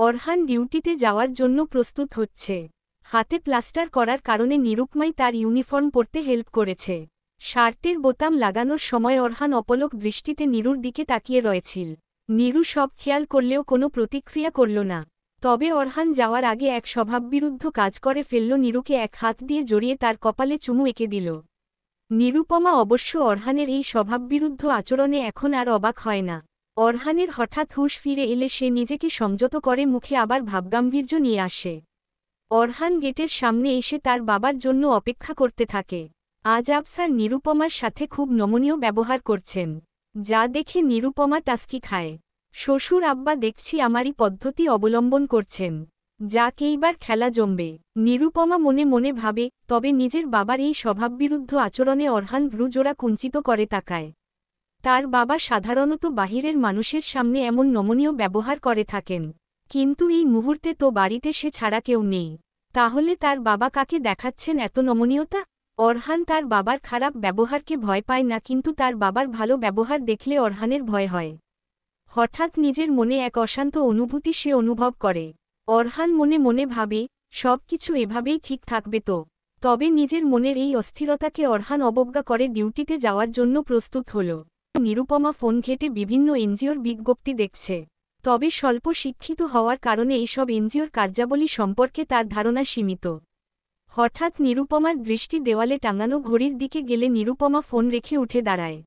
অরহান ডিউটিতে যাওয়ার জন্য প্রস্তুত হচ্ছে। হাতে প্লাস্টার করার কারণে নিরুপমাই তার ইউনিফর্ম পরতে হেল্প করেছে। শার্টের বোতাম লাগানোর সময় অরহান অপলক দৃষ্টিতে নীরুর দিকে তাকিয়ে রয়েছিল। নীরু সব খেয়াল করলেও কোনো প্রতিক্রিয়া করল না। তবে অরহান যাওয়ার আগে এক স্বভাববিরুদ্ধ কাজ করে ফেলল। নীরুকে এক হাত দিয়ে জড়িয়ে তার কপালে চুমু এঁকে দিল। নিরুপমা অবশ্য অরহানের এই স্বভাববিরুদ্ধ আচরণে এখন আর অবাক হয় না। অরহানের হঠাৎ হুঁশ ফিরে এলে সে নিজেকে সংযত করে মুখে আবার ভাবগাম্ভীর্য নিয়ে আসে। অরহান গেটের সামনে এসে তার বাবার জন্য অপেক্ষা করতে থাকে। আজ আফসার নিরুপমার সাথে খুব নমনীয় ব্যবহার করছেন, যা দেখে নিরুপমা টাস্কি খায়। শ্বশুর আব্বা দেখছি আমারই পদ্ধতি অবলম্বন করছেন, যাক এইবার খেলা জমবে, নিরুপমা মনে মনে ভাবে। তবে নিজের বাবার এই স্বভাববিরুদ্ধ আচরণে অরহান ভ্রুজোড়া কুঞ্চিত করে তাকায়। তার বাবা সাধারণত বাহিরের মানুষের সামনে এমন নমনীয় ব্যবহার করে থাকেন, কিন্তু এই মুহূর্তে তো বাড়িতে সে ছাড়া কেউ নেই। তাহলে তার বাবা কাকে দেখাচ্ছেন এত নমনীয়তা? অরহান তার বাবার খারাপ ব্যবহারকে ভয় পায় না, কিন্তু তার বাবার ভালো ব্যবহার দেখলে অরহানের ভয় হয়। হঠাৎ নিজের মনে এক অশান্ত অনুভূতি সে অনুভব করে। অরহান মনে মনে ভাবে, সব কিছু এভাবেই ঠিক থাকবে তো। তবে নিজের মনের এই অস্থিরতাকে অরহান অবজ্ঞা করে ডিউটিতে যাওয়ার জন্য প্রস্তুত হল। নিরুপমা ফোন ঘেঁটে বিভিন্ন এনজিওর বিজ্ঞপ্তি দেখছে। তবে স্বল্প শিক্ষিত হওয়ার কারণে এইসব এনজিওর কার্যাবলী সম্পর্কে তার ধারণা সীমিত। হঠাৎ নিরুপমার দৃষ্টি দেওয়ালে টাঙানো ঘড়ির দিকে গেলে নিরুপমা ফোন রেখে উঠে দাঁড়ায়।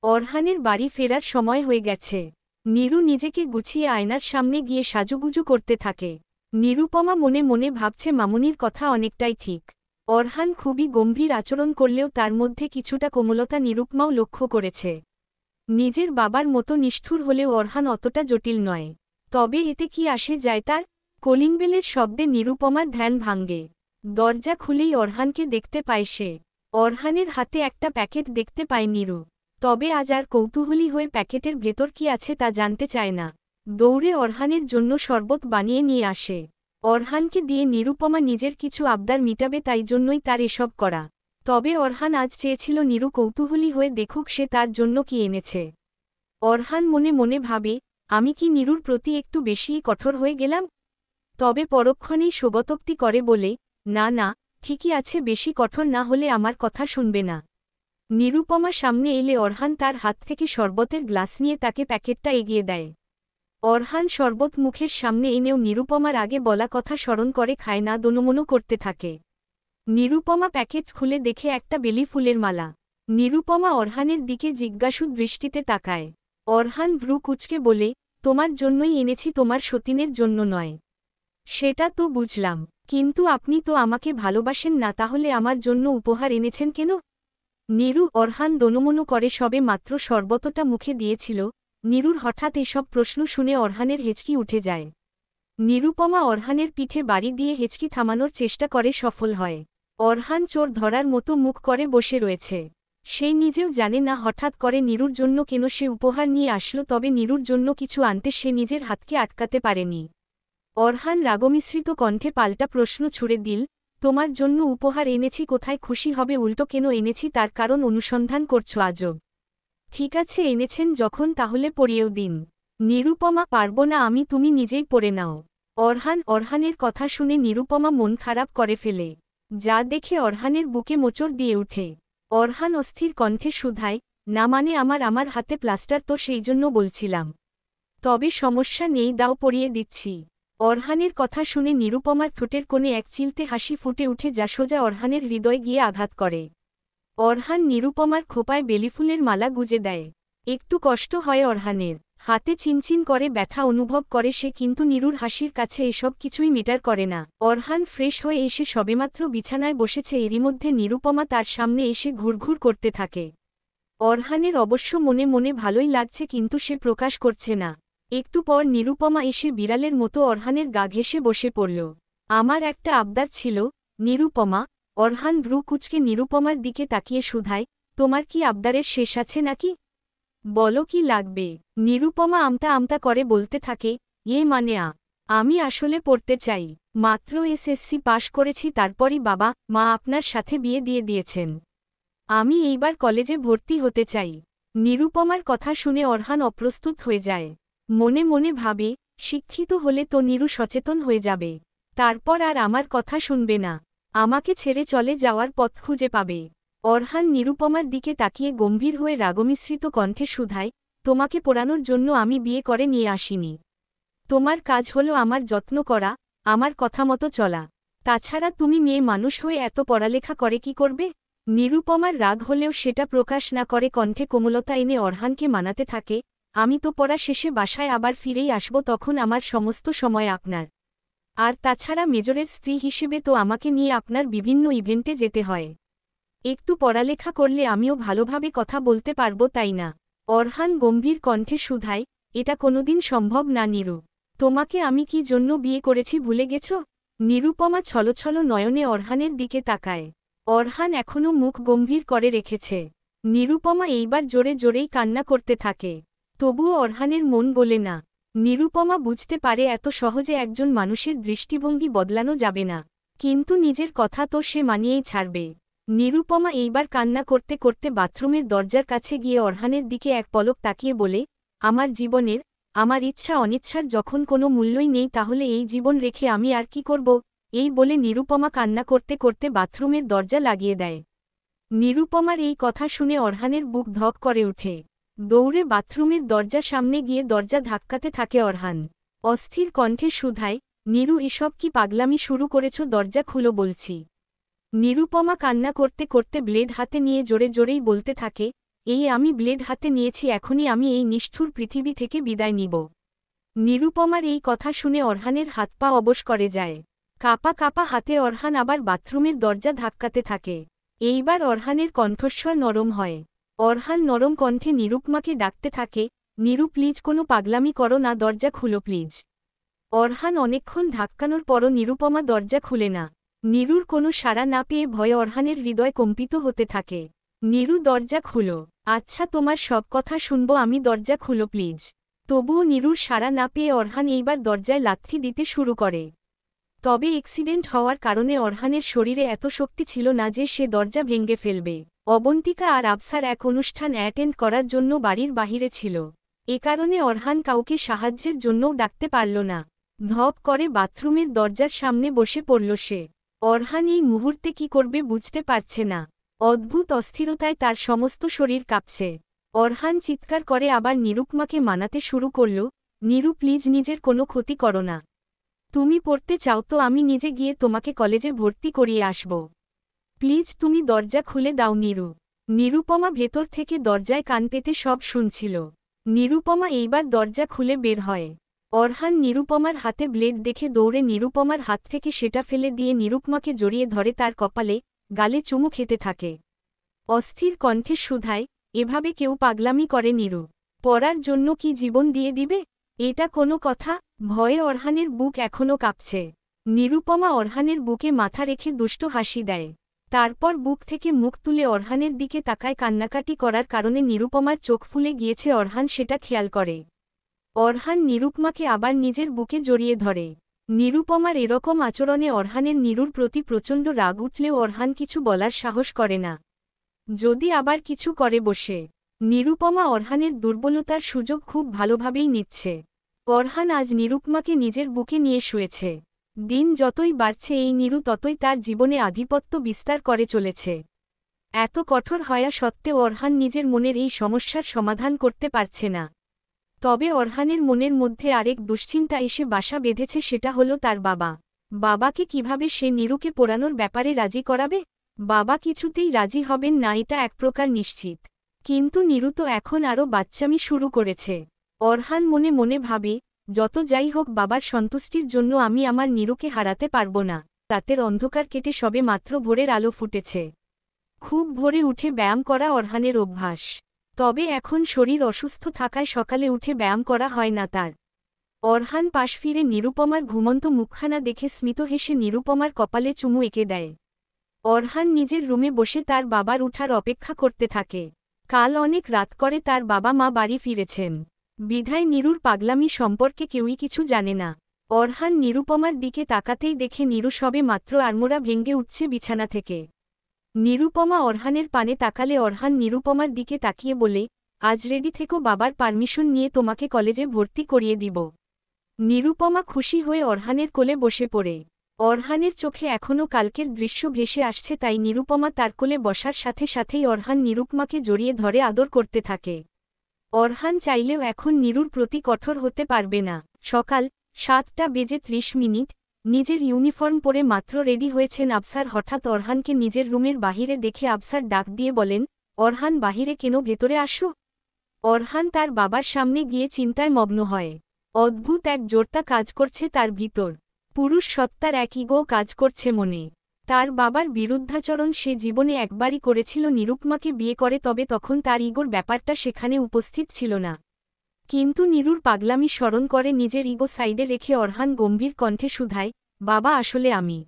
অরহানের বাড়ি ফেরার সময় হয়ে গেছে। নীরু নিজেকে গুছিয়ে আয়নার সামনে গিয়ে সাজুগুজু করতে থাকে। নিরুপমা মনে মনে ভাবছে মামুনির কথা অনেকটাই ঠিক। অরহান খুবই গম্ভীর আচরণ করলেও তার মধ্যে কিছুটা কোমলতা নিরুপমাও লক্ষ্য করেছে। নিজের বাবার মতো নিষ্ঠুর হলেও অরহান অতটা জটিল নয়। তবে এতে কি আসে যায় তার? কলিংবেলের শব্দে নিরুপমার ধ্যান ভাঙ্গে। দরজা খুলেই অরহানকে দেখতে পায় সে। অরহানের হাতে একটা প্যাকেট দেখতে পায় নীরু। তবে আজ আর কৌতূহলী হয়ে প্যাকেটের ভেতর কি আছে তা জানতে চায় না। দৌড়ে অরহানের জন্য শরবত বানিয়ে নিয়ে আসে। অরহানকে দিয়ে নিরুপমা নিজের কিছু আবদার মিটাবে, তাই জন্যই তার এসব করা। তবে অরহান আজ চেয়েছিল নীরু কৌতূহলী হয়ে দেখুক সে তার জন্য কি এনেছে। অরহান মনে মনে ভাবে, আমি কি নীরুর প্রতি একটু বেশিই কঠোর হয়ে গেলাম? তবে পরক্ষণেই স্বগতোক্তি করে বলে, না না, ঠিকই আছে, বেশি কঠোর না হলে আমার কথা শুনবে না। নিরুপমা সামনে এলে অরহান তার হাত থেকে শরবতের গ্লাস নিয়ে তাকে প্যাকেটটা এগিয়ে দেয়। অরহান শরবত মুখের সামনে এনেও নিরুপমার আগে বলা কথা স্মরণ করে খায় না, দোনমনো করতে থাকে। নিরুপমা প্যাকেট খুলে দেখে একটা বেলি ফুলের মালা। নিরুপমা অরহানের দিকে জিজ্ঞাসু দৃষ্টিতে তাকায়। অরহান ভ্রু কুঁচকে বলে, তোমার জন্যই এনেছি, তোমার সতীনের জন্য নয়। সেটা তো বুঝলাম, কিন্তু আপনি তো আমাকে ভালোবাসেন না, তাহলে আমার জন্য উপহার এনেছেন কেন? নীরু অরহান দোনমনো করে সবে মাত্র শরবতটা মুখে দিয়েছিল। নীরুর হঠাৎ এসব প্রশ্ন শুনে অরহানের হেঁচকি উঠে যায়। নিরুপমা অরহানের পিঠে বাড়ি দিয়ে হেঁচকি থামানোর চেষ্টা করে, সফল হয়। অরহান চোর ধরার মতো মুখ করে বসে রয়েছে। সে নিজেও জানে না হঠাৎ করে নীরুর জন্য কেন সে উপহার নিয়ে আসলো, তবে নীরুর জন্য কিছু আনতে সে নিজের হাতকে আটকাতে পারেনি। অরহান রাগমিশ্রিত কণ্ঠে পাল্টা প্রশ্ন ছুড়ে দিল, তোমার জন্য উপহার এনেছি, কোথায় খুশি হবে উল্টো কেন এনেছি তার কারণ অনুসন্ধান করছো আজব। ঠিক আছে, এনেছেন যখন তাহলে পরিয়েও দিন। নিরুপমা, পারব না আমি, তুমি নিজেই পরে নাও। অরহানের কথা শুনে নিরুপমা মন খারাপ করে ফেলে, যা দেখে অরহানের বুকে মোচড় দিয়ে উঠে। অরহান অস্থির কণ্ঠে শুধায়, না মানে আমার হাতে প্লাস্টার তো, সেই জন্য বলছিলাম। তবে সমস্যা নেই, দাও পরিয়ে দিচ্ছি। অরহানের কথা শুনে নিরুপমার ঠোঁটের কোণে এক চিলতে হাসি ফুটে উঠে, যা সোজা অরহানের হৃদয়ে গিয়ে আঘাত করে। অরহান নিরুপমার খোপায় বেলিফুলের মালা গুজে দেয়। একটু কষ্ট হয় অরহানের, হাতে চিনচিন করে ব্যথা অনুভব করে সে, কিন্তু নীরুর হাসির কাছে এসব কিছুই মিটার করে না। অরহান ফ্রেশ হয়ে এসে সবেমাত্র বিছানায় বসেছে, এরই মধ্যে নিরুপমা তার সামনে এসে ঘুরঘুর করতে থাকে। অরহানের অবশ্য মনে মনে ভালোই লাগছে, কিন্তু সে প্রকাশ করছে না। একটু পর নিরুপমা এসে বিড়ালের মতো অরহানের গা ঘেঁষে বসে পড়ল। আমার একটা আবদার ছিল। নিরুপমা। অরহান ভ্রু কুঁচকে নিরুপমার দিকে তাকিয়ে শুধায়, তোমার কি আবদারের শেষ আছে নাকি? বলো কি লাগবে? নিরুপমা আমতা আমতা করে বলতে থাকে, মানে আমি আসলে পড়তে চাই। মাত্র এসএসসি পাশ করেছি, তারপরই বাবা মা আপনার সাথে বিয়ে দিয়ে দিয়েছেন। আমি এইবার কলেজে ভর্তি হতে চাই। নিরুপমার কথা শুনে অরহান অপ্রস্তুত হয়ে যায়। মনে মনে ভাবে, শিক্ষিত হলে তো নীরু সচেতন হয়ে যাবে, তারপর আর আমার কথা শুনবে না, আমাকে ছেড়ে চলে যাওয়ার পথ খুঁজে পাবে। অরহান নিরুপমার দিকে তাকিয়ে গম্ভীর হয়ে রাগমিশ্রিত কণ্ঠে শুধায়, তোমাকে পোড়ানোর জন্য আমি বিয়ে করে নিয়ে আসিনি। তোমার কাজ হলো আমার যত্ন করা, আমার কথা মতো চলা। তাছাড়া তুমি মেয়ে মানুষ হয়ে এত পড়ালেখা করে কি করবে? নিরুপমার রাগ হলেও সেটা প্রকাশ না করে কণ্ঠে কোমলতা এনে অরহানকে মানাতে থাকে, আমি তো পড়া শেষে বাসায় আবার ফিরেই আসব, তখন আমার সমস্ত সময় আপনার। আর তাছাড়া মেজরের স্ত্রী হিসেবে তো আমাকে নিয়ে আপনার বিভিন্ন ইভেন্টে যেতে হয়। একটু পড়ালেখা করলে আমিও ভালোভাবে কথা বলতে পারব, তাই না? অরহান গম্ভীর কণ্ঠে শুধায়, এটা কোনোদিন সম্ভব না নীরু। তোমাকে আমি কি জন্য বিয়ে করেছি ভুলে গেছ? নিরুপমা ছলছল নয়নে অরহানের দিকে তাকায়। অরহান এখনও মুখ গম্ভীর করে রেখেছে। নিরুপমা এইবার জোরে জোরেই কান্না করতে থাকে। তবুও অরহানের মন গলে না। নিরুপমা বুঝতে পারে এত সহজে একজন মানুষের দৃষ্টিভঙ্গি বদলানো যাবে না, কিন্তু নিজের কথা তো সে মানিয়েই ছাড়বে। নিরুপমা এইবার কান্না করতে করতে বাথরুমের দরজার কাছে গিয়ে অরহানের দিকে এক পলক তাকিয়ে বলে, আমার জীবনের, আমার ইচ্ছা অনিচ্ছার যখন কোনো মূল্যই নেই, তাহলে এই জীবন রেখে আমি আর কি করব? এই বলে নিরুপমা কান্না করতে করতে বাথরুমের দরজা লাগিয়ে দেয়। নিরুপমার এই কথা শুনে অরহানের বুক ধক করে ওঠে। দৌড়ে বাথরুমের দরজার সামনে গিয়ে দরজা ধাক্কাতে থাকে অরহান। অস্থির কণ্ঠে শুধায়, নীরু, এসব কি পাগলামি শুরু করেছ? দরজা খুলো বলছি। নিরুপমা কান্না করতে করতে ব্লেড হাতে নিয়ে জোরে জোরেই বলতে থাকে, এই আমি ব্লেড হাতে নিয়েছি, এখনই আমি এই নিষ্ঠুর পৃথিবী থেকে বিদায় নিব। নিরুপমার এই কথা শুনে অরহানের হাত পা অবশ করে যায়। কাপা কাপা হাতে অরহান আবার বাথরুমের দরজা ধাক্কাতে থাকে। এইবার অরহানের কণ্ঠস্বর নরম হয়। অরহান নরম কণ্ঠে নিরুপমাকে ডাকতে থাকে, নীরু প্লিজ, কোনো পাগলামি করো না, দরজা খুলো প্লিজ। অরহান অনেকক্ষণ ধাক্কানোর পরও নিরুপমা দরজা খুলে না। নীরুর কোনো সাড়া না পেয়ে ভয়ে অরহানের হৃদয় কম্পিত হতে থাকে। নীরু, দরজা খুলো। আচ্ছা, তোমার সব কথা শুনব আমি, দরজা খুলো প্লিজ। তবুও নীরুর সাড়া না পেয়ে অরহান এইবার দরজায় লাথি দিতে শুরু করে। তবে অ্যাক্সিডেন্ট হওয়ার কারণে অরহানের শরীরে এত শক্তি ছিল না যে সে দরজা ভেঙে ফেলবে। অবন্তিকা আর আবসার এক অনুষ্ঠান অ্যাটেন্ড করার জন্য বাড়ির বাহিরে ছিল। এ কারণে অরহান কাউকে সাহায্যের জন্যও ডাকতে পারল না। ধপ করে বাথরুমের দরজার সামনে বসে পড়ল সে। অরহান এই মুহূর্তে কি করবে বুঝতে পারছে না। অদ্ভুত অস্থিরতায় তার সমস্ত শরীর কাঁপছে। অরহান চিৎকার করে আবার নিরুপমাকে মানাতে শুরু করল, নীরু প্লিজ, নিজের কোনো ক্ষতি করো না। তুমি পড়তে চাও তো আমি নিজে গিয়ে তোমাকে কলেজে ভর্তি করিয়ে আসব। প্লিজ তুমি দরজা খুলে দাও নীরু। নিরুপমা ভেতর থেকে দরজায় কান পেতে সব শুনছিল। নিরুপমা এইবার দরজা খুলে বের হয়। অরহান নিরুপমার হাতে ব্লেড দেখে দৌড়ে নিরুপমার হাত থেকে সেটা ফেলে দিয়ে নিরুপমাকে জড়িয়ে ধরে তার কপালে, গালে চুমু খেতে থাকে। অস্থির কণ্ঠে শুধায়, এভাবে কেউ পাগলামি করে নীরু? পড়ার জন্য কি জীবন দিয়ে দিবে? এটা কোনো কথা? ভয়ে অরহানের বুক এখনও কাঁপছে। নিরুপমা অরহানের বুকে মাথা রেখে দুষ্ট হাসি দেয়। তারপর বুক থেকে মুখ তুলে অরহানের দিকে তাকায়। কান্নাকাটি করার কারণে নিরুপমার চোখ ফুলে গিয়েছে, অরহান সেটা খেয়াল করে। অরহান নিরুপমাকে আবার নিজের বুকে জড়িয়ে ধরে। নিরুপমার এরকম আচরণে অরহানের নীরুর প্রতি প্রচণ্ড রাগ উঠলেও অরহান কিছু বলার সাহস করে না। যদি আবার কিছু করে বসে। নিরুপমা অরহানের দুর্বলতার সুযোগ খুব ভালোভাবেই নিচ্ছে। অরহান আজ নিরুপমাকে নিজের বুকে নিয়ে শুয়েছে। দিন যতই বাড়ছে এই নীরু ততই তার জীবনে আধিপত্য বিস্তার করে চলেছে। এত কঠোর হওয়া সত্ত্বেও অরহান নিজের মনের এই সমস্যার সমাধান করতে পারছে না। তবে অরহানের মনের মধ্যে আরেক দুশ্চিন্তা এসে বাসা বেঁধেছে, সেটা হলো তার বাবা। বাবাকে কিভাবে সে নীরুকে পোড়ানোর ব্যাপারে রাজি করাবে? বাবা কিছুতেই রাজি হবেন না, এটা এক প্রকার নিশ্চিত। কিন্তু নীরু তো এখন আরও বাচ্চামি শুরু করেছে। অরহান মনে মনে ভাবে, যত যাই হোক বাবার সন্তুষ্টির জন্য আমি আমার নীরুকে হারাতে পারব না। রাতের অন্ধকার কেটে সবে মাত্র ভোরের আলো ফুটেছে। খুব ভোরে উঠে ব্যায়াম করা অরহানের অভ্যাস। তবে এখন শরীর অসুস্থ থাকায় সকালে উঠে ব্যায়াম করা হয় না তার। অরহান পাশ ফিরে নিরুপমার ঘুমন্ত মুখখানা দেখে স্মিত হেসে নিরুপমার কপালে চুমু এঁকে দেয়। অরহান নিজের রুমে বসে তার বাবার উঠার অপেক্ষা করতে থাকে। কাল অনেক রাত করে তার বাবা মা বাড়ি ফিরেছেন। বিধায় নীরুর পাগলামি সম্পর্কে কেউই কিছু জানে না। অরহান নিরুপমার দিকে তাকাতেই দেখে নীরু সবে মাত্র আড়মোড়া ভেঙে উঠছে বিছানা থেকে। নিরুপমা অরহানের পানে তাকালে অরহান নিরুপমার দিকে তাকিয়ে বলে, আজ রেডি থেকো, বাবার পারমিশন নিয়ে তোমাকে কলেজে ভর্তি করিয়ে দিব। নিরুপমা খুশি হয়ে অরহানের কোলে বসে পড়ে। অরহানের চোখে এখনও কালকের দৃশ্য ভেসে আসছে, তাই নিরুপমা তার কোলে বসার সাথে সাথেই অরহান নিরুপমাকে জড়িয়ে ধরে আদর করতে থাকে। অরহান চাইলেও এখন নিরুর প্রতি কঠোর হতে পারবে না। সকাল 7:30। নিজের ইউনিফর্ম পরে মাত্র রেডি হয়েছেন আফসার। হঠাৎ অরহানকে নিজের রুমের বাহিরে দেখে আফসার ডাক দিয়ে বলেন, অরহান, বাহিরে কেন, ভেতরে আসো। অরহান তার বাবার সামনে গিয়ে চিন্তায় মগ্ন হয়। অদ্ভুত এক জোরতা কাজ করছে তার ভিতর। পুরুষ সত্তার এক ইগো কাজ করছে মনে। তার বাবার বিরুদ্ধাচরণ সে জীবনে একবারই করেছিল, নিরুপমাকে বিয়ে করে, তবে তখন তার ইগোর ব্যাপারটা সেখানে উপস্থিত ছিল না। কিন্তু নিরুর পাগলামি স্মরণ করে নিজের ইগো সাইডে রেখে অরহান গম্ভীর কণ্ঠে শুধায়, বাবা, আসলে আমি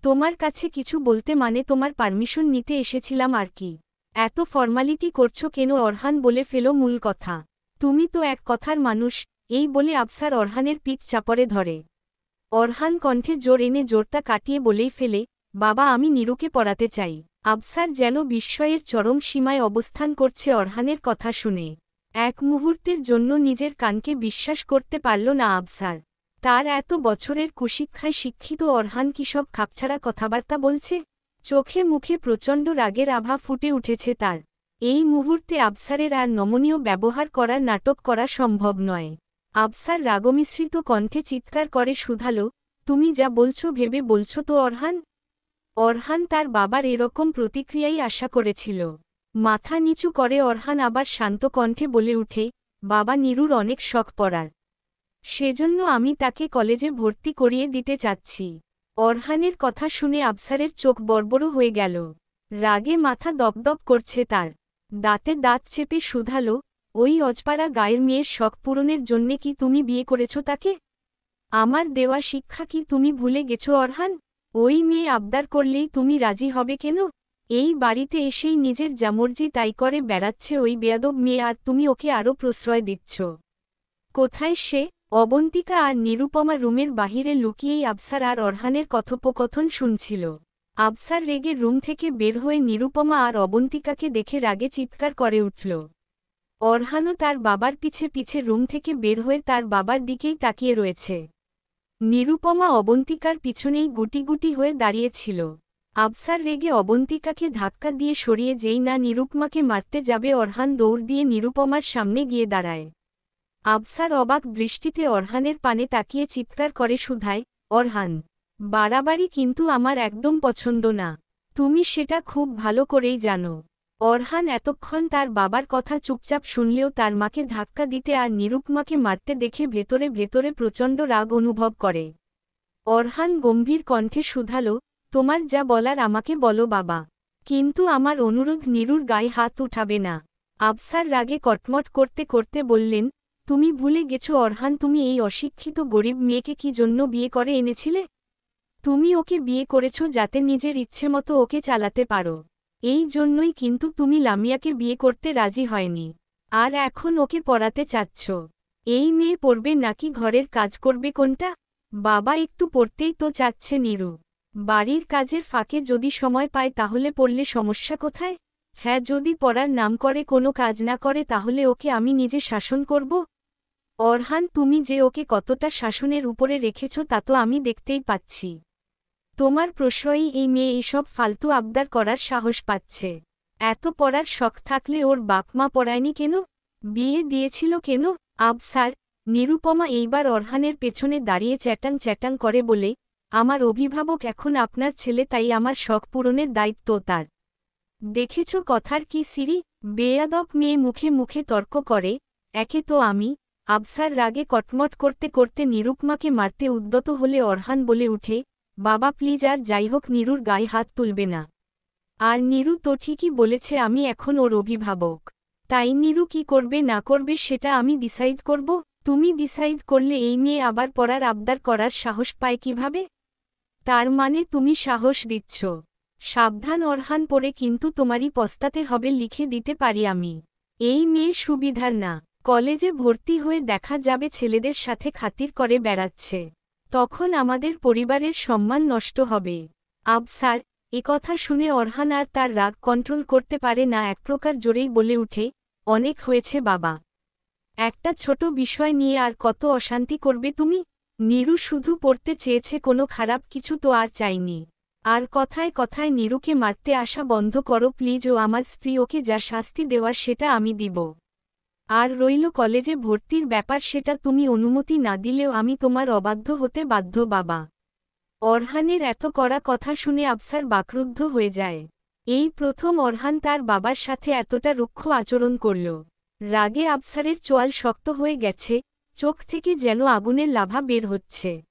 তোমার কাছে কিছু বলতে, মানে তোমার পারমিশন নিতে এসেছিলাম আর কি। এত ফর্মালিটি করছো কেন? অরহান বলে ফেলো মূল কথা। তুমি তো এক কথার মানুষ। এই বলে আফসার অরহানের পিঠ চাপড়ে ধরে। অরহান কণ্ঠে জোর এনে জোরতা কাটিয়ে বলেই ফেলে, বাবা, আমি নিরুকে পড়াতে চাই। আফসার যেন বিস্ময়ের চরম সীমায় অবস্থান করছে অরহানের কথা শুনে। এক মুহূর্তের জন্য নিজের কানকে বিশ্বাস করতে পারল না আফসার। তার এত বছরের কুশিক্ষায় শিক্ষিত অরহান কি সব খাপছাড়া কথাবার্তা বলছে? চোখে মুখে প্রচণ্ড রাগের আভা ফুটে উঠেছে তার। এই মুহূর্তে আফসারের আর নমনীয় ব্যবহার করার নাটক করা সম্ভব নয়। আফসার রাগমিশ্রিত কণ্ঠে চিৎকার করে শুধালো, তুমি যা বলছো ভেবে বলছো তো অরহান? অরহান তার বাবার এরকম প্রতিক্রিয়াই আশা করেছিল। মাথা নিচু করে অরহান আবার শান্ত কণ্ঠে বলে উঠে, বাবা, নিরুর অনেক শখ পড়ার। সেজন্য আমি তাকে কলেজে ভর্তি করিয়ে দিতে চাচ্ছি। অরহানের কথা শুনে আফসারের চোখ বড়বড় হয়ে গেল। রাগে মাথা দপদপ করছে তার। দাঁতে দাঁত চেপে শুধালো, ওই অজপাড়া গায়ের মেয়ের শখ পূরণের জন্যে কি তুমি বিয়ে করেছ তাকে? আমার দেওয়া শিক্ষা কি তুমি ভুলে গেছো অরহান? ওই মেয়ে আবদার করলেই তুমি রাজি হবে কেন? এই বাড়িতে এসেই নিজের যা মর্জি তাই করে বেড়াচ্ছে ওই বেয়াদব মেয়ে, আর তুমি ওকে আরও প্রশ্রয় দিচ্ছ। কোথায় সে? অবন্তিকা আর নিরুপমা রুমের বাহিরে লুকিয়েই আফসার আর অরহানের কথোপকথন শুনছিল। আফসার রেগে রুম থেকে বের হয়ে নিরুপমা আর অবন্তিকাকে দেখে রাগে চিৎকার করে উঠল। অরহানও তার বাবার পিছে পিছে রুম থেকে বের হয়ে তার বাবার দিকেই তাকিয়ে রয়েছে। নিরুপমা অবন্তিকার পিছনেই গুটি গুটি হয়ে দাঁড়িয়েছিল। আফসার রেগে অবন্তিকাকে ধাক্কা দিয়ে সরিয়ে যেই না নিরুপমাকে মারতে যাবে, অরহান দৌড় দিয়ে নিরুপমার সামনে গিয়ে দাঁড়ায়। আফসার অবাক দৃষ্টিতে অরহানের পানে তাকিয়ে চিৎকার করে শুধায়, অরহান, বাড়াবাড়ি কিন্তু আমার একদম পছন্দ না। তুমি সেটা খুব ভালো করেই জানো। অরহান এতক্ষণ তার বাবার কথা চুপচাপ শুনলেও তার মাকে ধাক্কা দিতে আর নিরুপমাকে মারতে দেখে ভেতরে ভেতরে প্রচণ্ড রাগ অনুভব করে। অরহান গম্ভীর কণ্ঠে শুধালো, তোমার যা বলার আমাকে বলো বাবা, কিন্তু আমার অনুরোধ নিরুর গায়ে হাত উঠাবে না। আফসার রাগে কটমট করতে করতে বললেন, তুমি ভুলে গেছো অরহান, তুমি এই অশিক্ষিত গরিব মেয়েকে কি জন্য বিয়ে করে এনেছিলে? তুমি ওকে বিয়ে করেছ যাতে নিজের ইচ্ছেমতো ওকে চালাতে পারো। এই জন্যই কিন্তু তুমি লামিয়াকে বিয়ে করতে রাজি হয়নি। আর এখন ওকে পড়াতে চাচ্ছ। এই মেয়ে পড়বে নাকি ঘরের কাজ করবে কোনটা? বাবা একটু পড়তেই তো চাচ্ছে নিরু। বাড়ির কাজের ফাঁকে যদি সময় পায় তাহলে পড়লে সমস্যা কোথায়? হ্যাঁ, যদি পড়ার নাম করে কোনো কাজ না করে তাহলে ওকে আমি নিজে শাসন করব। অরহান, তুমি যে ওকে কতটা শাসনের উপরে রেখেছ তা তো আমি দেখতেই পাচ্ছি। তোমার প্রশ্রয়ই এই মেয়ে এসব ফালতু আবদার করার সাহস পাচ্ছে। এত পড়ার শখ থাকলে ওর বাপ মা পড়ায়নি কেন? বিয়ে দিয়েছিল কেন? আফসার, নিরুপমা এইবার অরহানের পেছনে দাঁড়িয়ে চ্যাটাং চ্যাটাং করে বলে, আমার অভিভাবক এখন আপনার ছেলে, তাই আমার শখ পূরণের দায়িত্ব তার। দেখেছ কথার কি সিরি? বেয়াদব মেয়ে মুখে মুখে তর্ক করে। একে তো আমি। আফসার রাগে কটমট করতে করতে নিরুপমাকে মারতে উদ্যত হলে অরহান বলে উঠে, বাবা প্লিজ, আর যাই হোক নিরুর গায়ে হাত তুলবে না। আর নিরু তো ঠিকই বলেছে, আমি এখন ওর অভিভাবক। তাই নিরু কি করবে না করবে সেটা আমি ডিসাইড করব। তুমি ডিসাইড করলে এই মেয়ে আবার পড়ার আবদার করার সাহস পায় কিভাবে? তার মানে তুমি সাহস দিচ্ছ? সাবধান অরহান, পড়ে কিন্তু তোমারই পস্তাতে হবে, লিখে দিতে পারি আমি। এই মেয়ে সুবিধার না। কলেজে ভর্তি হয়ে দেখা যাবে ছেলেদের সাথে খাতির করে বেড়াচ্ছে। তখন আমাদের পরিবারের সম্মান নষ্ট হবে। আফসার, একথা শুনে অরহান আর তার রাগ কন্ট্রোল করতে পারে না, এক প্রকার জোরেই বলে উঠে, অনেক হয়েছে বাবা। একটা ছোট বিষয় নিয়ে আর কত অশান্তি করবে তুমি? নীরু শুধু পড়তে চেয়েছে, কোনো খারাপ কিছু তো আর চাইনি। আর কথায় কথায় নীরুকে মারতে আসা বন্ধ করো প্লিজ, ও আমার স্ত্রী, ওকে যা শাস্তি দেওয়ার সেটা আমি দিব। আর রইল কলেজে ভর্তির ব্যাপার, সেটা তুমি অনুমতি না দিলেও আমি তোমার অবাধ্য হতে বাধ্য বাবা। অরহানের এত কড়া কথা শুনে আফসার বাকরুদ্ধ হয়ে যায়। এই প্রথম অরহান তার বাবার সাথে এতটা রুক্ষ আচরণ করল। রাগে আফসারের চোয়াল শক্ত হয়ে গেছে, চোখ থেকে যেন আগুনের লাভা বের হচ্ছে।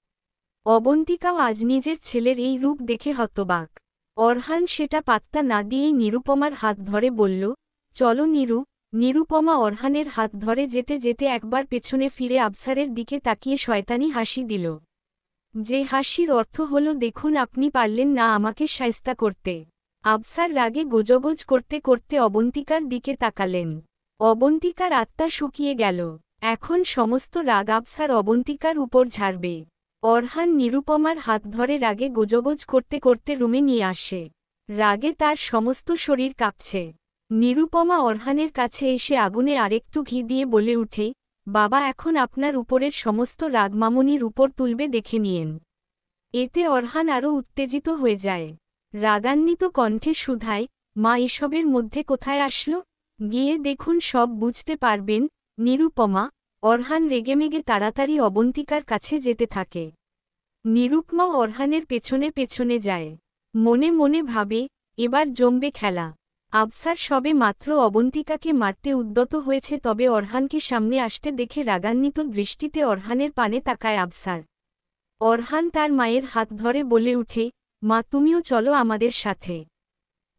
অবন্তিকাও আজ নিজের ছেলের এই রূপ দেখে হতবাক। অরহান সেটা পাত্তা না দিয়েই নিরুপমার হাত ধরে বলল, চলো নীরু। নিরুপমা অরহানের হাত ধরে যেতে যেতে একবার পেছনে ফিরে আফসারের দিকে তাকিয়ে শয়তানি হাসি দিল। যে হাসির অর্থ হল, দেখুন আপনি পারলেন না আমাকে শায়েস্তা করতে। আফসার রাগে গোজগোজ করতে করতে অবন্তিকার দিকে তাকালেন। অবন্তিকার আত্মা শুকিয়ে গেল। এখন সমস্ত রাগ আফসার অবন্তিকার উপর ঝাড়বে। অরহান নিরুপমার হাত ধরে রাগে গোজগোজ করতে করতে রুমে নিয়ে আসে। রাগে তার সমস্ত শরীর কাঁপছে। নিরুপমা অরহানের কাছে এসে আগুনে আরেকটু ঘি দিয়ে বলে উঠে, বাবা এখন আপনার উপরের সমস্ত রাগ মামুনির উপর তুলবে, দেখে নিয়েন। এতে অরহান আরও উত্তেজিত হয়ে যায়। রাগান্বিত কণ্ঠে শুধায়, মা এসবের মধ্যে কোথায় আসলো? গিয়ে দেখুন, সব বুঝতে পারবেন। নিরুপমা। অরহান রেগেমেগে তাড়াতাড়ি অবন্তিকার কাছে যেতে থাকে। নিরুপমা অরহানের পেছনে পেছনে যায়। মনে মনে ভাবে, এবার জমবে খেলা। আফসার সবে মাত্র অবন্তিকাকে মারতে উদ্যত হয়েছে, তবে অরহানকে সামনে আসতে দেখে রাগান্বিত দৃষ্টিতে অরহানের পানে তাকায় আফসার। অরহান তার মায়ের হাত ধরে বলে উঠে, মা তুমিও চলো আমাদের সাথে।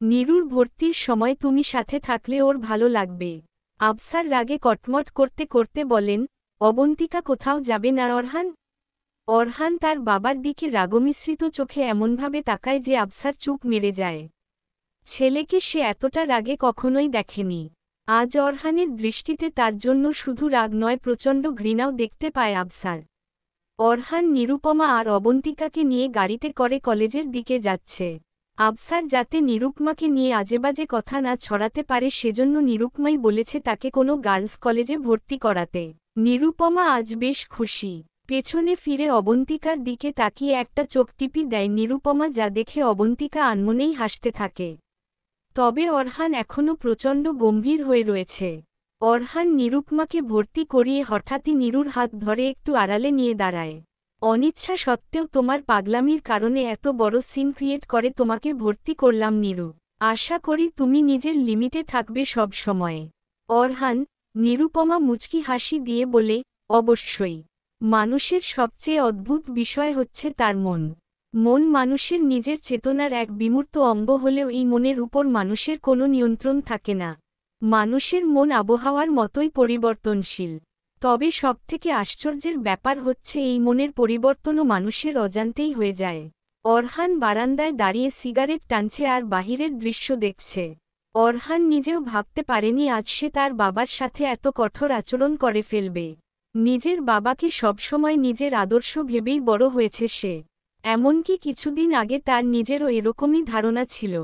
নীরুর ভর্তির সময় তুমি সাথে থাকলে ওর ভালো লাগবে। আফসার রাগে কটমট করতে করতে বলেন, অবন্তিকা কোথাও যাবে না অরহান। অরহান তার বাবার দিকে রাগমিশ্রিত চোখে এমনভাবে তাকায় যে আফসার চুপ মেরে যায়। ছেলেকে সে এতটা রাগে কখনোই দেখেনি। আজ অরহানের দৃষ্টিতে তার জন্য শুধু রাগ নয়, প্রচণ্ড ঘৃণাও দেখতে পায় আফসার। অরহান নিরুপমা আর অবন্তিকাকে নিয়ে গাড়িতে করে কলেজের দিকে যাচ্ছে। আফসার যাতে নিরুপমাকে নিয়ে আজেবাজে কথা না ছড়াতে পারে, সেজন্য নিরুপমাই বলেছে তাকে কোনো গার্লস কলেজে ভর্তি করাতে। নিরুপমা আজ বেশ খুশি। পেছনে ফিরে অবন্তিকার দিকে তাকিয়ে একটা চোখ টিপি দেয় নিরুপমা, যা দেখে অবন্তিকা আনমনেই হাসতে থাকে। তবে অরহান এখনও প্রচণ্ড গম্ভীর হয়ে রয়েছে। অরহান নিরুপমাকে ভর্তি করিয়ে হঠাৎই নীরুর হাত ধরে একটু আড়ালে নিয়ে দাঁড়ায়। অনিচ্ছা সত্ত্বেও তোমার পাগলামির কারণে এত বড় সিন ক্রিয়েট করে তোমাকে ভর্তি করলাম নীরু। আশা করি তুমি নিজের লিমিটে থাকবে সব সময়ে। অরহান। নিরুপমা মুচকি হাসি দিয়ে বলে, অবশ্যই। মানুষের সবচেয়ে অদ্ভুত বিষয় হচ্ছে তার মন। মন মানুষের নিজের চেতনার এক বিমূর্ত অঙ্গ হলেও এই মনের উপর মানুষের কোনো নিয়ন্ত্রণ থাকে না। মানুষের মন আবহাওয়ার মতোই পরিবর্তনশীল। তবে সবথেকে আশ্চর্যের ব্যাপার হচ্ছে, এই মনের পরিবর্তনও মানুষের অজান্তেই হয়ে যায়। অরহান বারান্দায় দাঁড়িয়ে সিগারেট টানছে আর বাহিরের দৃশ্য দেখছে। অরহান নিজেও ভাবতে পারেনি আজ সে তার বাবার সাথে এত কঠোর আচরণ করে ফেলবে। নিজের বাবাকে সবসময় নিজের আদর্শ ভেবেই বড় হয়েছে সে। এমনকি কিছুদিন আগে তার নিজেরও এরকমই ধারণা ছিল।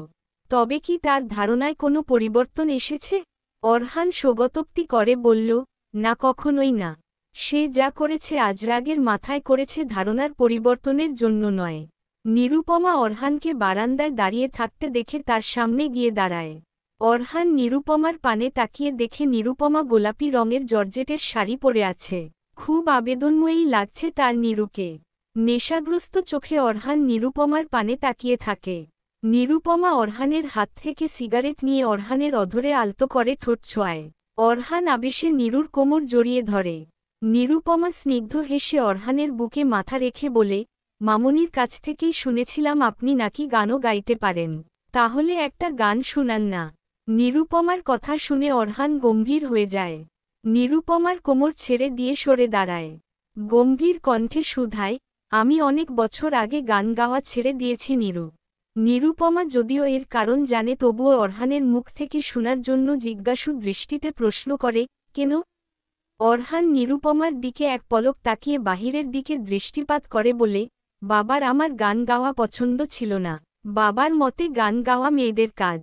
তবে কি তার ধারণায় কোনো পরিবর্তন এসেছে? অরহান স্বগতোক্তি করে বলল, না, কখনোই না। সে যা করেছে আজ রাগের মাথায় করেছে, ধারণার পরিবর্তনের জন্য নয়। নিরুপমা অরহানকে বারান্দায় দাঁড়িয়ে থাকতে দেখে তার সামনে গিয়ে দাঁড়ায়। অরহান নিরুপমার পানে তাকিয়ে দেখে নিরুপমা গোলাপি রঙের জর্জেটের শাড়ি পরে আছে। খুব আবেদনময়ী লাগছে তার নীরুকে। নেশাগ্রস্ত চোখে অরহান নিরুপমার পানে তাকিয়ে থাকে। নিরুপমা অরহানের হাত থেকে সিগারেট নিয়ে অরহানের অধরে আলতো করে ঠোঁট ছোঁয়ায়। অরহান আবেশে নীরুর কোমর জড়িয়ে ধরে। নিরুপমা স্নিগ্ধ হেসে অরহানের বুকে মাথা রেখে বলে, মামুনির কাছ থেকেই শুনেছিলাম আপনি নাকি গানও গাইতে পারেন। তাহলে একটা গান শোনান না। নিরুপমার কথা শুনে অরহান গম্ভীর হয়ে যায়। নিরুপমার কোমর ছেড়ে দিয়ে সরে দাঁড়ায়। গম্ভীর কণ্ঠে শুধায়, আমি অনেক বছর আগে গান গাওয়া ছেড়ে দিয়েছি নীরু। নিরুপমা যদিও এর কারণ জানে, তবুও অরহানের মুখ থেকে শোনার জন্য জিজ্ঞাসু দৃষ্টিতে প্রশ্ন করে, কেন? অরহান নিরুপমার দিকে এক পলক তাকিয়ে বাহিরের দিকে দৃষ্টিপাত করে বলে, বাবার আমার গান গাওয়া পছন্দ ছিল না। বাবার মতে গান গাওয়া মেয়েদের কাজ।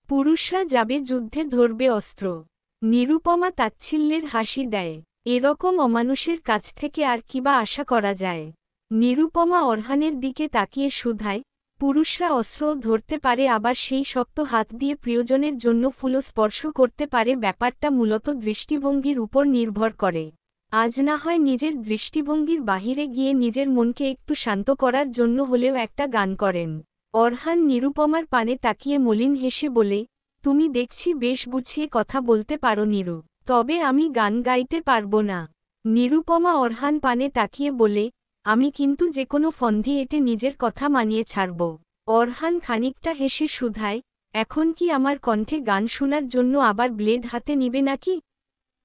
পুরুষরা যাবে যুদ্ধে, ধরবে অস্ত্র। নিরুপমা তাচ্ছিল্যের হাসি দেয়। এরকম অমানুষের কাছ থেকে আর কিবা আশা করা যায়। নিরুপমা অরহানের দিকে তাকিয়ে শুধায়, পুরুষরা অস্ত্রও ধরতে পারে, আবার সেই শক্ত হাত দিয়ে প্রিয়জনের জন্য ফুলও স্পর্শ করতে পারে। ব্যাপারটা মূলত দৃষ্টিভঙ্গির উপর নির্ভর করে। আজ না হয় নিজের দৃষ্টিভঙ্গির বাহিরে গিয়ে নিজের মনকে একটু শান্ত করার জন্য হলেও একটা গান করেন। অরহান নিরুপমার পানে তাকিয়ে মলিন হেসে বলে, তুমি দেখছি বেশ গুছিয়ে কথা বলতে পারো নিরু, তবে আমি গান গাইতে পারবো না। নিরুপমা অরহান পানে তাকিয়ে বলে, আমি কিন্তু যে কোনো ফন্দি এঁটে নিজের কথা মানিয়ে ছাড়ব। অরহান খানিকটা হেসে শুধায়, এখন কি আমার কণ্ঠে গান শোনার জন্য আবার ব্লেড হাতে নিবে নাকি?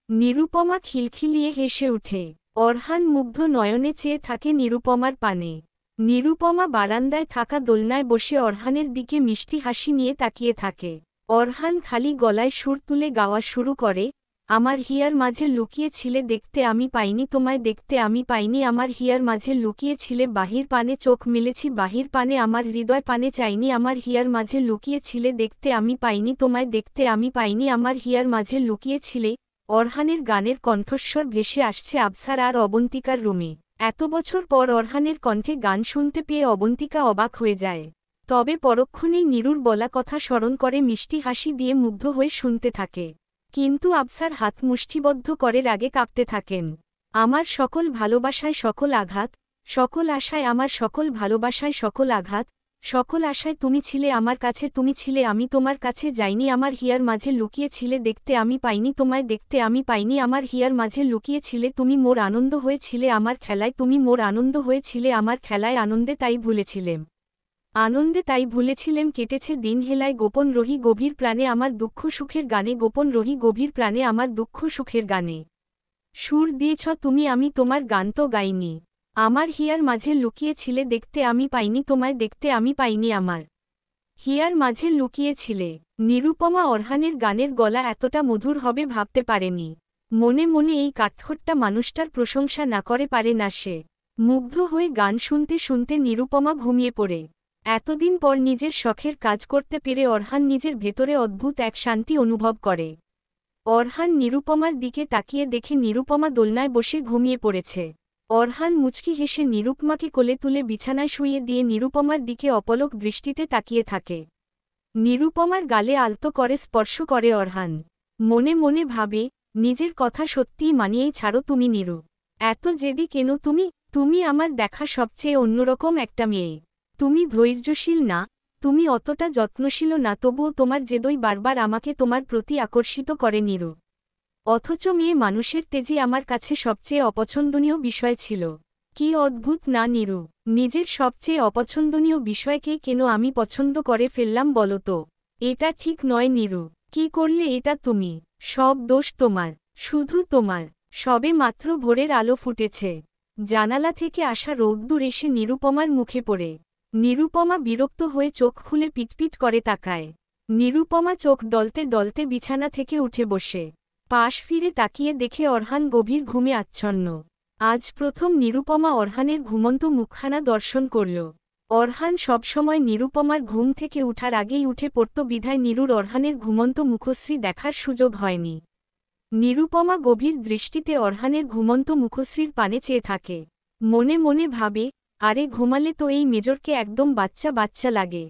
নিরুপমা খিলখিলিয়ে হেসে ওঠে। অরহান মুগ্ধ নয়নে চেয়ে থাকে নিরুপমার পানে। নিরুপমা বারান্দায় থাকা দোলনায় বসে অরহানের দিকে মিষ্টি হাসি নিয়ে তাকিয়ে থাকে। অরহান খালি গলায় সুর তুলে গাওয়া শুরু করে, আমার হিয়ার মাঝে লুকিয়ে ছিলে দেখতে আমি পাইনি তোমায়, দেখতে আমি পাইনি আমার হিয়ার মাঝে লুকিয়ে ছিলে, বাহির পানে চোখ মেলেছি বাহির পানে আমার হৃদয় পানে চাইনি, আমার হিয়ার মাঝে লুকিয়ে ছিলে দেখতে আমি পাইনি তোমায়, দেখতে আমি পাইনি আমার হিয়ার মাঝে লুকিয়ে ছিলে। অরহানের গানের কণ্ঠস্বর ভেসে আসছে আবছার আর অবন্তিকার রুমে। এত বছর পর অরহানের কণ্ঠে গান শুনতে পেয়ে অবন্তিকা অবাক হয়ে যায়। তবে পরক্ষণেই নিরুর বলা কথা স্মরণ করে মিষ্টি হাসি দিয়ে মুগ্ধ হয়ে শুনতে থাকে। কিন্তু আবছার হাত মুষ্টিবদ্ধ করে রাগে কাঁপতে থাকেন। আমার সকল ভালোবাসায় সকল আঘাত, সকল আশায় আমার সকল ভালোবাসায় সকল আঘাত, সকল আশায় তুমি ছিলে আমার কাছে, তুমি ছিলে আমি তোমার কাছে যাইনি, আমার হিয়ার মাঝে লুকিয়ে ছিলে দেখতে আমি পাইনি তোমায়, দেখতে আমি পাইনি আমার হিয়ার মাঝে লুকিয়ে ছিলে, তুমি মোর আনন্দ হয়েছিলে আমার খেলায়, তুমি মোর আনন্দ হয়েছিলে আমার খেলায়, আনন্দে তাই ভুলেছিলেম, আনন্দে তাই ভুলেছিলেম, কেটেছে দিন হেলায় গোপন রহি গভীর প্রাণে আমার দুঃখ সুখের গানে, গোপন রহি গভীর প্রাণে আমার দুঃখ সুখের গানে। সুর দিয়েছ তুমি আমি তোমার গান তো গাইনি, আমার হিয়ার মাঝে লুকিয়ে ছিলে দেখতে আমি পাইনি তোমায়, দেখতে আমি পাইনি আমার হিয়ার মাঝে লুকিয়ে ছিলে। নিরুপমা অরহানের গানের গলা এতটা মধুর হবে ভাবতে পারেনি। মনে মনে এই কাঠখোট্টা মানুষটার প্রশংসা না করে পারে না সে। মুগ্ধ হয়ে গান শুনতে শুনতে নিরুপমা ঘুমিয়ে পড়ে। এতদিন পর নিজের শখের কাজ করতে পেরে অরহান নিজের ভেতরে অদ্ভুত এক শান্তি অনুভব করে। অরহান নিরুপমার দিকে তাকিয়ে দেখে নিরুপমা দোলনায় বসে ঘুমিয়ে পড়েছে। অরহান মুচকি হেসে নিরুপমাকে কোলে তুলে বিছানায় শুইয়ে দিয়ে নিরুপমার দিকে অপলক দৃষ্টিতে তাকিয়ে থাকে। নিরুপমার গালে আলতো করে স্পর্শ করে অরহান। মনে মনে ভাবে, নিজের কথা সত্যিই মানিয়েই ছাড়ো তুমি নিরু, এত জেদি কেন তুমি? তুমি আমার দেখা সবচেয়ে অন্যরকম একটা মেয়ে। তুমি ধৈর্যশীল না, তুমি অতটা যত্নশীল না, তবুও তোমার জেদই বারবার আমাকে তোমার প্রতি আকর্ষিত করে নিরু। অথচ মেয়ে মানুষের তেজি আমার কাছে সবচেয়ে অপছন্দনীয় বিষয় ছিল। কি অদ্ভুত না নিরু, নিজের সবচেয়ে অপছন্দনীয় বিষয়কেই কেন আমি পছন্দ করে ফেললাম বলো তো? এটা ঠিক নয় নিরু, কি করলে এটা তুমি? সব দোষ তোমার, শুধু তোমার। সবে মাত্র ভোরের আলো ফুটেছে। জানালা থেকে আসা রৌদ্দুর এসে নিরুপমার মুখে পড়ে। নিরুপমা বিরক্ত হয়ে চোখ খুলে পিটপিট করে তাকায়। নিরুপমা চোখ ডলতে ডলতে বিছানা থেকে উঠে বসে। পাশ ফিরে তাকিয়ে দেখে অরহান গভীর ঘুমে আচ্ছন্ন। আজ প্রথম নিরুপমা অরহানের ঘুমন্ত মুখখানা দর্শন করল। অরহান সবসময় নিরুপমার ঘুম থেকে উঠার আগেই উঠে পড়ত বিধায় নিরুর অরহানের ঘুমন্ত মুখশ্রী দেখার সুযোগ হয়নি। নিরুপমা গভীর দৃষ্টিতে অরহানের ঘুমন্ত মুখশ্রীর পানে চেয়ে থাকে। মনে মনে ভাবে, আরে ঘুমালে তো এই মেজরকে একদম বাচ্চা বাচ্চা লাগে।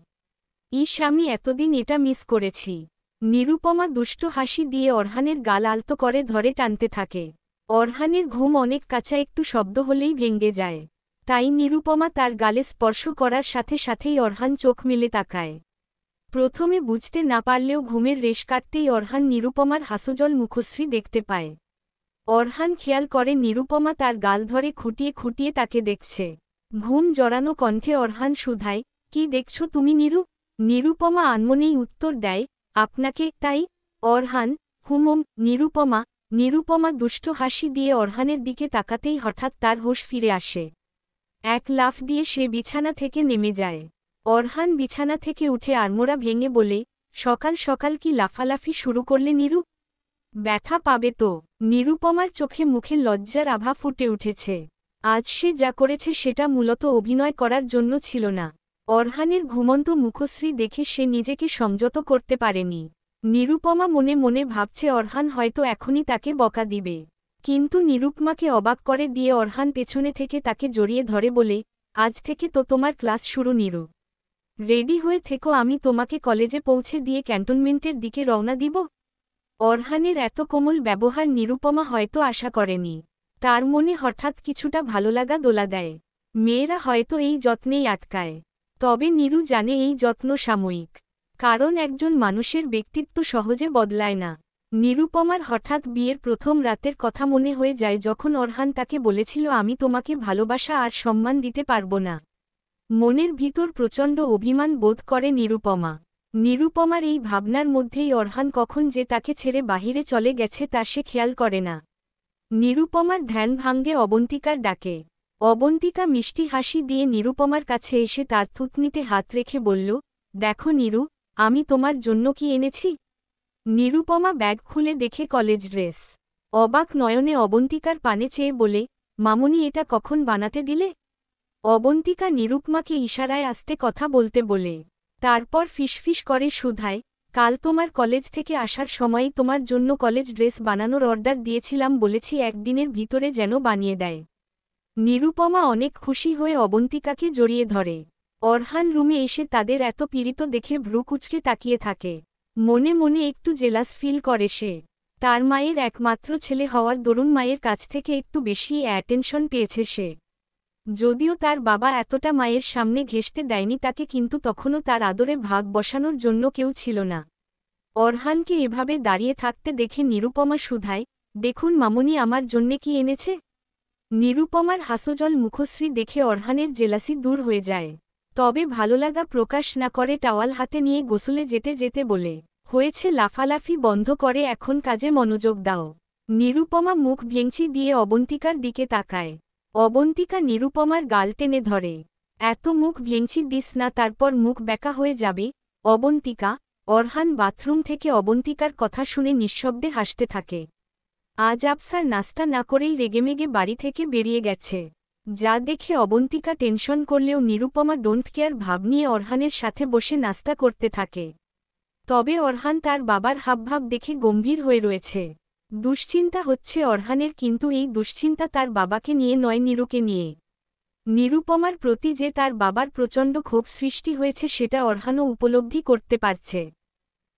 ইস, আমি এতদিন এটা মিস করেছি। নিরুপমা দুষ্ট হাসি দিয়ে অরহানের গাল আলতো করে ধরে টানতে থাকে। অরহানের ঘুম অনেক কাঁচা, একটু শব্দ হলেই ভেঙে যায়। তাই নিরুপমা তার গালে স্পর্শ করার সাথে সাথেই অরহান চোখ মেলে তাকায়। প্রথমে বুঝতে না পারলেও ঘুমের রেশ কাটতেই অরহান নিরুপমার হাস্যোজ্জ্বল মুখশ্রী দেখতে পায়। অরহান খেয়াল করে নিরুপমা তার গাল ধরে খুঁটিয়ে খুঁটিয়ে তাকে দেখছে। ঘুম জড়ানো কণ্ঠে অরহান শুধায়, কি দেখছো তুমি নিরু? নিরুপমা আনমনেই উত্তর দেয়, আপনাকে। তাই? অরহান, হুমম। নিরুপমা। নিরুপমা দুষ্ট হাসি দিয়ে অরহানের দিকে তাকাতেই হঠাৎ তার হুঁশ ফিরে আসে। এক লাফ দিয়ে সে বিছানা থেকে নেমে যায়। অরহান বিছানা থেকে উঠে আড়মোড়া ভেঙে বলে, সকাল সকাল কি লাফালাফি শুরু করলে নিরু? ব্যথা পাবে তো। নিরুপমার চোখে মুখে লজ্জার আভা ফুটে উঠেছে। আজ সে যা করেছে সেটা মূলত অভিনয় করার জন্য ছিল না। অরহানের ঘুমন্ত মুখশ্রী দেখে সে নিজেকে সংযত করতে পারেনি। নিরুপমা মনে মনে ভাবছে অরহান হয়তো এখনই তাকে বকা দিবে, কিন্তু নিরুপমাকে অবাক করে দিয়ে অরহান পেছনে থেকে তাকে জড়িয়ে ধরে বলে, আজ থেকে তো তোমার ক্লাস শুরু নিরু। রেডি হয়ে থেকো, আমি তোমাকে কলেজে পৌঁছে দিয়ে ক্যান্টনমেন্টের দিকে রওনা দিব। অরহানের এত কোমল ব্যবহার নিরুপমা হয়তো আশা করেনি। তার মনে হঠাৎ কিছুটা ভালোলাগা দোলা দেয়। মেয়েরা হয়তো এই যত্নেই আটকায়, তবে নিরু জানে এই যত্ন সাময়িক, কারণ একজন মানুষের ব্যক্তিত্ব সহজে বদলায় না। নিরুপমার হঠাৎ বিয়ের প্রথম রাতের কথা মনে হয়ে যায়, যখন অরহান তাকে বলেছিল আমি তোমাকে ভালোবাসা আর সম্মান দিতে পারব না। মনের ভিতর প্রচণ্ড অভিমান বোধ করে নিরুপমা। নিরুপমার এই ভাবনার মধ্যেই অরহান কখন যে তাকে ছেড়ে বাহিরে চলে গেছে তা সে খেয়াল করে না। নিরুপমার ধ্যান ভাঙ্গে অবন্তিকার ডাকে। অবন্তিকা মিষ্টি হাসি দিয়ে নিরুপমার কাছে এসে তার থুতনিতে হাত রেখে বলল, দেখো নিরু, আমি তোমার জন্য কি এনেছি। নিরুপমা ব্যাগ খুলে দেখে কলেজ ড্রেস। অবাক নয়নে অবন্তিকার পানে চেয়ে বলে, মামুনি এটা কখন বানাতে দিলে। অবন্তিকা নিরুপমাকে ইশারায় আস্তে কথা বলতে বলে, তারপর ফিসফিস করে শুধায়, কাল তোমার কলেজ থেকে আসার সময়ই তোমার জন্য কলেজ ড্রেস বানানোর অর্ডার দিয়েছিলাম, বলেছি একদিনের ভিতরে যেন বানিয়ে দেয়। নিরুপমা অনেক খুশি হয়ে অবন্তিকাকে জড়িয়ে ধরে। অরহান রুমে এসে তাদের এত পীড়িত দেখে ভ্রু কুঁচকে তাকিয়ে থাকে। মনে মনে একটু জেলাস ফিল করে সে। তার মায়ের একমাত্র ছেলে হওয়ার দরুন মায়ের কাছ থেকে একটু বেশি অ্যাটেনশন পেয়েছে সে। যদিও তার বাবা এতটা মায়ের সামনে ঘেঁষতে দেয়নি তাকে, কিন্তু তখনও তার আদরে ভাগ বসানোর জন্য কেউ ছিল না। অরহানকে এভাবে দাঁড়িয়ে থাকতে দেখে নিরুপমা শুধায়, দেখুন মামুনি আমার জন্যে কি এনেছে। নিরুপমার হাসোজল মুখশ্রী দেখে অরহানের জেলাসি দূর হয়ে যায়, তবে ভালোলাগা প্রকাশ না করে টাওয়াল হাতে নিয়ে গোসলে যেতে যেতে বলে, হয়েছে লাফালাফি বন্ধ করে এখন কাজে মনোযোগ দাও। নিরুপমা মুখ ভেঙচি দিয়ে অবন্তিকার দিকে তাকায়। অবন্তিকা নিরুপমার গাল টেনে ধরে, এত মুখ ভেঙচি দিস না, তারপর মুখ ব্যাকা হয়ে যাবে। অবন্তিকা। অরহান বাথরুম থেকে অবন্তিকার কথা শুনে নিঃশব্দে হাসতে থাকে। আজ আফসার নাস্তা না করেই রেগেমেগে বাড়ি থেকে বেরিয়ে গেছে, যা দেখে অবন্তিকা টেনশন করলেও নিরুপমা ডোন্ট কেয়ার ভাব নিয়ে অরহানের সাথে বসে নাস্তা করতে থাকে। তবে অরহান তার বাবার হাবভাব দেখে গম্ভীর হয়ে রয়েছে। দুশ্চিন্তা হচ্ছে অরহানের, কিন্তু এই দুশ্চিন্তা তার বাবাকে নিয়ে নয়, নিরুকে নিয়ে। নিরুপমার প্রতি যে তার বাবার প্রচণ্ড ক্ষোভ সৃষ্টি হয়েছে সেটা অরহানও উপলব্ধি করতে পারছে।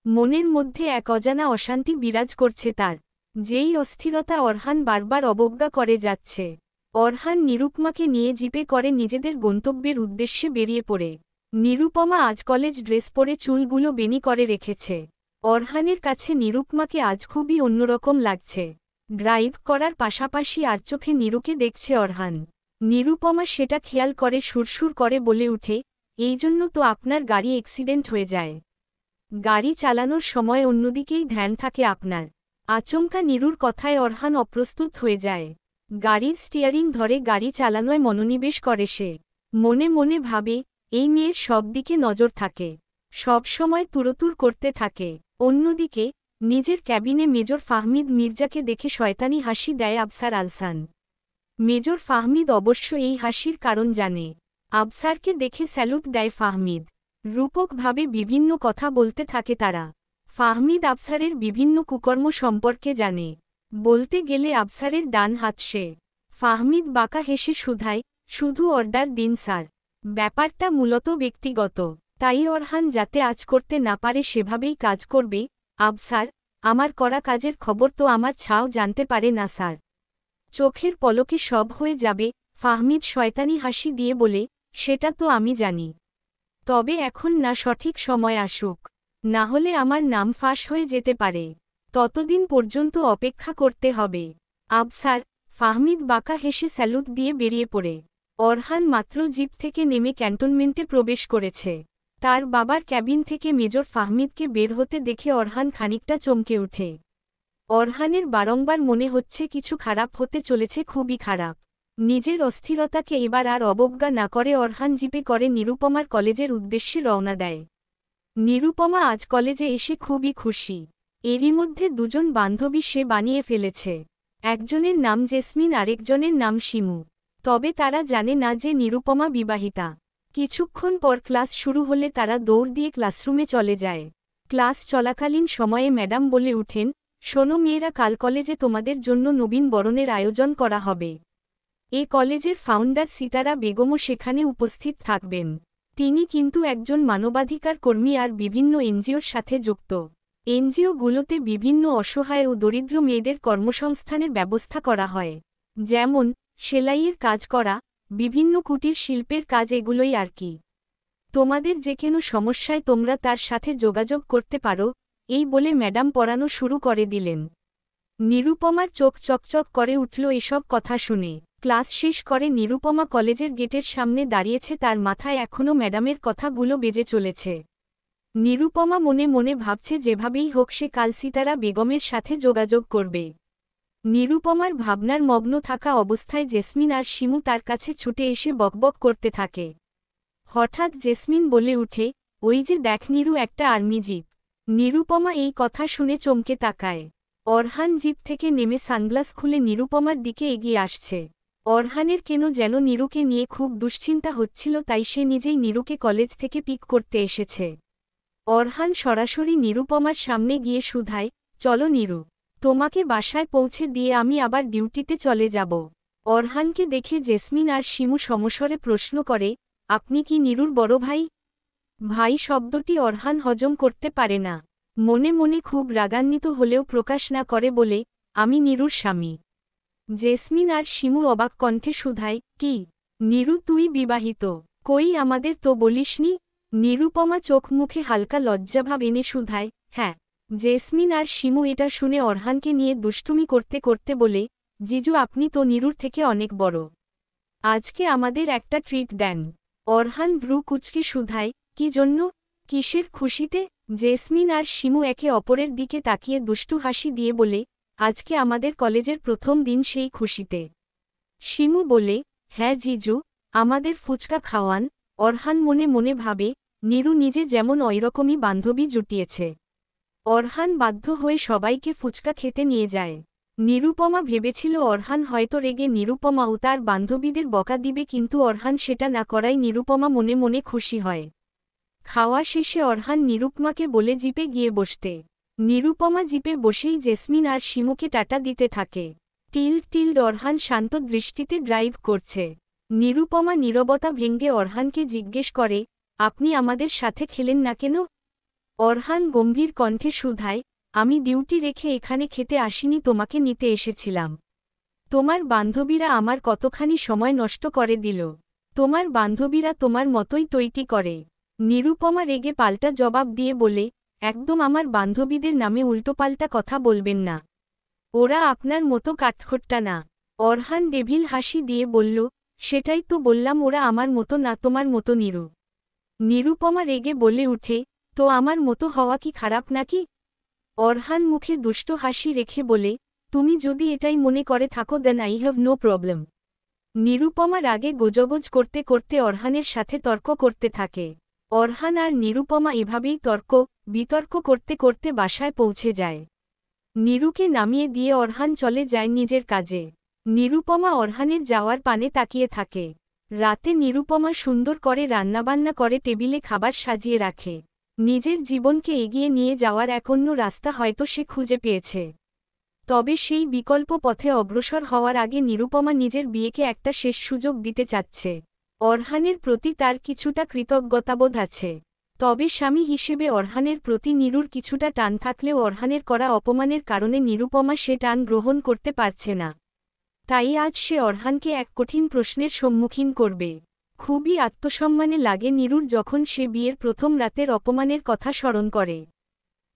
মনের মধ্যে এক অজানা অশান্তি বিরাজ করছে তার, যেই অস্থিরতা অরহান বারবার অবজ্ঞা করে যাচ্ছে। অরহান নিরুপমাকে নিয়ে জিপে করে নিজেদের গন্তব্যের উদ্দেশ্যে বেরিয়ে পড়ে। নিরুপমা আজ কলেজ ড্রেস পরে চুলগুলো বেনি করে রেখেছে। অরহানের কাছে নিরুপমাকে আজ খুবই অন্যরকম লাগছে। ড্রাইভ করার পাশাপাশি আর চোখে নিরুকে দেখছে অরহান। নিরুপমা সেটা খেয়াল করে সুরসুর করে বলে উঠে, এই জন্য তো আপনার গাড়ি অ্যাক্সিডেন্ট হয়ে যায়। গাড়ি চালানোর সময় অন্যদিকেই ধ্যান থাকে আপনার। আচমকা নিরুর কথায় অরহান অপ্রস্তুত হয়ে যায়। গাড়ির স্টিয়ারিং ধরে গাড়ি চালানোয় মনোনিবেশ করে সে। মনে মনে ভাবে, এই মেয়ের সব দিকে নজর থাকে, সব সময় তুরতুর করতে থাকে। অন্যদিকে নিজের ক্যাবিনে মেজর ফাহমিদ মির্জাকে দেখে শয়তানি হাসি দেয় আফসার আলসান। মেজর ফাহমিদ অবশ্য এই হাসির কারণ জানে। আফসারকে দেখে স্যালুট দেয় ফাহমিদ। রূপকভাবে বিভিন্ন কথা বলতে থাকে তারা। ফাহমিদ আফসারের বিভিন্ন কুকর্ম সম্পর্কে জানে। বলতে গেলে আফসারের ডান হাত সে। ফাহমিদ বাঁকা হেসে শুধায়, শুধু অর্ডার দিন স্যার। ব্যাপারটা মূলত ব্যক্তিগত, তাই অরহান যাতে আজ করতে না পারে সেভাবেই কাজ করবে। আফসার, আমার করা কাজের খবর তো আমার ছাও জানতে পারে না স্যার। চোখের পলকে সব হয়ে যাবে। ফাহমিদ শয়তানি হাসি দিয়ে বলে, সেটা তো আমি জানি, তবে এখন না, সঠিক সময় আসুক, না হলে আমার নাম ফাঁস হয়ে যেতে পারে। ততদিন পর্যন্ত অপেক্ষা করতে হবে। আফসার। ফাহমিদ বাঁকা হেসে স্যালুট দিয়ে বেরিয়ে পড়ে। অরহান মাত্র জিপ থেকে নেমে ক্যান্টনমেন্টে প্রবেশ করেছে। তার বাবার ক্যাবিন থেকে মেজর ফাহমিদকে বের হতে দেখে অরহান খানিকটা চমকে ওঠে। অরহানের বারংবার মনে হচ্ছে কিছু খারাপ হতে চলেছে, খুবই খারাপ। নিজের অস্থিরতাকে এবার আর অবজ্ঞা না করে অরহান জিপে করে নিরুপমার কলেজের উদ্দেশ্যে রওনা দেয়। নিরুপমা আজ কলেজে এসে খুবই খুশি। এরই মধ্যে দুজন বান্ধবী সে বানিয়ে ফেলেছে। একজনের নাম জেসমিন, আরেকজনের নাম শিমু। তবে তারা জানে না যে নিরুপমা বিবাহিতা। কিছুক্ষণ পর ক্লাস শুরু হলে তারা দৌড় দিয়ে ক্লাসরুমে চলে যায়। ক্লাস চলাকালীন সময়ে ম্যাডাম বলে উঠেন, শোনো মেয়েরা, কাল কলেজে তোমাদের জন্য নবীন বরণের আয়োজন করা হবে। এ কলেজের ফাউন্ডার সিতারা বেগমও সেখানে উপস্থিত থাকবেন। তিনি কিন্তু একজন মানবাধিকার কর্মী আর বিভিন্ন এনজিওর সাথে যুক্ত। এনজিওগুলোতে বিভিন্ন অসহায় ও দরিদ্র মেয়েদের কর্মসংস্থানের ব্যবস্থা করা হয়, যেমন সেলাইয়ের কাজ করা, বিভিন্ন কুটির শিল্পের কাজ, এগুলোই আর কি। তোমাদের যে কোনো সমস্যায় তোমরা তার সাথে যোগাযোগ করতে পারো, এই বলে ম্যাডাম পড়ানো শুরু করে দিলেন। নিরুপমার চোখ চকচক করে উঠল এসব কথা শুনে। ক্লাস শেষ করে নিরুপমা কলেজের গেটের সামনে দাঁড়িয়েছে, তার মাথায় এখনও ম্যাডামের কথাগুলো বেজে চলেছে। নিরুপমা মনে মনে ভাবছে যেভাবেই হোক সে কাল সিতারা বেগমের সাথে যোগাযোগ করবে। নিরুপমার ভাবনার মগ্ন থাকা অবস্থায় জেসমিন আর শিমু তার কাছে ছুটে এসে বকবক করতে থাকে। হঠাৎ জেসমিন বলে উঠে, ওই যে দেখ নিরু, একটা আর্মি জিপ। নিরুপমা এই কথা শুনে চমকে তাকায়। অরহান জিপ থেকে নেমে সানগ্লাস খুলে নিরুপমার দিকে এগিয়ে আসছে। অরহানের কেন যেন নিরুকে নিয়ে খুব দুশ্চিন্তা হচ্ছিল, তাই সে নিজেই নিরুকে কলেজ থেকে পিক করতে এসেছে। অরহান সরাসরি নিরুপমার সামনে গিয়ে শুধায়, চলো নিরু, তোমাকে বাসায় পৌঁছে দিয়ে আমি আবার ডিউটিতে চলে যাব। অরহানকে দেখে জেসমিন আর শিমু সমস্বরে প্রশ্ন করে, আপনি কি নিরুর বড় ভাই? ভাই শব্দটি অরহান হজম করতে পারে না। মনে মনে খুব রাগান্বিত হলেও প্রকাশ না করে বলে, আমি নিরুর স্বামী। জেসমিন আর শিমু অবাক কণ্ঠে শুধায়, কি নিরু, তুই বিবাহিত? কই, আমাদের তো বলিসনি। নিরুপমা চোখ মুখে হালকা লজ্জাভাব এনে শুধায়, হ্যাঁ। জেসমিন আর শিমু এটা শুনে অরহানকে নিয়ে দুষ্টুমি করতে করতে বলে, জিজু, আপনি তো নিরুর থেকে অনেক বড়। আজকে আমাদের একটা ট্রিট দেন। অরহান ভ্রু কুঁচকে শুধায়, কি জন্য? কিসের খুশিতে? জেসমিন আর শিমু একে অপরের দিকে তাকিয়ে দুষ্টু হাসি দিয়ে বলে, আজকে আমাদের কলেজের প্রথম দিন, সেই খুশিতে। শিমু বলে, হ্যাঁ জিজু, আমাদের ফুচকা খাওয়ান। অরহান মনে মনে ভাবে, নিরু নিজে যেমন ওইরকমই বান্ধবী জুটিয়েছে। অরহান বাধ্য হয়ে সবাইকে ফুচকা খেতে নিয়ে যায়। নিরুপমা ভেবেছিল অরহান হয়তো রেগে নিরুপমা ও তার বান্ধবীদের বকা দিবে, কিন্তু অরহান সেটা না করায় নিরুপমা মনে মনে খুশি হয়। খাওয়া শেষে অরহান নিরুপমাকে বলে জিপে গিয়ে বসতে। নিরুপমা জিপে বসেই জেসমিন আর শিমুকে টাটা দিতে থাকে। টিল্ড অরহান শান্ত দৃষ্টিতে ড্রাইভ করছে। নিরুপমা নীরবতা ভেঙে অরহানকে জিজ্ঞেস করে, আপনি আমাদের সাথে খেলেন না কেন? অরহান গম্ভীর কণ্ঠে শুধায়, আমি ডিউটি রেখে এখানে খেতে আসিনি, তোমাকে নিতে এসেছিলাম। তোমার বান্ধবীরা আমার কতখানি সময় নষ্ট করে দিল। তোমার বান্ধবীরা তোমার মতোই টইটি করে। নিরুপমা রেগে পাল্টা জবাব দিয়ে বলে, একদম আমার বান্ধবীদের নামে উল্টোপাল্টা কথা বলবেন না। ওরা আপনার মতো কাঠখোট্টা না। অরহান ডেভিল হাসি দিয়ে বলল, সেটাই তো বললাম, ওরা আমার মতো না, তোমার মতো নিরু। নিরুপমা রেগে বলে উঠে, তো আমার মতো হওয়া কি খারাপ নাকি? অরহান মুখে দুষ্ট হাসি রেখে বলে, তুমি যদি এটাই মনে করে থাকো then I have no problem. Nirupama রাগে গোজগোজ করতে করতে অরহানের সাথে তর্ক করতে থাকে। অরহান আর নিরুপমা এভাবেই বিতর্ক করতে করতে বাসায় পৌঁছে যায়। নিরুকে নামিয়ে দিয়ে অরহান চলে যায় নিজের কাজে। নিরুপমা অরহানের যাওয়ার পানে তাকিয়ে থাকে। রাতে নিরুপমা সুন্দর করে রান্নাবান্না করে টেবিলে খাবার সাজিয়ে রাখে। নিজের জীবনকে এগিয়ে নিয়ে যাওয়ার এক অন্য রাস্তা হয়তো সে খুঁজে পেয়েছে। তবে সেই বিকল্প পথে অগ্রসর হওয়ার আগে নিরুপমা নিজের বিয়েকে একটা শেষ সুযোগ দিতে চাচ্ছে। অরহানের প্রতি তার কিছুটা কৃতজ্ঞতাবোধ আছে। তবে স্বামী হিসেবে অরহানের প্রতি নিরুর কিছুটা টান থাকলেও অরহানের করা অপমানের কারণে নিরুপমা সে টান গ্রহণ করতে পারছে না। তাই আজ সে অরহানকে এক কঠিন প্রশ্নের সম্মুখীন করবে। খুবই আত্মসম্মানে লাগে নিরুর যখন সে বিয়ের প্রথম রাতের অপমানের কথা স্মরণ করে।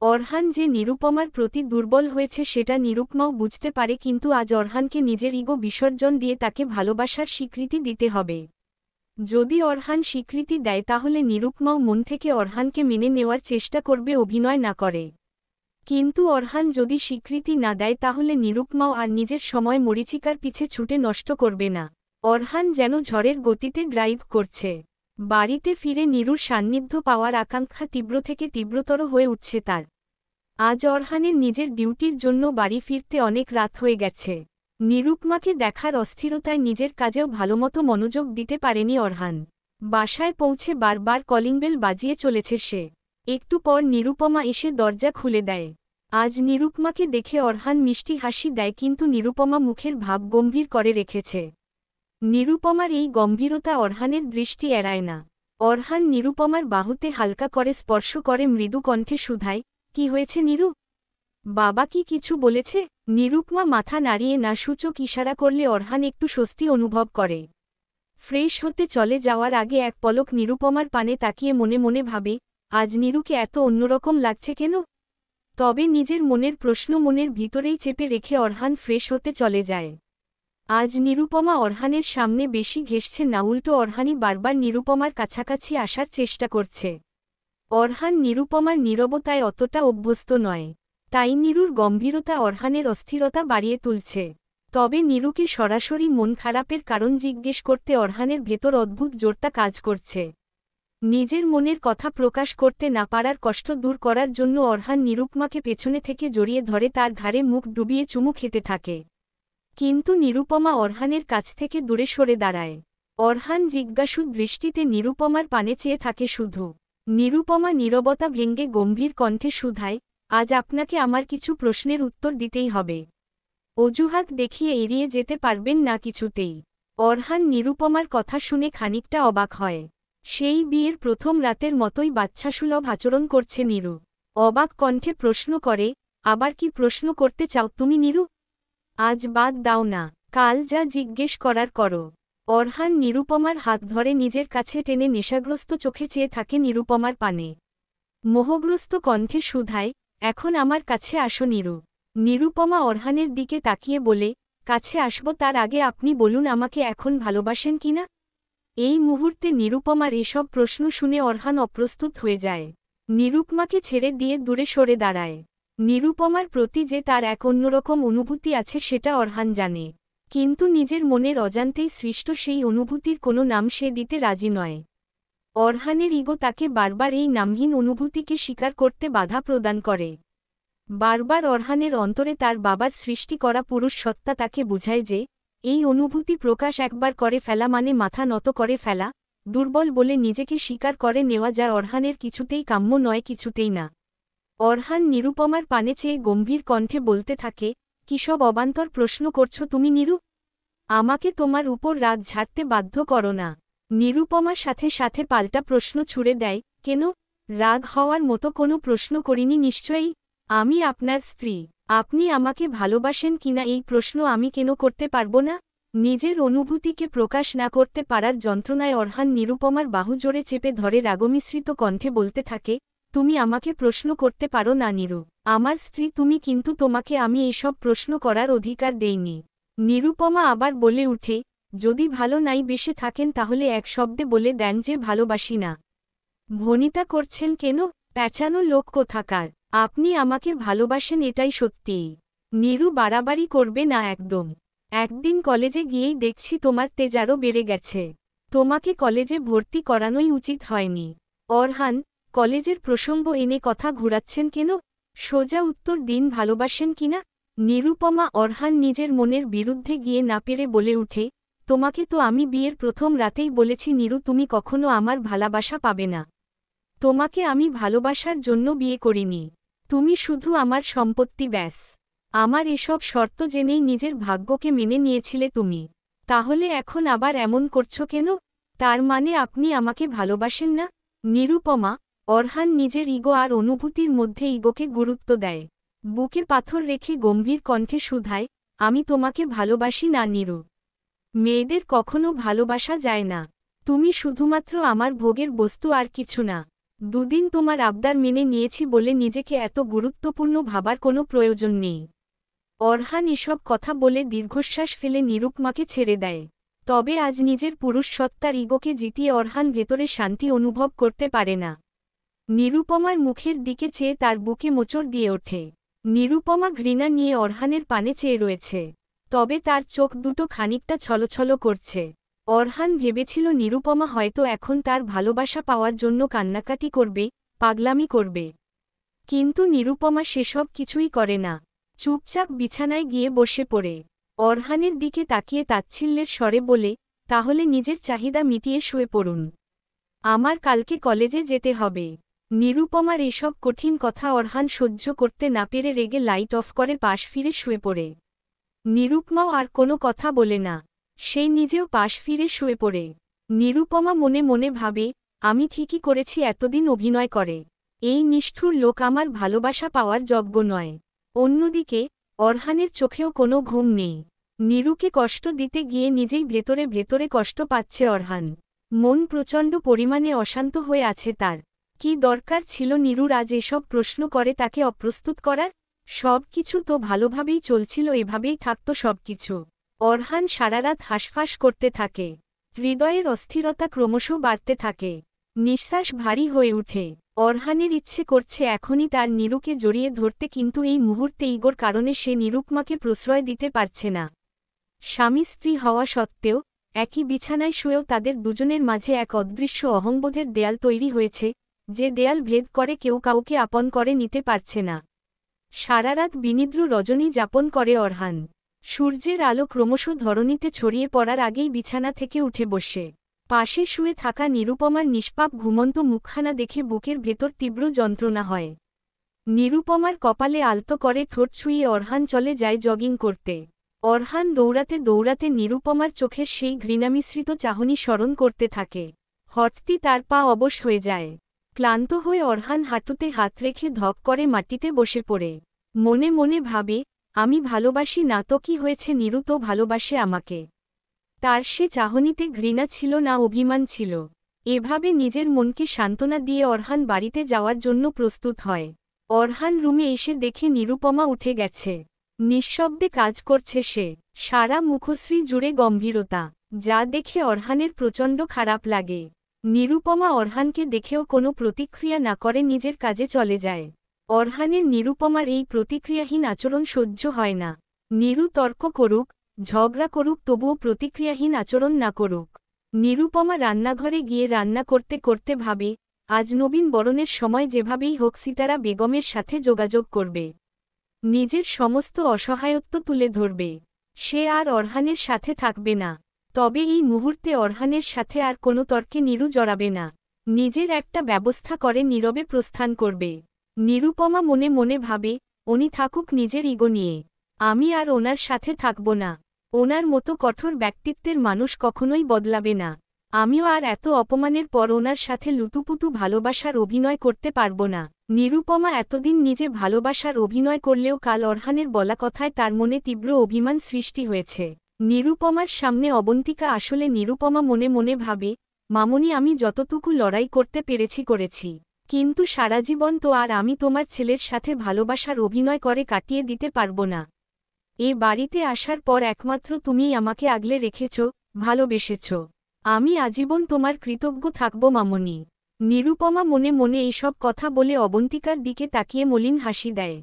অরহান যে নিরুপমার প্রতি দুর্বল হয়েছে সেটা নিরুপমাও বুঝতে পারে, কিন্তু আজ অরহানকে নিজের ইগো বিসর্জন দিয়ে তাকে ভালোবাসার স্বীকৃতি দিতে হবে। যদি অরহান স্বীকৃতি দেয় তাহলে নিরুপমাও মন থেকে অরহানকে মেনে নেওয়ার চেষ্টা করবে, অভিনয় না করে। কিন্তু অরহান যদি স্বীকৃতি না দেয় তাহলে নিরুপমাও আর নিজের সময় মরীচিকার পিছে ছুটে নষ্ট করবে না। অরহান যেন ঝড়ের গতিতে ড্রাইভ করছে। বাড়িতে ফিরে নিরুর সান্নিধ্য পাওয়ার আকাঙ্ক্ষা তীব্র থেকে তীব্রতর হয়ে উঠছে তার। আজ অরহানের নিজের ডিউটির জন্য বাড়ি ফিরতে অনেক রাত হয়ে গেছে। নিরুপমাকে দেখার অস্থিরতায় নিজের কাজেও ভালোমতো মনোযোগ দিতে পারেনি অরহান। বাসায় পৌঁছে বারবার কলিং বেল বাজিয়ে চলেছে সে। একটু পর নিরুপমা এসে দরজা খুলে দেয়। আজ নিরুপমাকে দেখে অরহান মিষ্টি হাসি দেয়, কিন্তু নিরুপমা মুখের ভাব গম্ভীর করে রেখেছে। নিরুপমার এই গম্ভীরতা অরহানের দৃষ্টি এড়ায় না। অরহান নিরুপমার বাহুতে হালকা করে স্পর্শ করে মৃদু কণ্ঠে শুধায়, কি হয়েছে নিরু? বাবা কি কিছু বলেছে? নিরুপমা মাথা নাড়িয়ে না সূচক ইশারা করলে অরহান একটু স্বস্তি অনুভব করে। ফ্রেশ হতে চলে যাওয়ার আগে এক পলক নিরুপমার পানে তাকিয়ে মনে মনে ভাবে, আজ নিরুকে এত অন্যরকম লাগছে কেন? তবে নিজের মনের প্রশ্ন মনের ভিতরেই চেপে রেখে অরহান ফ্রেশ হতে চলে যায়। আজ নিরুপমা অরহানের সামনে বেশি ঘেঁষছে না, উল্টো অরহানই বারবার নিরুপমার কাছাকাছি আসার চেষ্টা করছে। অরহান নিরুপমার নীরবতায় অতটা অভ্যস্ত নয়, তাই নিরুর গম্ভীরতা অরহানের অস্থিরতা বাড়িয়ে তুলছে। তবে নিরুকে সরাসরি মন খারাপের কারণ জিজ্ঞেস করতে অরহানের ভেতর অদ্ভুত জোরটা কাজ করছে। নিজের মনের কথা প্রকাশ করতে না পারার কষ্ট দূর করার জন্য অরহান নিরুপমাকে পেছনে থেকে জড়িয়ে ধরে তার ঘাড়ে মুখ ডুবিয়ে চুমু খেতে থাকে। কিন্তু নিরুপমা অরহানের কাছ থেকে দূরে সরে দাঁড়ায়। অরহান জিজ্ঞাসু দৃষ্টিতে নিরুপমার পানে চেয়ে থাকে শুধু। নিরুপমা নীরবতা ভেঙ্গে গম্ভীর কণ্ঠে শুধায়, আজ আপনাকে আমার কিছু প্রশ্নের উত্তর দিতেই হবে। অজুহাত দেখিয়ে এড়িয়ে যেতে পারবেন না কিছুতেই। অরহান নিরুপমার কথা শুনে খানিকটা অবাক হয়। সেই বিয়ের প্রথম রাতের মতোই বাচ্চাসুলভ আচরণ করছে নিরু। অবাক কণ্ঠে প্রশ্ন করে, আবার কি প্রশ্ন করতে চাও তুমি নিরু? আজ বাদ দাও না, কাল যা জিজ্ঞেস করার করো। অরহান নিরুপমার হাত ধরে নিজের কাছে টেনে নেশাগ্রস্ত চোখে চেয়ে থাকে নিরুপমার পানে। মোহগ্রস্ত কণ্ঠে শুধায়, এখন আমার কাছে আসো নিরু। নিরুপমা অরহানের দিকে তাকিয়ে বলে, কাছে আসব তার আগে আপনি বলুন আমাকে এখন ভালোবাসেন কিনা? এই মুহূর্তে নিরুপমার এসব প্রশ্ন শুনে অরহান অপ্রস্তুত হয়ে যায়। নিরুপমাকে ছেড়ে দিয়ে দূরে সরে দাঁড়ায়। নিরুপমার প্রতি যে তার এক অন্যরকম অনুভূতি আছে সেটা অরহান জানে, কিন্তু নিজের মনের অজান্তেই সৃষ্ট সেই অনুভূতির কোনো নাম সে দিতে রাজি নয়। অরহানের ইগো তাকে বারবার এই নামহীন অনুভূতিকে স্বীকার করতে বাধা প্রদান করে। বারবার অরহানের অন্তরে তার বাবার সৃষ্টি করা পুরুষ সত্তা তাকে বুঝায় যে এই অনুভূতি প্রকাশ একবার করে ফেলা মানে মাথা নত করে ফেলা, দুর্বল বলে নিজেকে স্বীকার করে নেওয়া, যা অরহানের কিছুতেই কাম্য নয়, কিছুতেই না। অরহান নিরুপমার পানে চেয়ে গম্ভীর কণ্ঠে বলতে থাকে, কিসব অবান্তর প্রশ্ন করছো তুমি নিরু? আমাকে তোমার উপর রাগ ঝাড়তে বাধ্য করো না। নিরুপমার সাথে সাথে পাল্টা প্রশ্ন ছুড়ে দেয়, কেন? রাগ হওয়ার মতো কোনো প্রশ্ন করিনি নিশ্চয়ই। আমি আপনার স্ত্রী, আপনি আমাকে ভালোবাসেন কিনা এই প্রশ্ন আমি কেন করতে পারবো না? নিজের অনুভূতিকে প্রকাশ না করতে পারার যন্ত্রণায় অরহান নিরুপমার বাহু জোরে চেপে ধরে রাগমিশ্রিত কণ্ঠে বলতে থাকে, তুমি আমাকে প্রশ্ন করতে পারো না নিরু, আমার স্ত্রী তুমি, কিন্তু তোমাকে আমি এসব প্রশ্ন করার অধিকার দেইনি। নিরুপমা আবার বলে উঠে, যদি ভালো নাই বেসে থাকেন তাহলে এক শব্দে বলে দেন যে ভালোবাসি না। ভনিতা করছেন কেন? প্যাঁচানো লোক কোথাকার। আপনি আমাকে ভালোবাসেন এটাই সত্যিই। নিরু বাড়াবাড়ি করবে না একদম। একদিন কলেজে গিয়েই দেখছি তোমার তেজ আরও বেড়ে গেছে। তোমাকে কলেজে ভর্তি করানোই উচিত হয়নি। অরহান, কলেজের প্রসঙ্গ এনে কথা ঘুরাচ্ছেন কেন? সোজা উত্তর দিন, ভালোবাসেন কিনা? নিরুপমা অরহান নিজের মনের বিরুদ্ধে গিয়ে না পেরে বলে উঠে, তোমাকে তো আমি বিয়ের প্রথম রাতেই বলেছি নিরু, তুমি কখনো আমার ভালোবাসা পাবে না। তোমাকে আমি ভালোবাসার জন্য বিয়ে করিনি। তুমি শুধু আমার সম্পত্তি, ব্যাস। আমার এসব শর্ত জেনেই নিজের ভাগ্যকে মেনে নিয়েছিলে তুমি। তাহলে এখন আবার এমন করছো কেন? তার মানে আপনি আমাকে ভালোবাসেন না? নিরুপমা, অরহান নিজের ইগো আর অনুভূতির মধ্যে ইগোকে গুরুত্ব দেয়। বুকে পাথর রেখে গম্ভীর কণ্ঠে শুধায়, আমি তোমাকে ভালোবাসি না নিরু। মেয়েদের কখনো ভালোবাসা যায় না। তুমি শুধুমাত্র আমার ভোগের বস্তু, আর কিছু না। দুদিন তোমার আবদার মেনে নিয়েছি বলে নিজেকে এত গুরুত্বপূর্ণ ভাবার কোনো প্রয়োজন নেই। অরহান এসব কথা বলে দীর্ঘশ্বাস ফেলে নিরুপমাকে ছেড়ে দেয়। তবে আজ নিজের পুরুষ সত্তার ইগোকে জিতিয়ে অরহান ভেতরে শান্তি অনুভব করতে পারে না। নিরুপমার মুখের দিকে চেয়ে তার বুকে মোচড় দিয়ে ওঠে। নিরুপমা ঘৃণা নিয়ে অরহানের পানে চেয়ে রয়েছে, তবে তার চোখ দুটো খানিকটা ছলছল করছে। অরহান ভেবেছিল নিরুপমা হয়তো এখন তার ভালোবাসা পাওয়ার জন্য কান্নাকাটি করবে, পাগলামি করবে। কিন্তু নিরুপমা সেসব কিছুই করে না। চুপচাপ বিছানায় গিয়ে বসে পড়ে অরহানের দিকে তাকিয়ে তাচ্ছিল্যের স্বরে বলে, তাহলে নিজের চাহিদা মিটিয়ে শুয়ে পড়ুন। আমার কালকে কলেজে যেতে হবে। নিরুপমার এসব কঠিন কথা অরহান সহ্য করতে না পেরে রেগে লাইট অফ করে পাশ ফিরে শুয়ে পড়ে। নিরুপমাও আর কোনো কথা বলে না। সে নিজেও পাশ ফিরে শুয়ে পড়ে। নিরুপমা মনে মনে ভাবে, আমি ঠিকই করেছি এতদিন অভিনয় করে। এই নিষ্ঠুর লোক আমার ভালোবাসা পাওয়ার যোগ্য নয়। অন্যদিকে অরহানের চোখেও কোনো ঘুম নেই। নিরুকে কষ্ট দিতে গিয়ে নিজেই ভেতরে ভেতরে কষ্ট পাচ্ছে অরহান। মন প্রচণ্ড পরিমাণে অশান্ত হয়ে আছে তার। কি দরকার ছিল নিরুর আজ এসব প্রশ্ন করে তাকে অপ্রস্তুত করার? সব কিছু তো ভালোভাবেই চলছিল, এভাবেই থাকত সবকিছু। অরহান সারারাত হাঁসফাঁস করতে থাকে। হৃদয়ের অস্থিরতা ক্রমশ বাড়তে থাকে। নিঃশ্বাস ভারী হয়ে ওঠে। অরহানের ইচ্ছে করছে এখনই তার নিরুকে জড়িয়ে ধরতে, কিন্তু এই মুহূর্তে ইগোর কারণে সে নিরুপমাকে প্রশ্রয় দিতে পারছে না। স্বামী স্ত্রী হওয়া সত্ত্বেও একই বিছানায় শুয়েও তাদের দুজনের মাঝে এক অদৃশ্য অহংবোধের দেয়াল তৈরি হয়েছে, যে দেয়াল ভেদ করে কেউ কাউকে আপন করে নিতে পারছে না। সারারাত বিনিদ্র রজনী যাপন করে অরহান। সূর্যের আলো ক্রমশ ধরণীতে ছড়িয়ে পড়ার আগেই বিছানা থেকে উঠে বসে পাশে শুয়ে থাকা নিরুপমার নিষ্পাপ ঘুমন্ত মুখখানা দেখে বুকের ভেতর তীব্র যন্ত্রণা হয়। নিরুপমার কপালে আলতো করে ঠোঁট ছুঁয়ে অরহান চলে যায় জগিং করতে। অরহান দৌড়াতে দৌড়াতে নিরুপমার চোখের সেই ঘৃণামিশ্রিত চাহনি স্মরণ করতে থাকে। হঠাৎই তার পা অবশ হয়ে যায়। ক্লান্ত হয়ে অরহান হাঁটুতে হাত রেখে ধক করে মাটিতে বসে পড়ে। মনে মনে ভাবে, আমি ভালোবাসি না তো কি হয়েছে, নিরু তো ভালোবাসে আমাকে। তার সে চাহনিতে ঘৃণা ছিল না, অভিমান ছিল। এভাবে নিজের মনকে সান্ত্বনা দিয়ে অরহান বাড়িতে যাওয়ার জন্য প্রস্তুত হয়। অরহান রুমে এসে দেখে নিরুপমা উঠে গেছে। নিঃশব্দে কাজ করছে সে। সারা মুখশ্রী জুড়ে গম্ভীরতা, যা দেখে অরহানের প্রচণ্ড খারাপ লাগে। নিরুপমা অরহানকে দেখেও কোনো প্রতিক্রিয়া না করে নিজের কাজে চলে যায়। অরহানের নিরুপমার এই প্রতিক্রিয়াহীন আচরণ সহ্য হয় না। নিরু তর্ক করুক, ঝগড়া করুক, তবুও প্রতিক্রিয়াহীন আচরণ না করুক। নিরুপমা রান্নাঘরে গিয়ে রান্না করতে করতে ভাবে, আজ নবীন বরণের সময় যেভাবেই হোক সিতারা বেগমের সাথে যোগাযোগ করবে। নিজের সমস্ত অসহায়ত্ব তুলে ধরবে। সে আর অরহানের সাথে থাকবে না। তবে এই মুহূর্তে অরহানের সাথে আর কোনো তর্কে নিরু জড়াবে না। নিজের একটা ব্যবস্থা করে নীরবে প্রস্থান করবে। নিরুপমা মনে মনে ভাবে, উনি থাকুক নিজের ইগো নিয়ে। আমি আর ওনার সাথে থাকব না। ওনার মতো কঠোর ব্যক্তিত্বের মানুষ কখনোই বদলাবে না। আমিও আর এত অপমানের পর ওনার সাথে লুতুপুতু ভালোবাসার অভিনয় করতে পারব না। নিরুপমা এতদিন নিজে ভালোবাসার অভিনয় করলেও কাল অরহানের বলা কথায় তার মনে তীব্র অভিমান সৃষ্টি হয়েছে। নিরুপমার সামনে অবন্তিকা আসলে নিরুপমা মনে মনে ভাবে, মামনি আমি যতটুকু লড়াই করতে পেরেছি করেছি, কিন্তু সারা জীবন তো আর আমি তোমার ছেলের সাথে ভালোবাসার অভিনয় করে কাটিয়ে দিতে পারব না। এ বাড়িতে আসার পর একমাত্র তুমিই আমাকে আগলে রেখেছ, ভালোবেসেছ। আমি আজীবন তোমার কৃতজ্ঞ থাকব মামনি। নিরুপমা মনে মনে এইসব কথা বলে অবন্তিকার দিকে তাকিয়ে মলিন হাসি দেয়।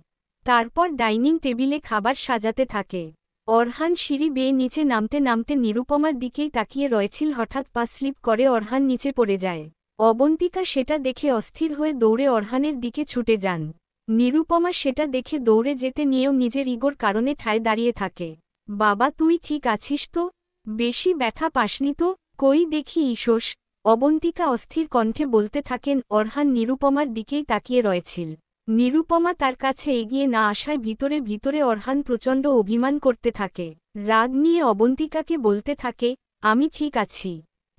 তারপর ডাইনিং টেবিলে খাবার সাজাতে থাকে। অরহান সিঁড়ি বেয়ে নিচে নামতে নামতে নিরুপমার দিকেই তাকিয়ে রয়েছিল, হঠাৎ পা স্লিপ করে অরহান নিচে পড়ে যায়। অবন্তিকা সেটা দেখে অস্থির হয়ে দৌড়ে অরহানের দিকে ছুটে যান। নিরুপমা সেটা দেখে দৌড়ে যেতে নিয়েও নিজের ইগোর কারণে ঠায় দাঁড়িয়ে থাকে। বাবা তুই ঠিক আছিস তো? বেশি ব্যথা পাসনি তো? কই দেখি ঈশোস। অবন্তিকা অস্থির কণ্ঠে বলতে থাকেন। অরহান নিরুপমার দিকেই তাকিয়ে রয়েছিল। নিরুপমা তার কাছে এগিয়ে না আসায় ভিতরে ভিতরে অরহান প্রচণ্ড অভিমান করতে থাকে। রাগ নিয়ে অবন্তিকাকে বলতে থাকে, আমি ঠিক আছি,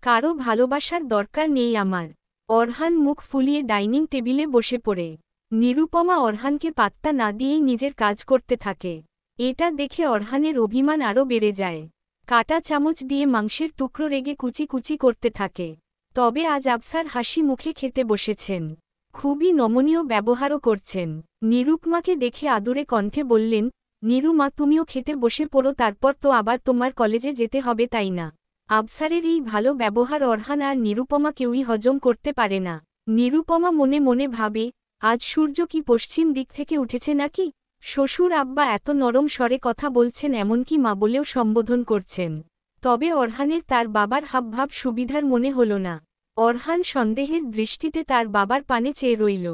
কারো ভালোবাসার দরকার নেই আমার। অরহান মুখ ফুলিয়ে ডাইনিং টেবিলে বসে পড়ে। নিরুপমা অরহানকে পাত্তা না দিয়েই নিজের কাজ করতে থাকে। এটা দেখে অরহানের অভিমান আরও বেড়ে যায়। কাটা চামচ দিয়ে মাংসের টুকরো রেগে কুচি কুচি করতে থাকে। তবে আজ আফসার হাসি মুখে খেতে বসেছেন। খুবই নমনীয় ব্যবহারও করছেন। নিরুপমাকে দেখে আদুরে কণ্ঠে বললেন, নিরুমা তুমিও খেতে বসে পড়ো, তারপর তো আবার তোমার কলেজে যেতে হবে তাই না? আফসারের এই ভালো ব্যবহার অরহান আর নিরুপমা কেউই হজম করতে পারে না। নিরুপমা মনে মনে ভাবে, আজ সূর্য কি পশ্চিম দিক থেকে উঠেছে নাকি? শ্বশুর আব্বা এত নরম স্বরে কথা বলছেন, এমনকি মা বলেও সম্বোধন করছেন। তবে অরহানের তার বাবার হাবভাব সুবিধার মনে হল না। অরহান সন্দেহের দৃষ্টিতে তার বাবার পানে চেয়ে রইল।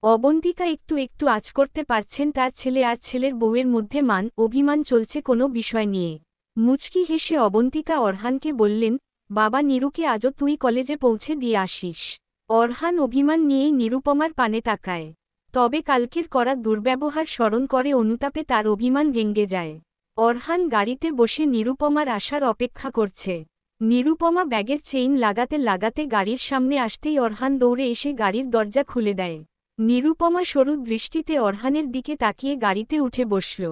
অবন্তিকা একটু একটু আঁচ করতে পারছেন তার ছেলে আর ছেলের বউয়ের মধ্যে মান অভিমান চলছে কোনো বিষয় নিয়ে। মুচকি হেসে অবন্তিকা অরহানকে বললেন, বাবা নিরুকে আজও তুই কলেজে পৌঁছে দিয়ে আসিস। অরহান অভিমান নিয়েই নিরুপমার পানে তাকায়। তবে কালকের করা দুর্ব্যবহার স্মরণ করে অনুতাপে তার অভিমান ভেঙে যায়। অরহান গাড়িতে বসে নিরুপমার আসার অপেক্ষা করছে। নিরুপমা ব্যাগের চেইন লাগাতে লাগাতে গাড়ির সামনে আসতেই অরহান দৌড়ে এসে গাড়ির দরজা খুলে দেয়। নিরুপমা সরু দৃষ্টিতে অরহানের দিকে তাকিয়ে গাড়িতে উঠে বসল।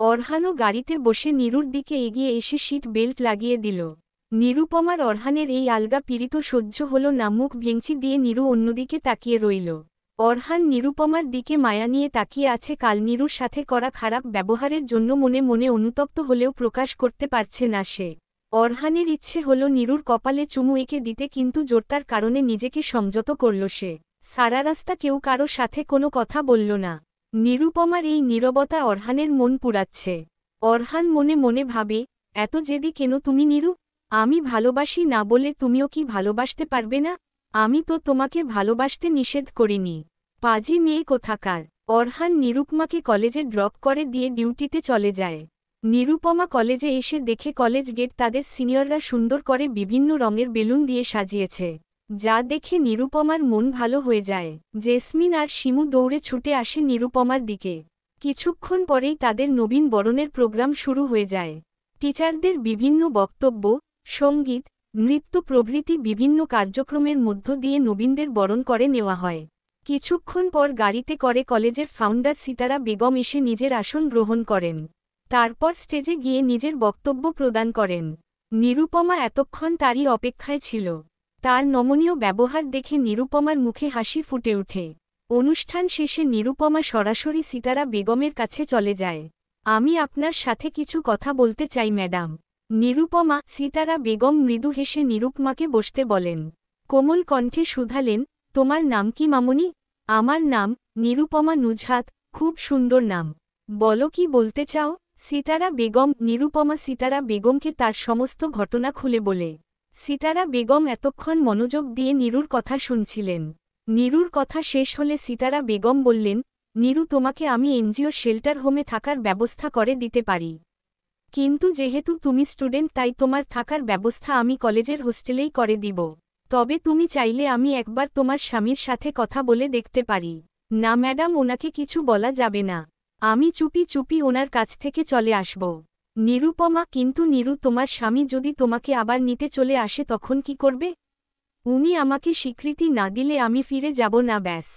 অরহানও গাড়িতে বসে নিরুর দিকে এগিয়ে এসে সিট বেল্ট লাগিয়ে দিল। নিরুপমার অরহানের এই আলগা পীড়িত সহ্য হল না। মুখ ভেঙচি দিয়ে নিরু অন্যদিকে তাকিয়ে রইল। অরহান নিরুপমার দিকে মায়া নিয়ে তাকিয়ে আছে। কাল নিরুর সাথে করা খারাপ ব্যবহারের জন্য মনে মনে অনুতপ্ত হলেও প্রকাশ করতে পারছে না সে। অরহানের ইচ্ছে হল নিরুর কপালে চুমু এঁকে দিতে, কিন্তু জোরতার কারণে নিজেকে সংযত করল সে। সারা রাস্তা কেউ কারো সাথে কোনো কথা বলল না। নিরুপমার এই নীরবতা অরহানের মন পুড়াচ্ছে। অরহান মনে মনে ভাবে, এত জেদি কেন তুমি নিরু? আমি ভালোবাসি না বলে তুমিও কি ভালোবাসতে পারবে না? আমি তো তোমাকে ভালোবাসতে নিষেধ করিনি। পাজি মেয়ে কোথাকার। অরহান নিরুপমাকে কলেজে ড্রপ করে দিয়ে ডিউটিতে চলে যায়। নিরুপমা কলেজে এসে দেখে কলেজ গেট তাদের সিনিয়ররা সুন্দর করে বিভিন্ন রঙের বেলুন দিয়ে সাজিয়েছে, যা দেখে নিরুপমার মন ভালো হয়ে যায়। জেসমিন আর শিমু দৌড়ে ছুটে আসে নিরুপমার দিকে। কিছুক্ষণ পরেই তাদের নবীন বরণের প্রোগ্রাম শুরু হয়ে যায়। টিচারদের বিভিন্ন বক্তব্য, সঙ্গীত, নৃত্য প্রভৃতি বিভিন্ন কার্যক্রমের মধ্য দিয়ে নবীনদের বরণ করে নেওয়া হয়। কিছুক্ষণ পর গাড়িতে করে কলেজের ফাউন্ডার সিতারা বেগম এসে নিজের আসন গ্রহণ করেন। তারপর স্টেজে গিয়ে নিজের বক্তব্য প্রদান করেন। নিরুপমা এতক্ষণ তারই অপেক্ষায় ছিল। তার নমনীয় ব্যবহার দেখে নিরুপমার মুখে হাসি ফুটে ওঠে। অনুষ্ঠান শেষে নিরুপমা সরাসরি সিতারা বেগমের কাছে চলে যায়। আমি আপনার সাথে কিছু কথা বলতে চাই ম্যাডাম। নিরুপমা। সিতারা বেগম মৃদু হেসে নিরুপমাকে বসতে বলেন। কোমল কণ্ঠে শুধালেন, তোমার নাম কি মামনি? আমার নাম নিরুপমা নুজহাত। খুব সুন্দর নাম। বলো কি বলতে চাও? সিতারা বেগম। নিরুপমা সিতারা বেগমকে তার সমস্ত ঘটনা খুলে বলে। সিতারা বেগম এতক্ষণ মনোযোগ দিয়ে নিরুর কথা শুনছিলেন। নিরুর কথা শেষ হলে সিতারা বেগম বললেন, নিরু, তোমাকে আমি এনজিও শেল্টার হোমে থাকার ব্যবস্থা করে দিতে পারি। কিন্তু যেহেতু তুমি স্টুডেন্ট, তাই তোমার থাকার ব্যবস্থা আমি কলেজের হোস্টেলেই করে দিব। তবে তুমি চাইলে আমি একবার তোমার স্বামীর সাথে কথা বলে দেখতে পারি। না ম্যাডাম, ওনাকে কিছু বলা যাবে না। আমি চুপি চুপি ওনার কাছ থেকে চলে আসব। নিরুপমা। কিন্তু নিরু, তোমার স্বামী যদি তোমাকে আবার নিতে চলে আসে তখন কি করবে? উনি আমাকে স্বীকৃতি না দিলে আমি ফিরে যাব না, ব্যাস।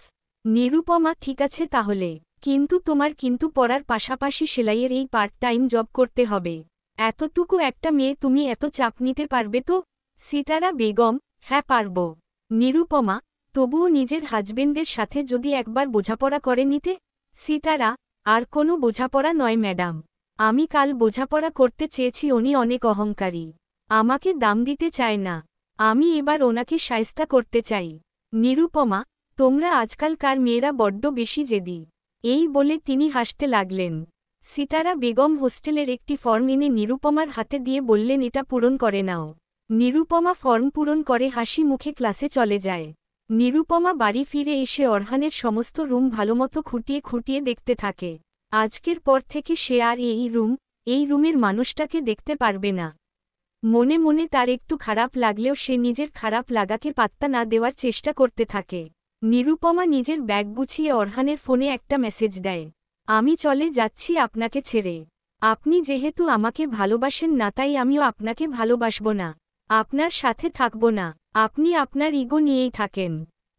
নিরুপমা। ঠিক আছে তাহলে। কিন্তু তোমার কিন্তু পড়ার পাশাপাশি সেলাইয়ের এই পার্ট টাইম জব করতে হবে। এতটুকু একটা মেয়ে, তুমি এত চাপ নিতে পারবে তো? সিতারা বেগম। হ্যাঁ পারব। নিরুপমা। তবুও নিজের হাজবেন্ডের সাথে যদি একবার বোঝাপড়া করে নিতে। সিতারা। আর কোনো বোঝাপড়া নয় ম্যাডাম। আমি কাল বোঝাপড়া করতে চেয়েছি, উনি অনেক অহংকারী। আমাকে দাম দিতে চায় না। আমি এবার ওনাকে শায়েস্তা করতে চাই। নিরুপমা। তোমরা আজকালকার মেয়েরা বড্ড বেশি জেদি। এই বলে তিনি হাসতে লাগলেন। সিতারা বেগম হোস্টেলের একটি ফর্ম এনে নিরুপমার হাতে দিয়ে বললেন, এটা পূরণ করে নাও। নিরুপমা ফর্ম পূরণ করে হাসি মুখে ক্লাসে চলে যায়। নিরুপমা বাড়ি ফিরে এসে অরহানের সমস্ত রুম ভালোমতো খুঁটিয়ে খুঁটিয়ে দেখতে থাকে। আজকের পর থেকে সে আর এই রুমের মানুষটাকে দেখতে পারবে না। মনে মনে তার একটু খারাপ লাগলেও সে নিজের খারাপ লাগাকে পাত্তা না দেওয়ার চেষ্টা করতে থাকে। নিরুপমা নিজের ব্যাগ গুছিয়ে অরহানের ফোনে একটা মেসেজ দেয়। আমি চলে যাচ্ছি আপনাকে ছেড়ে। আপনি যেহেতু আমাকে ভালোবাসেন না, তাই আমিও আপনাকে ভালোবাসব না। আপনার সাথে থাকব না। আপনি আপনার ইগো নিয়েই থাকেন।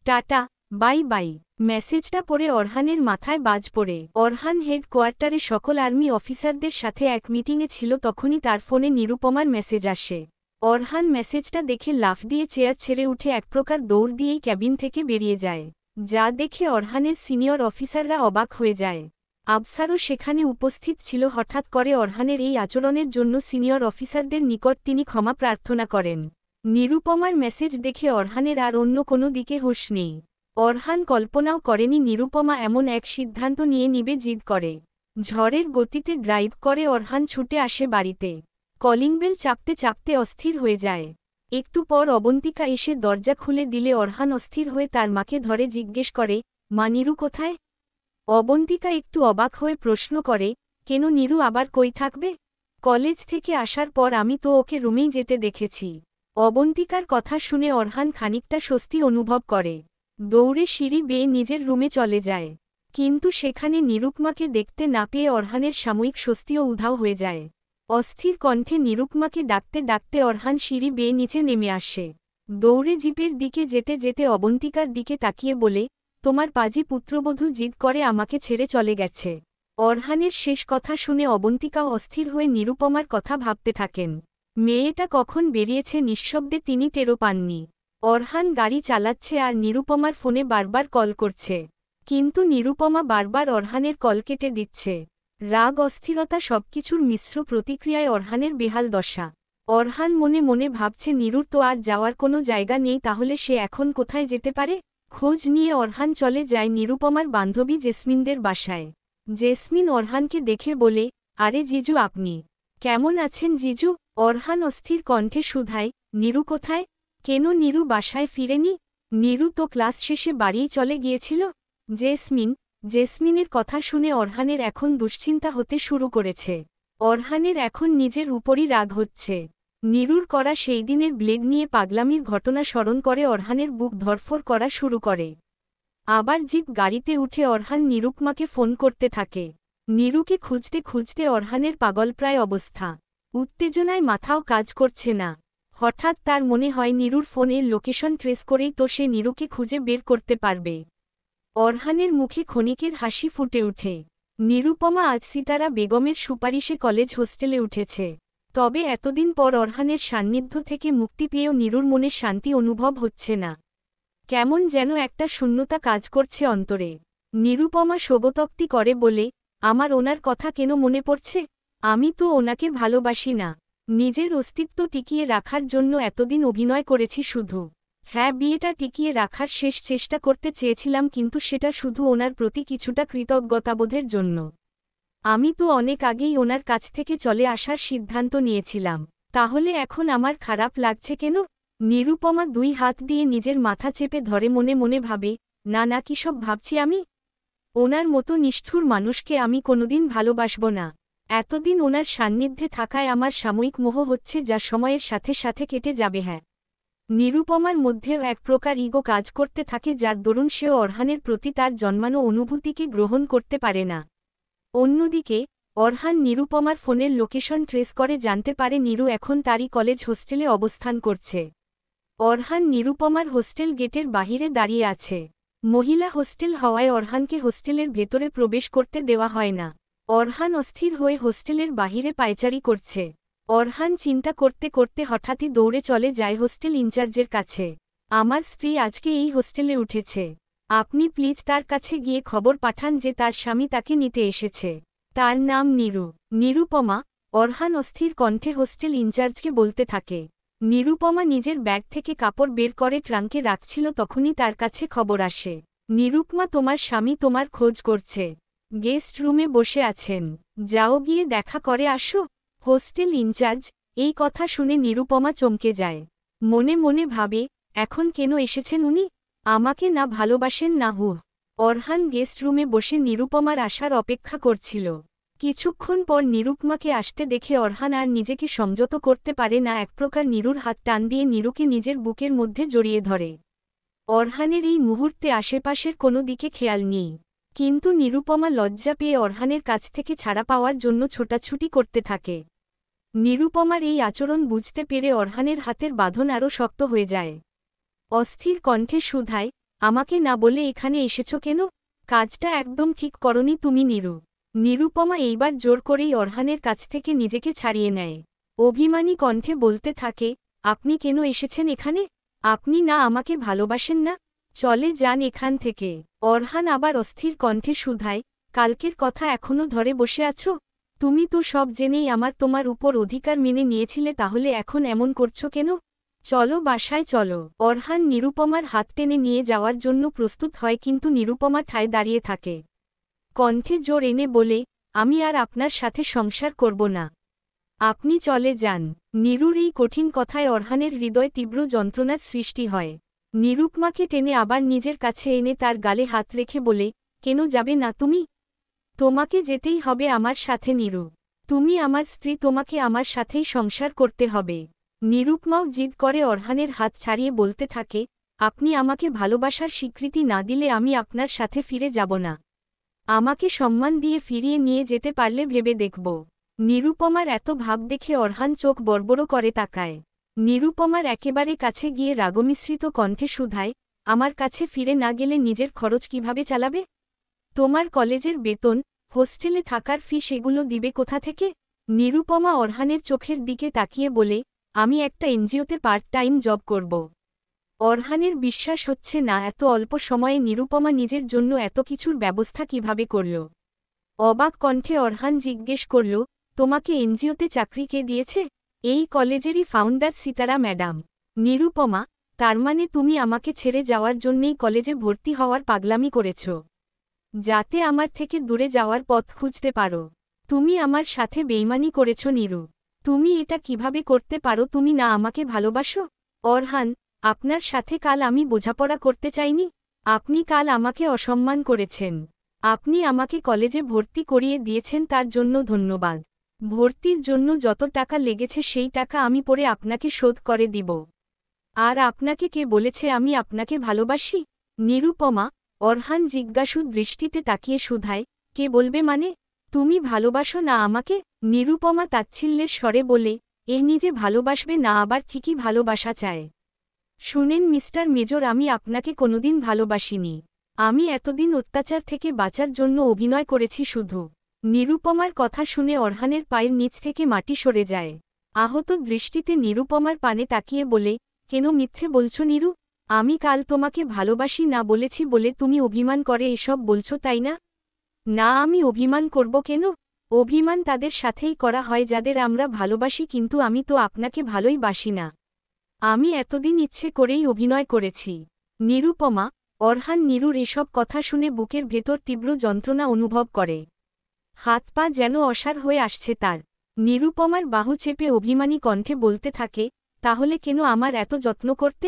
Tata, bye bye. মেসেজটা পড়ে অরহানের মাথায় বাজ পড়ে। অরহান হেডকোয়ার্টারে সকল আর্মি অফিসারদের সাথে এক মিটিংয়ে ছিল, তখনই তার ফোনে নিরুপমার মেসেজ আসে। অরহান মেসেজটা দেখে লাফ দিয়ে চেয়ার ছেড়ে উঠে এক প্রকার দৌড় দিয়েই ক্যাবিন থেকে বেরিয়ে যায়। যা দেখে অরহানের সিনিয়র অফিসাররা অবাক হয়ে যায়। আফসারও সেখানে উপস্থিত ছিল। হঠাৎ করে অরহানের এই আচরণের জন্য সিনিয়র অফিসারদের নিকট তিনি ক্ষমা প্রার্থনা করেন। নিরুপমার মেসেজ দেখে অরহানের আর অন্য কোনো দিকে হুঁশ নেই। অরহান কল্পনাও করেনি নিরুপমা এমন এক সিদ্ধান্ত নিয়ে নিবে জিদ করে। ঝড়ের গতিতে ড্রাইভ করে অরহান ছুটে আসে বাড়িতে। কলিং বেল চাপতে চাপতে অস্থির হয়ে যায়। একটু পর অবন্তিকা এসে দরজা খুলে দিলে অরহান অস্থির হয়ে তার মাকে ধরে জিজ্ঞেস করে, মা, নিরু কোথায়? অবন্তিকা একটু অবাক হয়ে প্রশ্ন করে, কেন, নিরু আবার কই থাকবে? কলেজ থেকে আসার পর আমি তো ওকে রুমেই যেতে দেখেছি। অবন্তিকার কথা শুনে অরহান খানিকটা স্বস্তি অনুভব করে। দৌড়ে সিঁড়ি বেয়ে নিজের রুমে চলে যায়। কিন্তু সেখানে নিরুপমাকে দেখতে না পেয়ে অরহানের সাময়িক স্বস্তিও উধাও হয়ে যায়। অস্থির কণ্ঠে নিরুপমাকে ডাকতে ডাকতে অরহান সিঁড়ি বেয়ে নিচে নেমে আসে। দৌড়ে জিপের দিকে যেতে যেতে অবন্তিকার দিকে তাকিয়ে বলে, তোমার পাজি পুত্রবধূ জিদ করে আমাকে ছেড়ে চলে গেছে। অরহানের শেষ কথা শুনে অবন্তিকাও অস্থির হয়ে নিরুপমার কথা ভাবতে থাকেন। মেয়েটা কখন বেরিয়েছে নিঃশব্দে তিনি টেরও পাননি। অরহান গাড়ি চালাচ্ছে আর নিরুপমার ফোনে বারবার কল করছে। কিন্তু নিরুপমা বারবার অরহানের কল কেটে দিচ্ছে। রাগ অস্থিরতা সবকিছুর মিশ্র প্রতিক্রিয়ায় অরহানের বেহাল দশা। অরহান মনে মনে ভাবছে নিরুর তো আর যাওয়ার কোনো জায়গা নেই, তাহলে সে এখন কোথায় যেতে পারে। খোঁজ নিয়ে অরহান চলে যায় নিরুপমার বান্ধবী জেসমিনদের বাসায়। জেসমিন অরহানকে দেখে বলে, আরে জিজু আপনি কেমন আছেন জিজু? অরহান অস্থির কণ্ঠে শুধায়, নিরু কোথায়? কেন নিরু বাসায় ফিরেনি? নিরু তো ক্লাস শেষে বাড়িই চলে গিয়েছিল। জেসমিনের কথা শুনে অরহানের এখন দুশ্চিন্তা হতে শুরু করেছে। অরহানের এখন নিজের উপরই রাগ হচ্ছে। নিরুর করা সেই দিনের ব্লেড নিয়ে পাগলামির ঘটনা স্মরণ করে অরহানের বুক ধরফর করা শুরু করে। আবার জিপ গাড়িতে উঠে অরহান নিরুপমাকে ফোন করতে থাকে। নিরুকে খুঁজতে খুঁজতে অরহানের পাগলপ্রায় অবস্থা। উত্তেজনায় মাথাও কাজ করছে না। হঠাৎ তার মনে হয় নিরুর ফোনের লোকেশন ট্রেস করেই তো সে নিরুকে খুঁজে বের করতে পারবে। অরহানের মুখে ক্ষণিকের হাসি ফুটে ওঠে। নিরুপমা আজ সিতারা বেগমের সুপারিশে কলেজ হোস্টেলে উঠেছে। তবে এতদিন পর অরহানের সান্নিধ্য থেকে মুক্তি পেয়েও নিরুর মনে শান্তি অনুভব হচ্ছে না। কেমন যেন একটা শূন্যতা কাজ করছে অন্তরে। নিরুপমা শোকোক্তি করে বলে, আমার ওনার কথা কেন মনে পড়ছে? আমি তো ওনাকে ভালোবাসি না। নিজের অস্তিত্ব টিকিয়ে রাখার জন্য এতদিন অভিনয় করেছি শুধু। হ্যাঁ, বিয়েটা টিকিয়ে রাখার শেষ চেষ্টা করতে চেয়েছিলাম, কিন্তু সেটা শুধু ওনার প্রতি কিছুটা কৃতজ্ঞতাবোধের জন্য। আমি তো অনেক আগেই ওনার কাছ থেকে চলে আসার সিদ্ধান্ত নিয়েছিলাম। তাহলে এখন আমার খারাপ লাগছে কেন? নিরুপমা দুই হাত দিয়ে নিজের মাথা চেপে ধরে মনে মনে ভাবে, না না, কি সব ভাবছি আমি? ওনার মতো নিষ্ঠুর মানুষকে আমি কোনোদিন ভালোবাসব না। এতদিন ওনার সান্নিধ্যে থাকায় আমার সাময়িক মোহ হচ্ছে, যা সময়ের সাথে সাথে কেটে যাবে। হ্যাঁ, নিরুপমার মধ্যেও এক প্রকার ইগো কাজ করতে থাকে, যার দরুন সেও অরহানের প্রতি তার জন্মানো অনুভূতিকে গ্রহণ করতে পারে না। অন্যদিকে অরহান নিরুপমার ফোনের লোকেশন ট্রেস করে জানতে পারে নিরু এখন তারই কলেজ হোস্টেলে অবস্থান করছে। অরহান নিরুপমার হোস্টেল গেটের বাহিরে দাঁড়িয়ে আছে। মহিলা হোস্টেল হওয়ায় অরহানকে হোস্টেলের ভেতরে প্রবেশ করতে দেওয়া হয় না। অরহান অস্থির হয়ে হোস্টেলের বাহিরে পায়চারি করছে। অরহান চিন্তা করতে করতে হঠাৎই দৌড়ে চলে যায় হোস্টেল ইনচার্জের কাছে। আমার স্ত্রী আজকে এই হোস্টেলে উঠেছে। আপনি প্লিজ তার কাছে গিয়ে খবর পাঠান যে তার স্বামী তাকে নিতে এসেছে। তার নাম নিরু। নিরুপমা? অরহান অস্থির কণ্ঠে হোস্টেল ইনচার্জকে বলতে থাকে। নিরুপমা নিজের ব্যাগ থেকে কাপড় বের করে ট্রাঙ্কে রাখছিল, তখনই তার কাছে খবর আসে। নিরুপমা, তোমার স্বামী তোমার খোঁজ করছে। গেস্ট রুমে বসে আছেন। যাও গিয়ে দেখা করে আসো। Hostel incharge? এই কথা শুনে নিরুপমা চমকে যায়। মনে মনে ভাবে, এখন কেন এসেছেন উনি? আমাকে না ভালোবাসেন না? অরহান গেস্ট রুমে বসে নিরুপমার আসার অপেক্ষা করছিল। কিছুক্ষণ পর নিরুপমাকে আসতে দেখে অরহান আর নিজেকে সংযত করতে পারে না, এক প্রকার নিরুর হাত টান দিয়ে নিরুকে নিজের বুকের মধ্যে জড়িয়ে ধরে। অরহানের এই মুহূর্তে আশেপাশের কোনো দিকে খেয়াল নেই। কিন্তু নিরুপমা লজ্জা পেয়ে অরহানের কাছ থেকে ছাড়া পাওয়ার জন্য ছোটাছুটি করতে থাকে। নিরুপমার এই আচরণ বুঝতে পেরে অরহানের হাতের বাঁধন আরও শক্ত হয়ে যায়। অস্থির কণ্ঠে শুধায়, আমাকে না বলে এখানে এসেছ কেন? কাজটা একদম ঠিক করনি তুমি নিরু। নিরুপমা এইবার জোর করেই অরহানের কাছ থেকে নিজেকে ছাড়িয়ে নেয়। অভিমানী কণ্ঠে বলতে থাকে, আপনি কেন এসেছেন এখানে? আপনি না আমাকে ভালোবাসেন না? চলে যান এখান থেকে। অরহান আবার অস্থির কণ্ঠে শুধায়, কালকের কথা এখনো ধরে বসে আছো? তুমি তো সব জেনেই তোমার উপর অধিকার মেনে নিয়েছিলে, তাহলে এখন এমন করছো কেন? চলো বাসায় চলো। অরহান নিরুপমার হাত টেনে নিয়ে যাওয়ার জন্য প্রস্তুত হয়, কিন্তু নিরুপমা ঠায় দাঁড়িয়ে থাকে। কণ্ঠে জোর এনে বলে, আমি আর আপনার সাথে সংসার করব না। আপনি চলে যান। নিরুর এই কঠিন কথায় অরহানের হৃদয় তীব্র যন্ত্রণার সৃষ্টি হয়। নিরুপমাকে টেনে আবার নিজের কাছে এনে তার গালে হাত রেখে বলে, কেন যাবে না তুমি? তোমাকে যেতেই হবে আমার সাথে নিরু। তুমি আমার স্ত্রী, তোমাকে আমার সাথেই সংসার করতে হবে। নিরুপমাও জিদ করে অরহানের হাত ছাড়িয়ে বলতে থাকে, আপনি আমাকে ভালোবাসার স্বীকৃতি না দিলে আমি আপনার সাথে ফিরে যাব না। আমাকে সম্মান দিয়ে ফিরিয়ে নিয়ে যেতে পারলে ভেবে দেখব। নিরুপমার এত ভাব দেখে অরহান চোখ বড়বড় করে তাকায়। নিরুপমার একেবারে কাছে গিয়ে রাগমিশ্রিত কণ্ঠে শুধায়, আমার কাছে ফিরে না গেলে নিজের খরচ কিভাবে চালাবে? তোমার কলেজের বেতন, হোস্টেলে থাকার ফি সেগুলো দিবে কোথা থেকে? নিরুপমা অরহানের চোখের দিকে তাকিয়ে বলে, আমি একটা এনজিওতে পার্ট টাইম জব করব। অরহানের বিশ্বাস হচ্ছে না এত অল্প সময়ে নিরুপমা নিজের জন্য এত কিছুর ব্যবস্থা কিভাবে করল। অবাক কণ্ঠে অরহান জিজ্ঞেস করল, তোমাকে এনজিওতে চাকরি কে দিয়েছে? এই কলেজেরই ফাউন্ডার সিতারা ম্যাডাম। নিরুপমা, তার মানে তুমি আমাকে ছেড়ে যাওয়ার জন্যেই কলেজে ভর্তি হওয়ার পাগলামি করেছ, যাতে আমার থেকে দূরে যাওয়ার পথ খুঁজতে পারো। তুমি আমার সাথে বেইমানি করেছ নিরু। তুমি এটা কিভাবে করতে পারো? তুমি না আমাকে ভালোবাসো? অরহান, আপনার সাথে কাল আমি বোঝাপড়া করতে চাইনি। আপনি কাল আমাকে অসম্মান করেছেন। আপনি আমাকে কলেজে ভর্তি করিয়ে দিয়েছেন, তার জন্য ধন্যবাদ। ভর্তির জন্য যত টাকা লেগেছে সেই টাকা আমি পরে আপনাকে শোধ করে দিব। আর আপনাকে কে বলেছে আমি আপনাকে ভালোবাসি? নিরুপমা, অরহান জিজ্ঞাসু দৃষ্টিতে তাকিয়ে শুধায়, কে বলবে মানে? তুমি ভালোবাসো না আমাকে? নিরুপমা তাচ্ছিল্যের স্বরে বলে, এ নিজে ভালোবাসবে না আবার ঠিকই ভালোবাসা চায়। শুনেন মিস্টার মেজর, আমি আপনাকে কোনোদিন ভালোবাসিনি। আমি এতদিন অত্যাচার থেকে বাঁচার জন্য অভিনয় করেছি শুধু। নিরুপমার কথা শুনে অরহানের পায়ের নিচ থেকে মাটি সরে যায়। আহত দৃষ্টিতে নিরুপমার পানে তাকিয়ে বলে, কেন মিথ্যে বলছো নিরু? আমি কাল তোমাকে ভালোবাসি না বলেছি বলে তুমি অভিমান করে এসব বলছো, তাই না? না, আমি অভিমান করব কেন? অভিমান তাদের সাথেই করা হয় যাদের আমরা ভালোবাসি, কিন্তু আমি তো আপনাকে ভালোই বাসি না। আমি এতদিন ইচ্ছে করেই অভিনয় করেছি। নিরুপমা, অরহান নিরুর এসব কথা শুনে বুকের ভেতর তীব্র যন্ত্রণা অনুভব করে। হাত পা যেন অসাড় হয়ে আসছে তার। নিরুপমার বাহু চেপে অভিমানী কণ্ঠে বলতে থাকে, তাহলে কেন আমার এত যত্ন করতে?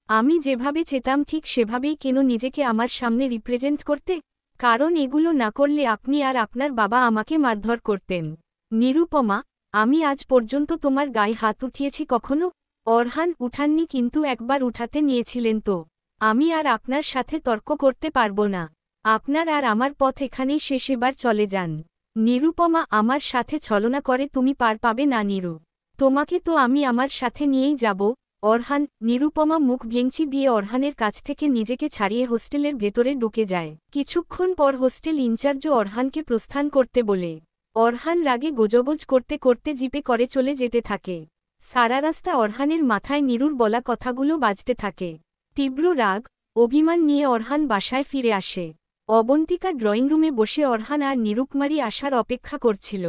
আমি যেভাবে চেতাম ঠিক সেভাবেই কেন নিজেকে আমার সামনে রিপ্রেজেন্ট করতে? কারণ এগুলো না করলে আপনি আর আপনার বাবা আমাকে মারধর করতেন। নিরুপমা, আমি আজ পর্যন্ত তোমার গায়ে হাত উঠিয়েছি কখনো? অরহান, উঠাননি, কিন্তু একবার উঠাতে নিয়েছিলেন তো। আমি আর আপনার সাথে তর্ক করতে পারবো না। আপনার আর আমার পথ এখানেই শেষ, এবার চলে যান। নিরুপমা, আমার সাথে ছলনা করে তুমি পার পাবে না নিরু। তোমাকে তো আমি আমার সাথে নিয়েই যাব। অরহান। নিরুপমা মুখ ভেঙচি দিয়ে অরহানের কাছ থেকে নিজেকে ছাড়িয়ে হোস্টেলের ভেতরে ঢুকে যায়। কিছুক্ষণ পর হোস্টেল ইনচার্জও অরহানকে প্রস্থান করতে বলে। অরহান রাগে গোজগোজ করতে করতে জিপে করে চলে যেতে থাকে। সারা রাস্তা অরহানের মাথায় নিরুর বলা কথাগুলো বাজতে থাকে। তীব্র রাগ, অভিমান নিয়ে অরহান বাসায় ফিরে আসে। অবন্তিকা ড্রয়িং রুমে বসে অরহান আর নিরুপমারি আসার অপেক্ষা করছিল।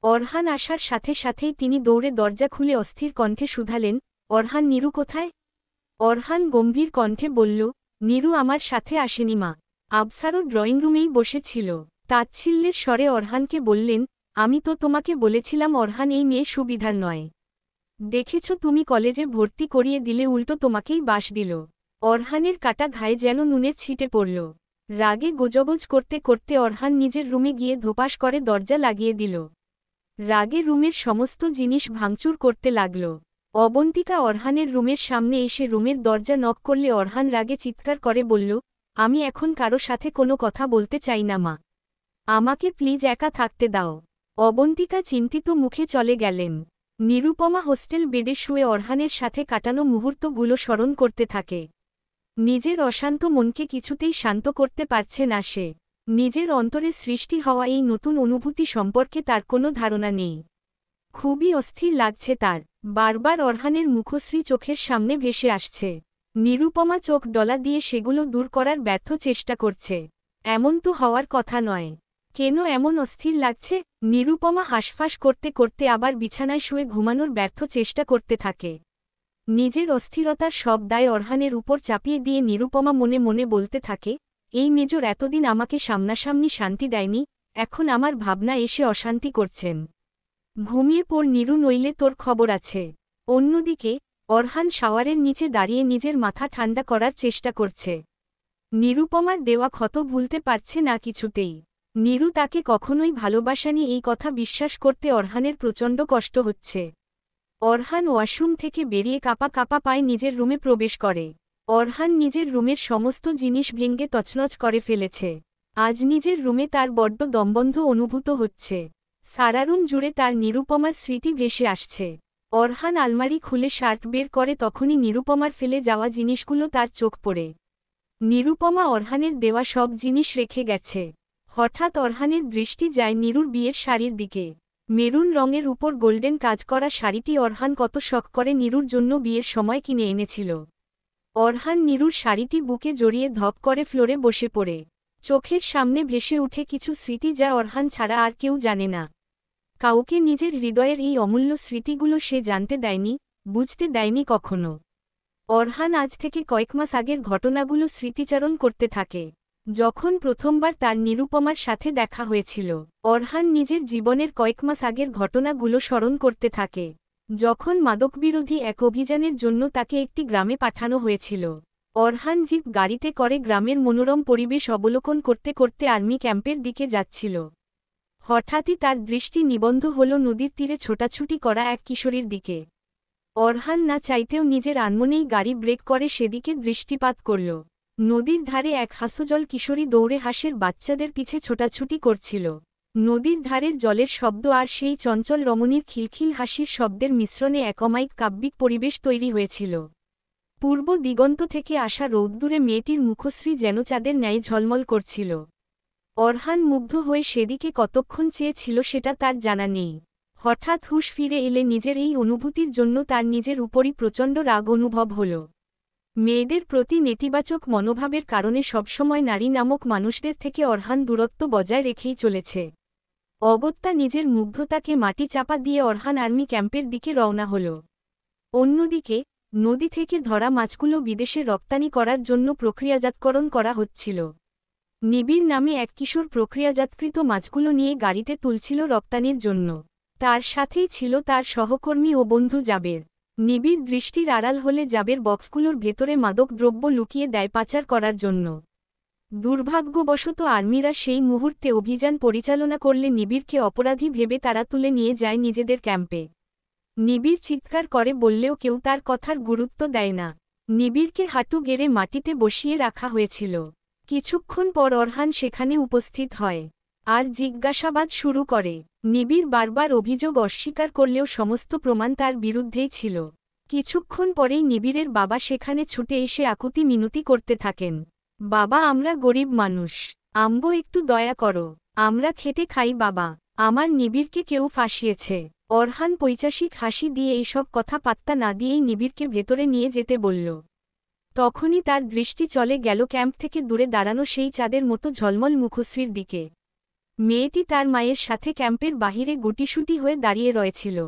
অরহান আসার সাথে সাথেই তিনি দৌড়ে দরজা খুলে অস্থির কণ্ঠে শুধালেন, অরহান, নিরু কোথায়? অরহান গম্ভীর কণ্ঠে বলল, নিরু আমার সাথে আসেনি মা। আবসারও ড্রয়িং রুমেই বসেছিল। তাচ্ছিল্যের স্বরে অরহানকে বললেন, আমি তো তোমাকে বলেছিলাম অরহান এই মেয়ে সুবিধার নয়। দেখেছ তুমি কলেজে ভর্তি করিয়ে দিলে উল্টো তোমাকেই বাস দিল। অরহানের কাটা ঘায়ে যেন নুনের ছিটে পড়ল। রাগে গোজগোজ করতে করতে অরহান নিজের রুমে গিয়ে ধোপাস করে দরজা লাগিয়ে দিল। রাগে রুমের সমস্ত জিনিস ভাঙচুর করতে লাগল। অবন্তিকা অরহানের রুমের সামনে এসে রুমের দরজা নক করলে অরহান রাগে চিৎকার করে বলল, আমি এখন কারো সাথে কোনো কথা বলতে চাই না মা। আমাকে প্লিজ একা থাকতে দাও। অবন্তিকা চিন্তিত মুখে চলে গেলেন। নিরুপমা হোস্টেল বেডে শুয়ে অরহানের সাথে কাটানো মুহূর্তগুলো স্মরণ করতে থাকে। নিজের অশান্ত মনকে কিছুতেই শান্ত করতে পারছে না সে। নিজের অন্তরে সৃষ্টি হওয়া এই নতুন অনুভূতি সম্পর্কে তার কোনো ধারণা নেই। খুবই অস্থির লাগছে তার। বারবার অরহানের মুখশ্রী চোখের সামনে ভেসে আসছে। নিরুপমা চোখ ডলা দিয়ে সেগুলো দূর করার ব্যর্থ চেষ্টা করছে। এমন তো হওয়ার কথা নয়। কেন এমন অস্থির লাগছে? নিরুপমা হাঁসফাঁস করতে করতে আবার বিছানায় শুয়ে ঘুমানোর ব্যর্থ চেষ্টা করতে থাকে। নিজের অস্থিরতার সব দায় অরহানের উপর চাপিয়ে দিয়ে নিরুপমা মনে মনে বলতে থাকে, এই মেজর এতদিন আমাকে সামনাসামনি শান্তি দেয়নি, এখন আমার ভাবনা এসে অশান্তি করছেন। ঘুমিয়ে পড় নিরু, নইলে তোর খবর আছে। অন্যদিকে অরহান শাওয়ারের নিচে দাঁড়িয়ে নিজের মাথা ঠান্ডা করার চেষ্টা করছে। নিরুপমার দেওয়া ক্ষত ভুলতে পারছে না কিছুতেই। নিরু তাকে কখনোই ভালোবাসানি এই কথা বিশ্বাস করতে অরহানের প্রচণ্ড কষ্ট হচ্ছে। অরহান ওয়াশরুম থেকে বেরিয়ে কাঁপা কাঁপা পায়ে নিজের রুমে প্রবেশ করে। অরহান নিজের রুমের সমস্ত জিনিস ভেঙে তছনছ করে ফেলেছে। আজ নিজের রুমে তার বড্ড দমবন্ধ অনুভূত হচ্ছে। সারা রুম জুড়ে তার নিরুপমার স্মৃতি ভেসে আসছে। অরহান আলমারি খুলে শার্ট বের করে, তখনই নিরুপমার ফেলে যাওয়া জিনিসগুলো তার চোখ পড়ে। নিরুপমা অরহানের দেওয়া সব জিনিস রেখে গেছে। হঠাৎ অরহানের দৃষ্টি যায় নীরুর বিয়ের শাড়ির দিকে। মেরুন রঙের উপর গোল্ডেন কাজ করা শাড়িটি অরহান কত শখ করে নীরুর জন্য বিয়ের সময় কিনে এনেছিল। অরহান নীরুর শাড়িটি বুকে জড়িয়ে ধপ করে ফ্লোরে বসে পড়ে। চোখের সামনে ভেসে উঠে কিছু স্মৃতি যা অরহান ছাড়া আর কেউ জানে না। কাউকে নিজের হৃদয়ের এই অমূল্য স্মৃতিগুলো সে জানতে দেয়নি, বুঝতে দেয়নি কখনো। অরহান আজ থেকে কয়েক মাস আগের ঘটনাগুলো স্মৃতিচারণ করতে থাকে। যখন প্রথমবার তার নিরুপমার সাথে দেখা হয়েছিল, অরহান নিজের জীবনের কয়েক মাস আগের ঘটনাগুলো স্মরণ করতে থাকে। যখন মাদকবিরোধী এক অভিযানের জন্য তাকে একটি গ্রামে পাঠানো হয়েছিল, অরহান জিপ গাড়িতে করে গ্রামের মনোরম পরিবেশ অবলোকন করতে করতে আর্মি ক্যাম্পের দিকে যাচ্ছিল। হঠাৎই তার দৃষ্টি নিবন্ধ হল নদীর তীরে ছোটাছুটি করা এক কিশোরীর দিকে। অরহান না চাইতেও নিজের আনমনেই গাড়ি ব্রেক করে সেদিকে দৃষ্টিপাত করল। নদীর ধারে এক হাস্যজল কিশোরী দৌড়ে হাঁসের বাচ্চাদের পিছে ছোটাছুটি করছিল। নদীর ধারের জলের শব্দ আর সেই চঞ্চল রমণীর খিলখিল হাসির শব্দের মিশ্রণে এক অমায়িক কাব্যিক পরিবেশ তৈরি হয়েছিল। পূর্ব দিগন্ত থেকে আসা রৌদ্দুরে মেয়েটির মুখশ্রী যেন চাঁদের ন্যায় ঝলমল করছিল। অরহান মুগ্ধ হয়ে সেদিকে কতক্ষণ চেয়েছিল সেটা তার জানা নেই। হঠাৎ হুঁশ ফিরে এলে নিজের এই অনুভূতির জন্য তার নিজের উপরই প্রচণ্ড রাগ অনুভব হল। মেয়েদের প্রতি নেতিবাচক মনোভাবের কারণে সবসময় নারী নামক মানুষদের থেকে অরহান দূরত্ব বজায় রেখেই চলেছে। অগত্যা নিজের মুগ্ধতাকে মাটি চাপা দিয়ে অরহান আর্মি ক্যাম্পের দিকে রওনা হল। অন্যদিকে নদী থেকে ধরা মাছগুলো বিদেশে রপ্তানি করার জন্য প্রক্রিয়াজাতকরণ করা হচ্ছিল। নিবিড় নামে এক কিশোর প্রক্রিয়াজাতকৃত মাছগুলো নিয়ে গাড়িতে তুলছিল রপ্তানির জন্য। তার সাথেই ছিল তার সহকর্মী ও বন্ধু জাবের। নিবিড় দৃষ্টির আড়াল হলে জাবের বক্সগুলোর ভেতরে মাদক দ্রব্য লুকিয়ে দেয় পাচার করার জন্য। দুর্ভাগ্যবশত আর্মিরা সেই মুহূর্তে অভিযান পরিচালনা করলে নিবিড়কে অপরাধী ভেবে তারা তুলে নিয়ে যায় নিজেদের ক্যাম্পে। নিবিড় চিৎকার করে বললেও কেউ তার কথার গুরুত্ব দেয় না। নিবিড়কে হাঁটু গেড়ে মাটিতে বসিয়ে রাখা হয়েছিল। কিছুক্ষণ পর অরহান সেখানে উপস্থিত হয় আর জিজ্ঞাসাবাদ শুরু করে। নিবিড় বারবার অভিযোগ অস্বীকার করলেও সমস্ত প্রমাণ তার বিরুদ্ধেই ছিল। কিছুক্ষণ পরেই নিবিড়ের বাবা সেখানে ছুটে এসে আকুতি মিনতি করতে থাকেন। বাবা, আমরা গরিব মানুষ, আম্বো একটু দয়া করো, আমরা খেটে খাই বাবা, আমার নিবিড়কে কেউ ফাঁসিয়েছে। অরহান পৈশাসিক হাসি দিয়ে এইসব কথা পাত্তা না দিয়েই নিবিড়কে ভেতরে নিয়ে যেতে বলল। তখনই তার দৃষ্টি চলে গেল ক্যাম্প থেকে দূরে দাঁড়ানো সেই চাঁদের মতো ঝলমল মুখশ্রীর দিকে। মেয়েটি তার মায়ের সাথে ক্যাম্পের বাহিরে গুটিসুটি হয়ে দাঁড়িয়ে রয়েছিল।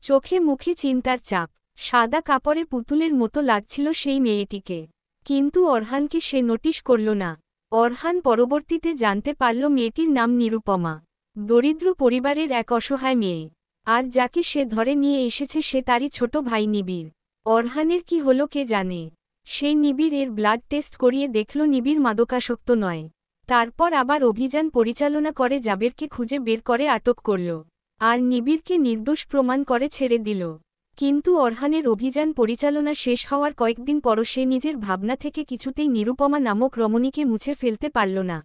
চোখে মুখে চিন্তার চাপ। সাদা কাপড়ে পুতুলের মতো লাগছিল সেই মেয়েটিকে। কিন্তু অরহানকে সে নোটিশ করল না। অরহান পরবর্তীতে জানতে পারল মেয়েটির নাম নিরুপমা। দরিদ্র পরিবারের এক অসহায় মেয়ে। আর যাকে সে ধরে নিয়ে এসেছে সে তারই ছোট ভাই নিবিড়। অরহানের কি হলো কে জানে। সেই নিবিড় এর ব্লাড টেস্ট করিয়ে দেখল নিবিড় মাদকাসক্ত নয়। তারপর আবার অভিযান পরিচালনা করে জাবেরকে খুঁজে বের করে আটক করল আর নিবিড়কে নির্দোষ প্রমাণ করে ছেড়ে দিল। কিন্তু অরহানের অভিযান পরিচালনা শেষ হওয়ার কয়েকদিন পর সে নিজের ভাবনা থেকে কিছুতেই নিরুপমা নামক রমণীকে মুছে ফেলতে পারল না।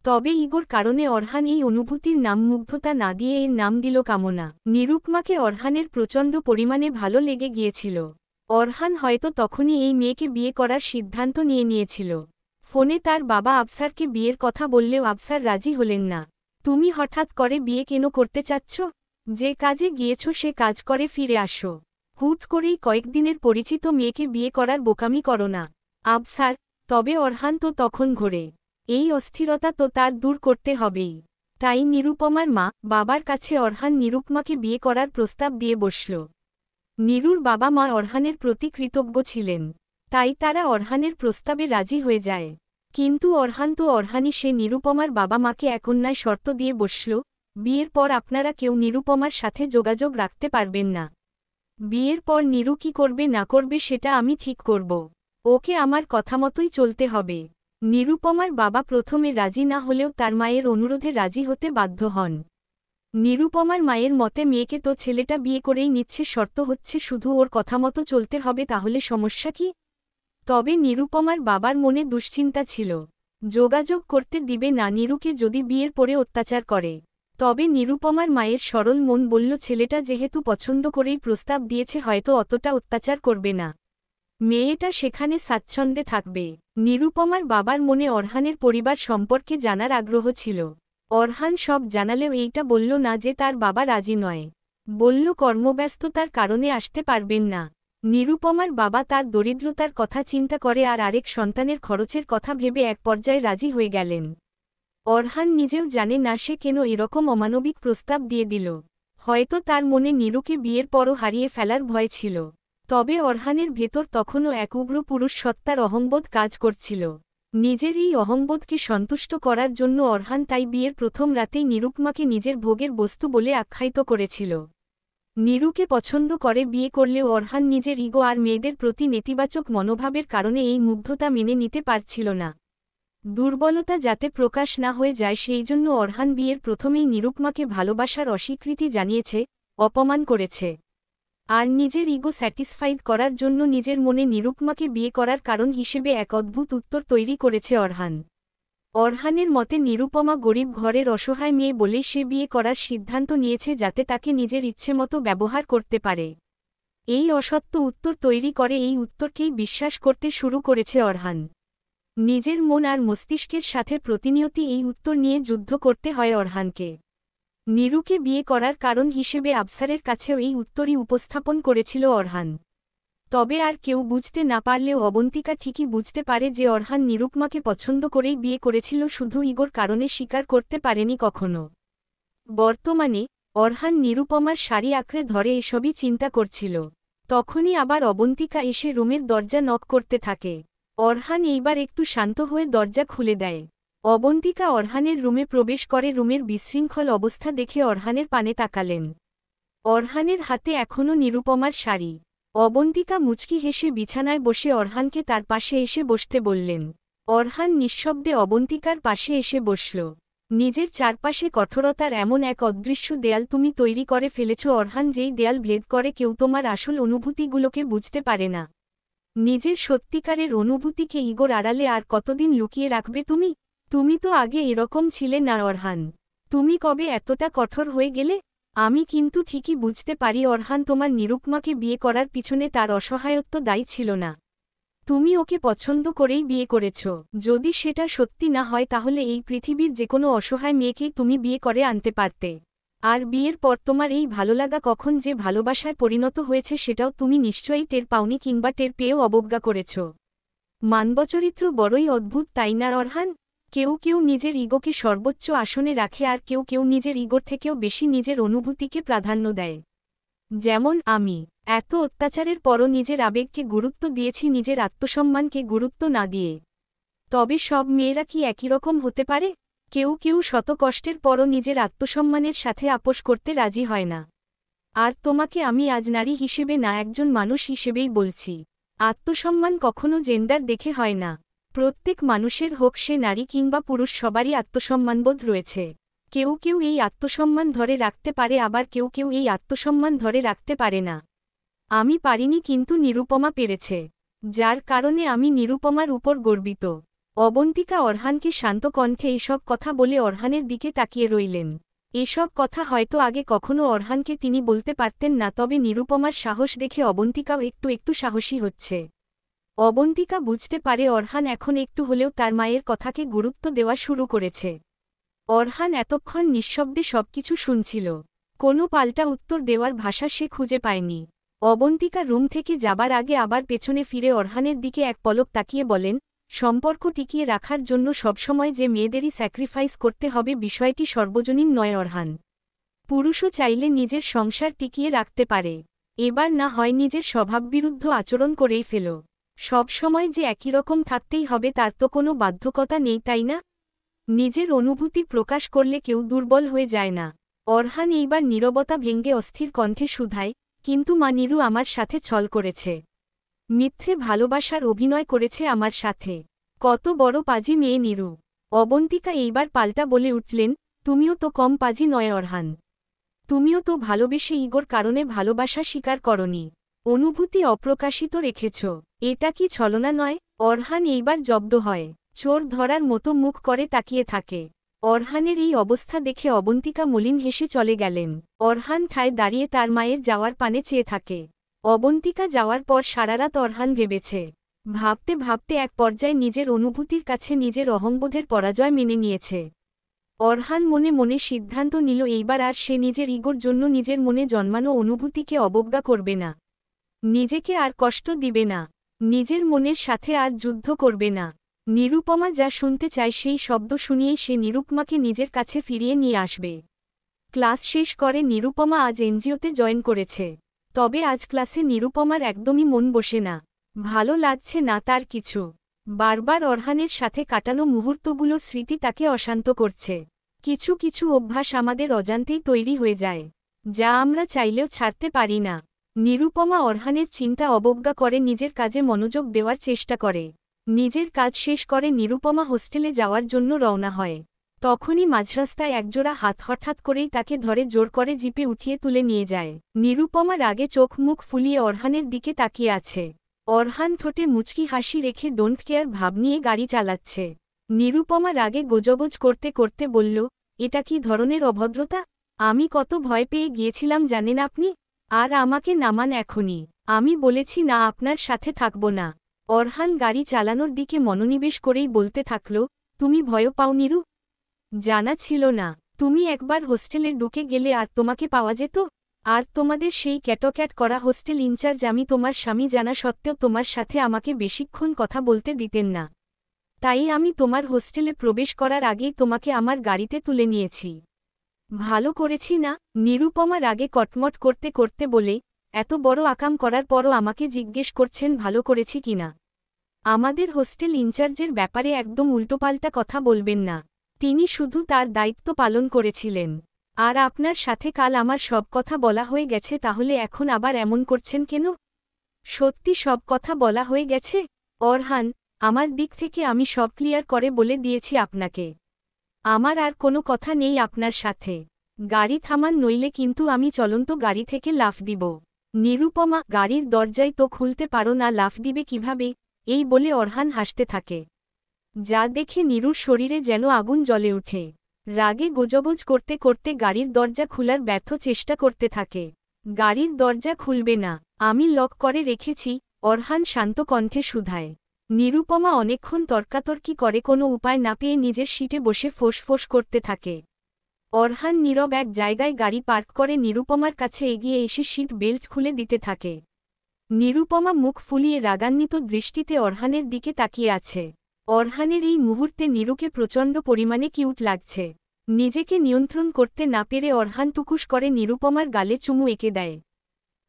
তবে ইগোর কারণে অরহান এই অনুভূতির নাম মুগ্ধতা না দিয়ে এর নাম দিল কামনা। নিরুপমাকে অরহানের প্রচণ্ড পরিমাণে ভালো লেগে গিয়েছিল। অরহান হয়তো তখনই এই মেয়েকে বিয়ে করার সিদ্ধান্ত নিয়েছিল। ফোনে তার বাবা আফসারকে বিয়ের কথা বললেও আফসার রাজি হলেন না। তুমি হঠাৎ করে বিয়ে কেন করতে চাচ্ছ? যে কাজে গিয়েছ সে কাজ করে ফিরে আসো। হুট করেই কয়েকদিনের পরিচিত মেয়েকে বিয়ে করার বোকামি করো না আফসার। তবে অরহান তো তখন ঘোরে। এই অস্থিরতা তো তার দূর করতে হবেই। তাই নিরুপমার মা বাবার কাছে অরহান নিরুপমাকে বিয়ে করার প্রস্তাব দিয়ে বসল। নীরুর বাবা মা অরহানের প্রতি কৃতজ্ঞ ছিলেন। তাই তারা অরহানের প্রস্তাবে রাজি হয়ে যায়। কিন্তু অরহান তো অরহানই সে নিরুপমার বাবা মাকে এক অন্যায় শর্ত দিয়ে বসল, বিয়ের পর আপনারা কেউ নিরুপমার সাথে যোগাযোগ রাখতে পারবেন না। বিয়ের পর নীরু কি করবে না করবে সেটা আমি ঠিক করব। ওকে আমার কথামতোই চলতে হবে। নিরুপমার বাবা প্রথমে রাজি না হলেও তার মায়ের অনুরোধে রাজি হতে বাধ্য হন। নিরুপমার মায়ের মতে মেয়েকে তো ছেলেটা বিয়ে করেই নিচ্ছে, শর্ত হচ্ছে শুধু ওর কথা মতো চলতে হবে। তাহলে সমস্যা কি? তবে নিরুপমার বাবার মনে দুশ্চিন্তা ছিল, যোগাযোগ করতে দিবে না নিরুকে যদি বিয়ের পরে অত্যাচার করে। তবে নিরুপমার মায়ের সরল মন বলল ছেলেটা যেহেতু পছন্দ করেই প্রস্তাব দিয়েছে হয়তো অতটা অত্যাচার করবে না, মেয়েটা সেখানে স্বাচ্ছন্দ্যে থাকবে। নিরুপমার বাবার মনে অরহানের পরিবার সম্পর্কে জানার আগ্রহ ছিল। অরহান সব জানালেও এইটা বলল না যে তার বাবা রাজি নয়, বলল কর্মব্যস্ততার কারণে আসতে পারবেন না। নিরুপমার বাবা তার দরিদ্রতার কথা চিন্তা করে আর আরেক সন্তানের খরচের কথা ভেবে এক পর্যায়ে রাজি হয়ে গেলেন। অরহান নিজেও জানে না সে কেন এরকম অমানবিক প্রস্তাব দিয়ে দিল। হয়তো তার মনে নিরুকে বিয়ের পরও হারিয়ে ফেলার ভয় ছিল। তবে অরহানের ভেতর তখনও এক উগ্র পুরুষ সত্তার অহংবোধ কাজ করছিল। নিজের এই অহংবোধকে সন্তুষ্ট করার জন্য অরহান তাই বিয়ের প্রথম রাতেই নিরুপমাকে নিজের ভোগের বস্তু বলে আখ্যায়িত করেছিল। নিরুকে পছন্দ করে বিয়ে করলেও অরহান নিজের ইগো আর মেয়েদের প্রতি নেতিবাচক মনোভাবের কারণে এই মুগ্ধতা মেনে নিতে পারছিল না। দুর্বলতা যাতে প্রকাশ না হয়ে যায় সেই জন্য অরহান বিয়ের প্রথমেই নিরুপমাকে ভালোবাসার অস্বীকৃতি জানিয়েছে, অপমান করেছে। আর নিজের ইগো স্যাটিসফাইড করার জন্য নিজের মনে নিরুপমাকে বিয়ে করার কারণ হিসেবে এক অদ্ভুত উত্তর তৈরি করেছে অরহান। অরহানের মতে নিরুপমা গরিব ঘরের অসহায় মেয়ে বলেই সে বিয়ে করার সিদ্ধান্ত নিয়েছে যাতে তাকে নিজের ইচ্ছেমতো ব্যবহার করতে পারে। এই অসত্য উত্তর তৈরি করে এই উত্তরকেই বিশ্বাস করতে শুরু করেছে অরহান। নিজের মন আর মস্তিষ্কের সাথে প্রতিনিয়ত এই উত্তর নিয়ে যুদ্ধ করতে হয় অরহানকে। নিরুকে বিয়ে করার কারণ হিসেবে আফসারের কাছেও এই উত্তরই উপস্থাপন করেছিল অরহান। তবে আর কেউ বুঝতে না পারলেও অবন্তিকা ঠিকই বুঝতে পারে যে অরহান নিরুপমাকে পছন্দ করেই বিয়ে করেছিল, শুধু ইগোর কারণে স্বীকার করতে পারেনি কখনো। বর্তমানে অরহান নিরুপমার শাড়ি আঁকড়ে ধরে এসবই চিন্তা করছিল। তখনই আবার অবন্তিকা এসে রুমের দরজা নক করতে থাকে। অরহান এইবার একটু শান্ত হয়ে দরজা খুলে দেয়। অবন্তিকা অরহানের রুমে প্রবেশ করে। রুমের বিশৃঙ্খল অবস্থা দেখে অরহানের পানে তাকালেন। অরহানের হাতে এখনও নিরুপমার শাড়ি। অবন্তিকা মুচকি হেসে বিছানায় বসে অরহানকে তার পাশে এসে বসতে বললেন। অরহান নিঃশব্দে অবন্তিকার পাশে এসে বসল। নিজের চারপাশে কঠোরতার এমন এক অদৃশ্য দেয়াল তুমি তৈরি করে ফেলেছ অরহান, যেই দেয়াল ভেদ করে কেউ তোমার আসল অনুভূতিগুলোকে বুঝতে পারে না। নিজের সত্যিকারের অনুভূতিকে ইগোর আড়ালে আর কতদিন লুকিয়ে রাখবে তুমি? তুমি তো আগে এরকম ছিলে না অরহান। তুমি কবে এতটা কঠোর হয়ে গেলে? আমি কিন্তু ঠিকই বুঝতে পারি অরহান, তোমার নিরুপমাকে বিয়ে করার পিছনে তার অসহায়ত্ব দায়ী ছিল না। তুমি ওকে পছন্দ করেই বিয়ে করেছ। যদি সেটা সত্যি না হয় তাহলে এই পৃথিবীর যেকোনো অসহায় মেয়েকেই তুমি বিয়ে করে আনতে পারতে। আর বিয়ের পর তোমার এই ভালোলাগা কখন যে ভালোবাসায় পরিণত হয়েছে সেটাও তুমি নিশ্চয়ই টের পাওনি, কিংবা টের পেয়েও অবজ্ঞা করেছ। মানবচরিত্র বড়ই অদ্ভুত, তাই না অরহান? কেউ কেউ নিজের ইগোকে সর্বোচ্চ আসনে রাখে আর কেউ কেউ নিজের ইগোর থেকেও বেশি নিজের অনুভূতিকে প্রাধান্য দেয়। যেমন আমি। এত অত্যাচারের পরও নিজের আবেগকে গুরুত্ব দিয়েছি, নিজের আত্মসম্মানকে গুরুত্ব না দিয়ে। তবে সব মেয়েরা কি একই রকম হতে পারে? কেউ কেউ শত কষ্টের পরও নিজের আত্মসম্মানের সাথে আপোস করতে রাজি হয় না। আর তোমাকে আমি আজ নারী হিসেবে না, একজন মানুষ হিসেবেই বলছি। আত্মসম্মান কখনো জেন্ডার দেখে হয় না। প্রত্যেক মানুষের, হোক সে নারী কিংবা পুরুষ, সবারই আত্মসম্মানবোধ রয়েছে। কেউ কেউ এই আত্মসম্মান ধরে রাখতে পারে, আবার কেউ কেউ এই আত্মসম্মান ধরে রাখতে পারে না। আমি পারিনি, কিন্তু নিরুপমা পেরেছে। যার কারণে আমি নিরুপমার উপর গর্বিত। অবন্তিকা অরহানকে শান্ত কণ্ঠে এসব কথা বলে অরহানের দিকে তাকিয়ে রইলেন। এসব কথা হয়তো আগে কখনো অরহানকে তিনি বলতে পারতেন না, তবে নিরুপমার সাহস দেখে অবন্তিকাও একটু একটু সাহসী হচ্ছে। অবন্তিকা বুঝতে পারে অরহান এখন একটু হলেও তার মায়ের কথাকে গুরুত্ব দেওয়া শুরু করেছে। অরহান এতক্ষণ নিঃশব্দে সবকিছু শুনছিল। কোনো পাল্টা উত্তর দেওয়ার ভাষা সে খুঁজে পায়নি। অবন্তিকা রুম থেকে যাবার আগে আবার পেছনে ফিরে অরহানের দিকে এক পলক তাকিয়ে বলেন, সম্পর্ক টিকিয়ে রাখার জন্য সবসময় যে মেয়েদেরই স্যাক্রিফাইস করতে হবে বিষয়টি সর্বজনীন নয় অরহান। পুরুষও চাইলে নিজের সংসার টিকিয়ে রাখতে পারে। এবার না হয় নিজের স্বভাববিরুদ্ধ আচরণ করেই ফেল। সবসময় যে একই রকম থাকতেই হবে তার তো কোনো বাধ্যকতা নেই, তাই না? নিজের অনুভূতি প্রকাশ করলে কেউ দুর্বল হয়ে যায় না। অরহান এইবার নীরবতা ভেঙে অস্থির কণ্ঠে শুধায়, কিন্তু মা, নিরু আমার সাথে ছল করেছে। মিথ্যে ভালোবাসার অভিনয় করেছে আমার সাথে। কত বড় পাজি মেয়ে নিরু। অবন্তিকা এইবার পাল্টা বলে উঠলেন, তুমিও তো কম পাজি নয় অরহান। তুমিও তো ভালোবেসে ইগোর কারণে ভালোবাসা স্বীকার করনি, অনুভূতি অপ্রকাশিত রেখেছ। এটা কি ছলনা নয়? অরহান এইবার জব্দ হয়, চোর ধরার মতো মুখ করে তাকিয়ে থাকে। অরহানের এই অবস্থা দেখে অবন্তিকা মলিন হেসে চলে গেলেন। অরহান ঠায় দাঁড়িয়ে তার মায়ের যাওয়ার পানে চেয়ে থাকে। অবন্তিকা যাওয়ার পর সারারাত অরহান ভেবেছে। ভাবতে ভাবতে এক পর্যায়ে নিজের অনুভূতির কাছে নিজের অহংবোধের পরাজয় মেনে নিয়েছে। অরহান মনে মনে সিদ্ধান্ত নিল এইবার আর সে নিজের ইগোর জন্য নিজের মনে জন্মানো অনুভূতিকে অবজ্ঞা করবে না, নিজেকে আর কষ্ট দিবে না, নিজের মনের সাথে আর যুদ্ধ করবে না। নিরুপমা যা শুনতে চায় সেই শব্দ শুনিয়েই সে নিরুপমাকে নিজের কাছে ফিরিয়ে নিয়ে আসবে। ক্লাস শেষ করে নিরুপমা আজ এনজিওতে জয়েন করেছে। তবে আজ ক্লাসে নিরুপমার একদমই মন বসে না, ভালো লাগছে না তার কিছু। বারবার অরহানের সাথে কাটানো মুহূর্তগুলোর স্মৃতি তাকে অশান্ত করছে। কিছু কিছু অভ্যাস আমাদের অজান্তেই তৈরি হয়ে যায়, যা আমরা চাইলেও ছাড়তে পারি না। নিরুপমা অরহানের চিন্তা অবজ্ঞা করে নিজের কাজে মনোযোগ দেওয়ার চেষ্টা করে। নিজের কাজ শেষ করে নিরুপমা হোস্টেলে যাওয়ার জন্য রওনা হয়। তখনই মাঝরাস্তায় একজোড়া হাত হঠাৎ করেই তাকে ধরে জোর করে জিপে উঠিয়ে তুলে নিয়ে যায়। নিরুপমার আগে চোখ মুখ ফুলিয়ে অরহানের দিকে তাকিয়ে আছে। অরহান ঠোঁটে মুচকি হাসি রেখে ডোন্ট কেয়ার ভাব নিয়ে গাড়ি চালাচ্ছে। নিরুপমা রাগে গোজগোজ করতে করতে বলল, এটা কি ধরনের অভদ্রতা? আমি কত ভয় পেয়ে গিয়েছিলাম জানেন আপনি? আর আমাকে নামান এখনই। আমি বলেছি না আপনার সাথে থাকব না। অরহান গাড়ি চালানোর দিকে মনোনিবেশ করেই বলতে থাকল, তুমি ভয় পাও নিরু? জানা ছিল না তুমি একবার হোস্টেলে ঢুকে গেলে আর তোমাকে পাওয়া যেত? আর তোমাদের সেই ক্যাটক্যাট করা হোস্টেল ইনচার্জ আমি তোমার স্বামী জানা সত্ত্বেও তোমার সাথে আমাকে বেশিক্ষণ কথা বলতে দিতেন না। তাই আমি তোমার হোস্টেলে প্রবেশ করার আগেই তোমাকে আমার গাড়িতে তুলে নিয়েছি। ভালো করেছি না? নিরুপমা রাগে কটমট করতে করতে বলে, এত বড় আকাম করার পরও আমাকে জিজ্ঞেস করছেন ভালো করেছি কিনা? আমাদের হোস্টেল ইনচার্জের ব্যাপারে একদম উল্টোপাল্টা কথা বলবেন না। তিনি শুধু তার দায়িত্ব পালন করেছিলেন। আর আপনার সাথে কাল আমার সব কথা বলা হয়ে গেছে, তাহলে এখন আবার এমন করছেন কেন? সত্যি সব কথা বলা হয়ে গেছে? অরহান, আমার দিক থেকে আমি সব ক্লিয়ার করে বলে দিয়েছি আপনাকে। আমার আর কোনো কথা নেই আপনার সাথে। গাড়ি থামান নইলে কিন্তু আমি চলন্ত গাড়ি থেকে লাফ দিব। নিরুপমা, গাড়ির দরজায় তো খুলতে পারো না, লাফ দিবে কিভাবে? এই বলে অরহান হাসতে থাকে। যা দেখে নিরুর শরীরে যেন আগুন জ্বলে ওঠে। রাগে গোজগোজ করতে করতে গাড়ির দরজা খোলার ব্যর্থ চেষ্টা করতে থাকে। গাড়ির দরজা খুলবে না, আমি লক করে রেখেছি, অরহান শান্ত কণ্ঠে শুধায়। নিরুপমা অনেকক্ষণ তর্কাতর্কি করে কোনো উপায় না পেয়ে নিজের সিটে বসে ফোঁস করতে থাকে। অরহান নীরব এক জায়গায় গাড়ি পার্ক করে নিরুপমার কাছে এগিয়ে এসে সিট বেল্ট খুলে দিতে থাকে। নিরুপমা মুখ ফুলিয়ে রাগান্বিত দৃষ্টিতে অরহানের দিকে তাকিয়ে আছে। অরহানের এই মুহূর্তে নিরুকে প্রচণ্ড পরিমাণে কিউট লাগছে। নিজেকে নিয়ন্ত্রণ করতে না পেরে অরহান টুকুস করে নিরুপমার গালে চুমু এঁকে দেয়।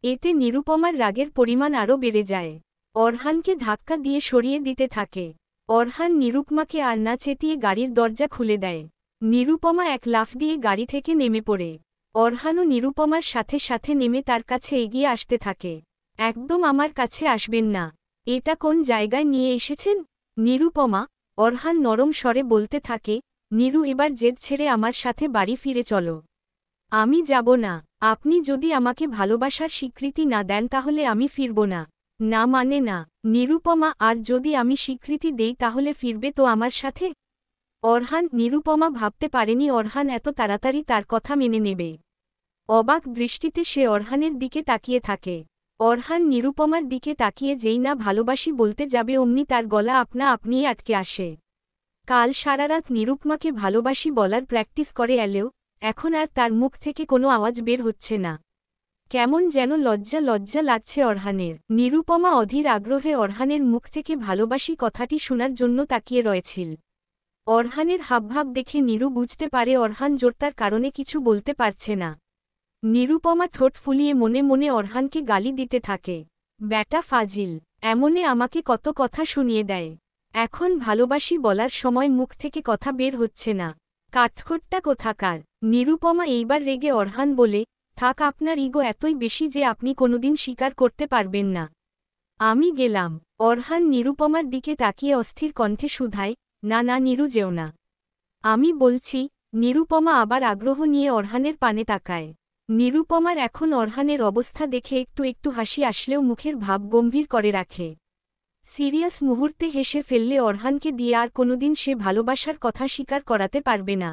এতে নিরুপমার রাগের পরিমাণ আরও বেড়ে যায়। অরহানকে ধাক্কা দিয়ে সরিয়ে দিতে থাকে। অরহান নিরুপমাকে আর না চেতিয়ে গাড়ির দরজা খুলে দেয়। নিরুপমা এক লাফ দিয়ে গাড়ি থেকে নেমে পড়ে। অরহানও নিরুপমার সাথে সাথে নেমে তার কাছে এগিয়ে আসতে থাকে। একদম আমার কাছে আসবেন না। এটা কোন জায়গায় নিয়ে এসেছেন? নিরুপমা, অরহান নরম স্বরে বলতে থাকে, নিরু এবার জেদ ছেড়ে আমার সাথে বাড়ি ফিরে চলো। আমি যাব না। আপনি যদি আমাকে ভালোবাসার স্বীকৃতি না দেন তাহলে আমি ফিরব না। না মানে না। নিরুপমা, আর যদি আমি স্বীকৃতি দেই তাহলে ফিরবে তো আমার সাথে? অরহান। নিরুপমা ভাবতে পারেনি অরহান এত তাড়াতাড়ি তার কথা মেনে নেবে। অবাক দৃষ্টিতে সে অরহানের দিকে তাকিয়ে থাকে। অরহান নিরুপমার দিকে তাকিয়ে যেই না ভালোবাসি বলতে যাবে অমনি তার গলা আপনা আপনিই আটকে আসে। কাল সারারাত নিরুপমাকে ভালোবাসি বলার প্র্যাকটিস করে এলেও এখন আর তার মুখ থেকে কোনো আওয়াজ বের হচ্ছে না। কেমন যেন লজ্জা লজ্জা লাগছে অরহানের। নিরুপমা অধীর আগ্রহে অরহানের মুখ থেকে ভালোবাসি কথাটি শোনার জন্য তাকিয়ে রয়েছিল। অরহানের হাবভাব দেখে নিরু বুঝতে পারে অরহান জোরতার কারণে কিছু বলতে পারছে না। নিরুপমা ঠোঁট ফুলিয়ে মনে মনে অরহানকে গালি দিতে থাকে। ব্যাটা ফাজিল, এমনে আমাকে কত কথা শুনিয়ে দেয়। এখন ভালোবাসি বলার সময় মুখ থেকে কথা বের হচ্ছে না। কাঠখোট্টা কোথাকার। নিরুপমা এইবার রেগে অরহান বলে, থাক, আপনার ইগো এতই বেশি যে আপনি কোনোদিন স্বীকার করতে পারবেন না। আমি গেলাম। অরহান নিরুপমার দিকে তাকিয়ে অস্থির কণ্ঠে শুধায়, না না নিরু, যেও না। আমি বলছি। নিরুপমা আবার আগ্রহ নিয়ে অরহানের পানে তাকায়। নিরুপমার এখন অরহানের অবস্থা দেখে একটু একটু হাসি আসলেও মুখের ভাব গম্ভীর করে রাখে। সিরিয়াস মুহূর্তে হেসে ফেললে অরহানকে দিয়ে আর কোনোদিন সে ভালোবাসার কথা স্বীকার করাতে পারবে না।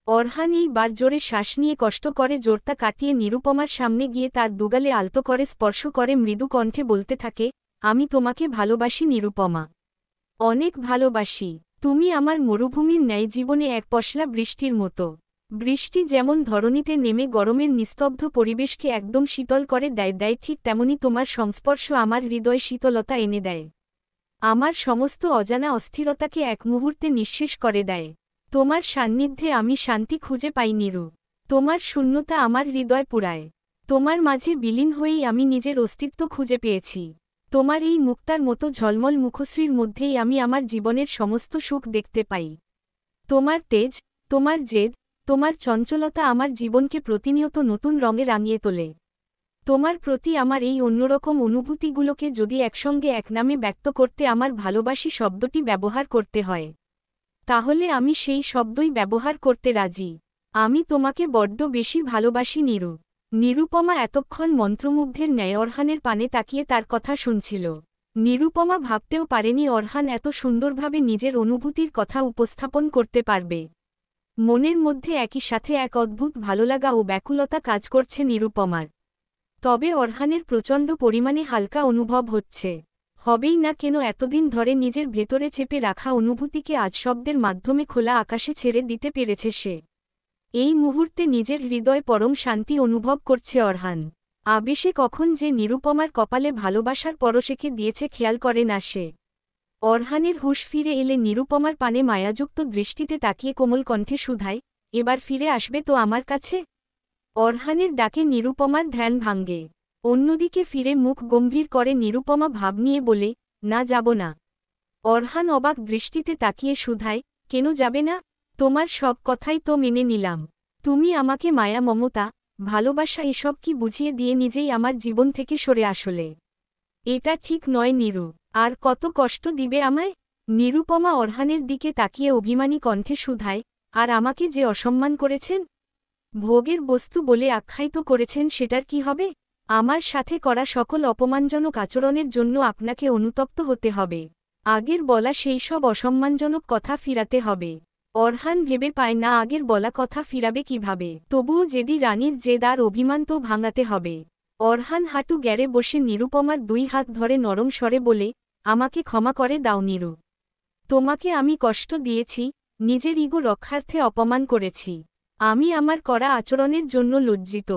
অরহান এইবার জোরে শ্বাস নিয়ে কষ্ট করে জোরতা কাটিয়ে নিরুপমার সামনে গিয়ে তার দুগালে আলতো করে স্পর্শ করে মৃদু কণ্ঠে বলতে থাকে, আমি তোমাকে ভালোবাসি নিরুপমা। অনেক ভালোবাসি। তুমি আমার মরুভূমির ন্যায় জীবনে এক পশলা বৃষ্টির মতো। বৃষ্টি যেমন ধরণীতে নেমে গরমের নিস্তব্ধ পরিবেশকে একদম শীতল করে দেয় ঠিক তেমনি তোমার সংস্পর্শ আমার হৃদয়ে শীতলতা এনে দেয়। আমার সমস্ত অজানা অস্থিরতাকে এক মুহূর্তে নিঃশেষ করে দেয়। তোমার সান্নিধ্যে আমি শান্তি খুঁজে পাই নিরু। তোমার শূন্যতা আমার হৃদয় পুরায়। তোমার মাঝে বিলীন হয়েই আমি নিজের অস্তিত্ব খুঁজে পেয়েছি। তোমার এই মুক্তার মতো ঝলমল মুখশ্রীর মধ্যেই আমি আমার জীবনের সমস্ত সুখ দেখতে পাই। তোমার তেজ, তোমার জেদ, তোমার চঞ্চলতা আমার জীবনকে প্রতিনিয়ত নতুন রঙে রাঙিয়ে তোলে। তোমার প্রতি আমার এই অন্যরকম অনুভূতিগুলোকে যদি একসঙ্গে এক নামে ব্যক্ত করতে আমার ভালোবাসি শব্দটি ব্যবহার করতে হয়, তাহলে আমি সেই শব্দই ব্যবহার করতে রাজি। আমি তোমাকে বড্ড বেশি ভালোবাসি নিরু। নিরুপমা এতক্ষণ মন্ত্রমুগ্ধের ন্যায় অরহানের পানে তাকিয়ে তার কথা শুনছিল। নিরুপমা ভাবতেও পারেনি অরহান এত সুন্দরভাবে নিজের অনুভূতির কথা উপস্থাপন করতে পারবে। মনের মধ্যে একই সাথে এক অদ্ভুত ভালোলাগা ও ব্যাকুলতা কাজ করছে নিরুপমার। তবে অরহানের প্রচণ্ড পরিমাণে হালকা অনুভব হচ্ছে। হবেই না কেন এতদিন ধরে নিজের ভেতরে চেপে রাখা অনুভূতিকে আজ শব্দের মাধ্যমে খোলা আকাশে ছেড়ে দিতে পেরেছে সে। এই মুহূর্তে নিজের হৃদয় পরম শান্তি অনুভব করছে অরহান। আবেশে কখন যে নিরুপমার কপালে ভালোবাসার পরশেকে দিয়েছে খেয়াল করে না সে। অরহানের হুঁশ ফিরে এলে নিরুপমার পানে মায়াযুক্ত দৃষ্টিতে তাকিয়ে কোমল কণ্ঠে শুধায়, এবার ফিরে আসবে তো আমার কাছে? অরহানের ডাকে নিরুপমার ধ্যান ভাঙ্গে। অন্যদিকে ফিরে মুখ গম্ভীর করে নিরুপমা ভাব নিয়ে বলে, না যাব না। অরহান অবাক দৃষ্টিতে তাকিয়ে শুধায়, কেন যাবে না? তোমার সব কথাই তো মেনে নিলাম। তুমি আমাকে মায়া মমতা, ভালোবাসা এসব কি বুঝিয়ে দিয়ে নিজেই আমার জীবন থেকে সরে আসলে। এটা ঠিক নয় নিরু। আর কত কষ্ট দিবে আমায়? নিরুপমা অরহানের দিকে তাকিয়ে অভিমানী কণ্ঠে শুধায়, আর আমাকে যে অসম্মান করেছেন, ভোগের বস্তু বলে আখ্যায়িত করেছেন সেটার কি হবে? আমার সাথে করা সকল অপমানজনক আচরণের জন্য আপনাকে অনুতপ্ত হতে হবে। আগের বলা সেই সব অসম্মানজনক কথা ফিরাতে হবে। অরহান ভেবে পায় না আগের বলা কথা ফিরাবে কিভাবে। তবুও জেদি রানীর জেদ আর অভিমান তো ভাঙাতে হবে। অরহান হাঁটু গেড়ে বসে নিরুপমার দুই হাত ধরে নরম স্বরে বলে, আমাকে ক্ষমা করে দাও নিরু। তোমাকে আমি কষ্ট দিয়েছি, নিজের ইগো রক্ষার্থে অপমান করেছি। আমি আমার করা আচরণের জন্য লজ্জিত।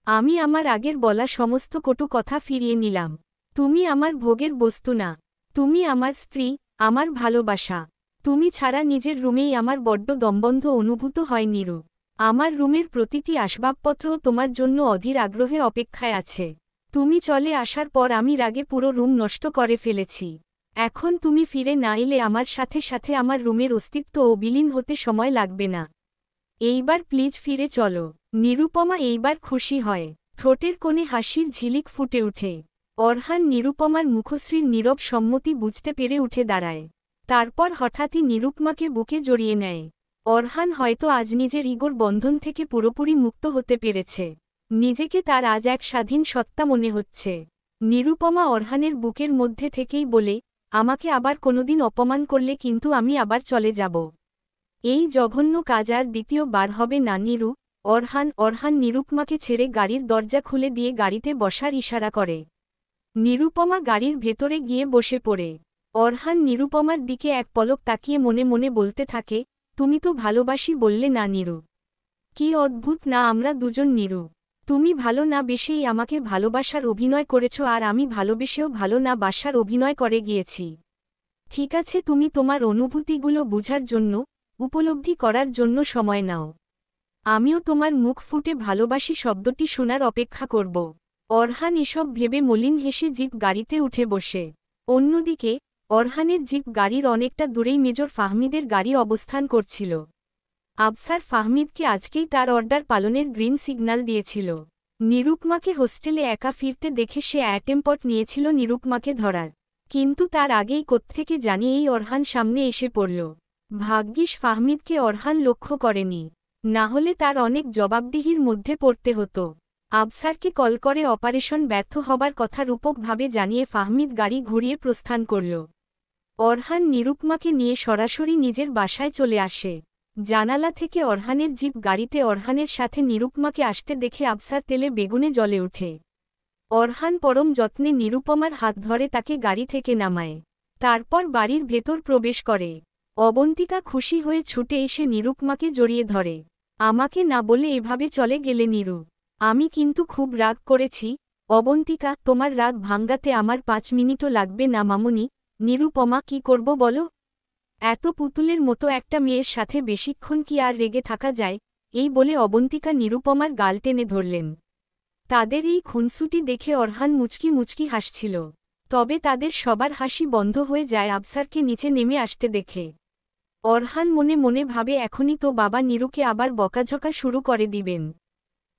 আমি আমার আগের বলা সমস্ত কটু কথা ফিরিয়ে নিলাম। তুমি আমার ভোগের বস্তু না। তুমি আমার স্ত্রী, আমার ভালোবাসা। তুমি ছাড়া নিজের রুমেই আমার বড্ড দমবন্ধ অনুভূত হয় নিরু। আমার রুমের প্রতিটি আসবাবপত্রও তোমার জন্য অধীর আগ্রহে অপেক্ষায় আছে। তুমি চলে আসার পর আমি রাগে পুরো রুম নষ্ট করে ফেলেছি। এখন তুমি ফিরে না এলে আমার সাথে সাথে আমার রুমের অস্তিত্বও বিলীন হতে সময় লাগবে না। এইবার প্লিজ ফিরে চলো। নিরুপমা এইবার খুশি হয়। ঠোঁটের কোণে হাসির ঝিলিক ফুটে ওঠে। অরহান নিরুপমার মুখশ্রীর নীরব সম্মতি বুঝতে পেরে উঠে দাঁড়ায়। তারপর হঠাৎই নিরুপমাকে বুকে জড়িয়ে নেয়। অরহান হয়তো আজ নিজের ইগোর বন্ধন থেকে পুরোপুরি মুক্ত হতে পেরেছে। নিজেকে তার আজ এক স্বাধীন সত্তা মনে হচ্ছে। নিরুপমা অরহানের বুকের মধ্যে থেকেই বলে, আমাকে আবার কোনোদিন অপমান করলে কিন্তু আমি আবার চলে যাব। এই জঘন্য কাজ আর দ্বিতীয় বার হবে না নিরু। অরহান নিরুপমাকে ছেড়ে গাড়ির দরজা খুলে দিয়ে গাড়িতে বসার ইশারা করে। নিরুপমা গাড়ির ভেতরে গিয়ে বসে পড়ে। অরহান নিরুপমার দিকে এক পলক তাকিয়ে মনে মনে বলতে থাকে, তুমি তো ভালোবাসি বললে না নিরু। কি অদ্ভুত না আমরা দুজন নিরু। তুমি ভালো না বেশেই আমাকে ভালোবাসার অভিনয় করেছ আর আমি ভালোবেসেও ভালো না বাসার অভিনয় করে গিয়েছি। ঠিক আছে, তুমি তোমার অনুভূতিগুলো বুঝার জন্য, উপলব্ধি করার জন্য সময় নাও। আমিও তোমার মুখ ফুটে ভালোবাসি শব্দটি শোনার অপেক্ষা করব। অরহান এসব ভেবে মলিন হেসে জিপ গাড়িতে উঠে বসে। অন্যদিকে অরহানের জিপ গাড়ির অনেকটা দূরেই মেজর ফাহমিদের গাড়ি অবস্থান করছিল। আফসার ফাহমিদকে আজকেই তার অর্ডার পালনের গ্রিন সিগন্যাল দিয়েছিল। নিরুপমাকে হোস্টেলে একা ফিরতে দেখে সে অ্যাটেম্পট নিয়েছিল নিরুপমাকে ধরার। কিন্তু তার আগেই কোত্থেকে জানি এই অরহান সামনে এসে পড়ল। ভাগ্যিস ফাহমিদকে অরহান লক্ষ্য করেনি। না হলে তার অনেক জবাবদিহির মধ্যে পড়তে হতো। আফসারকে কল করে অপারেশন ব্যর্থ হবার কথা রূপকভাবে জানিয়ে ফাহমিদ গাড়ি ঘুরিয়ে প্রস্থান করল। অরহান নিরুপমাকে নিয়ে সরাসরি নিজের বাসায় চলে আসে। জানালা থেকে অরহানের জিপ গাড়িতে অরহানের সাথে নিরুপমাকে আসতে দেখে আফসার তেলে বেগুনে জ্বলে ওঠে। অরহান পরম যত্নে নিরুপমার হাত ধরে তাকে গাড়ি থেকে নামায়। তারপর বাড়ির ভেতর প্রবেশ করে। অবন্তিকা খুশি হয়ে ছুটে এসে নিরুপমাকে জড়িয়ে ধরে। আমাকে না বলে এভাবে চলে গেলে নিরু? আমি কিন্তু খুব রাগ করেছি। অবন্তিকা, তোমার রাগ ভাঙ্গাতে আমার 5 মিনিটও লাগবে না মামুনি। নিরুপমা, কি করব বলো? এত পুতুলের মতো একটা মেয়ের সাথে বেশিক্ষণ কি আর রেগে থাকা যায়? এই বলে অবন্তিকা নিরুপমার গাল টেনে ধরলেন। তাদের এই খুনসুটি দেখে অরহান মুচকি মুচকি হাসছিল। তবে তাদের সবার হাসি বন্ধ হয়ে যায় আফসারকে নিচে নেমে আসতে দেখে। অরহান মনে মনে ভাবে এখনই তো বাবা নিরুকে আবার বকাঝকা শুরু করে দিবেন।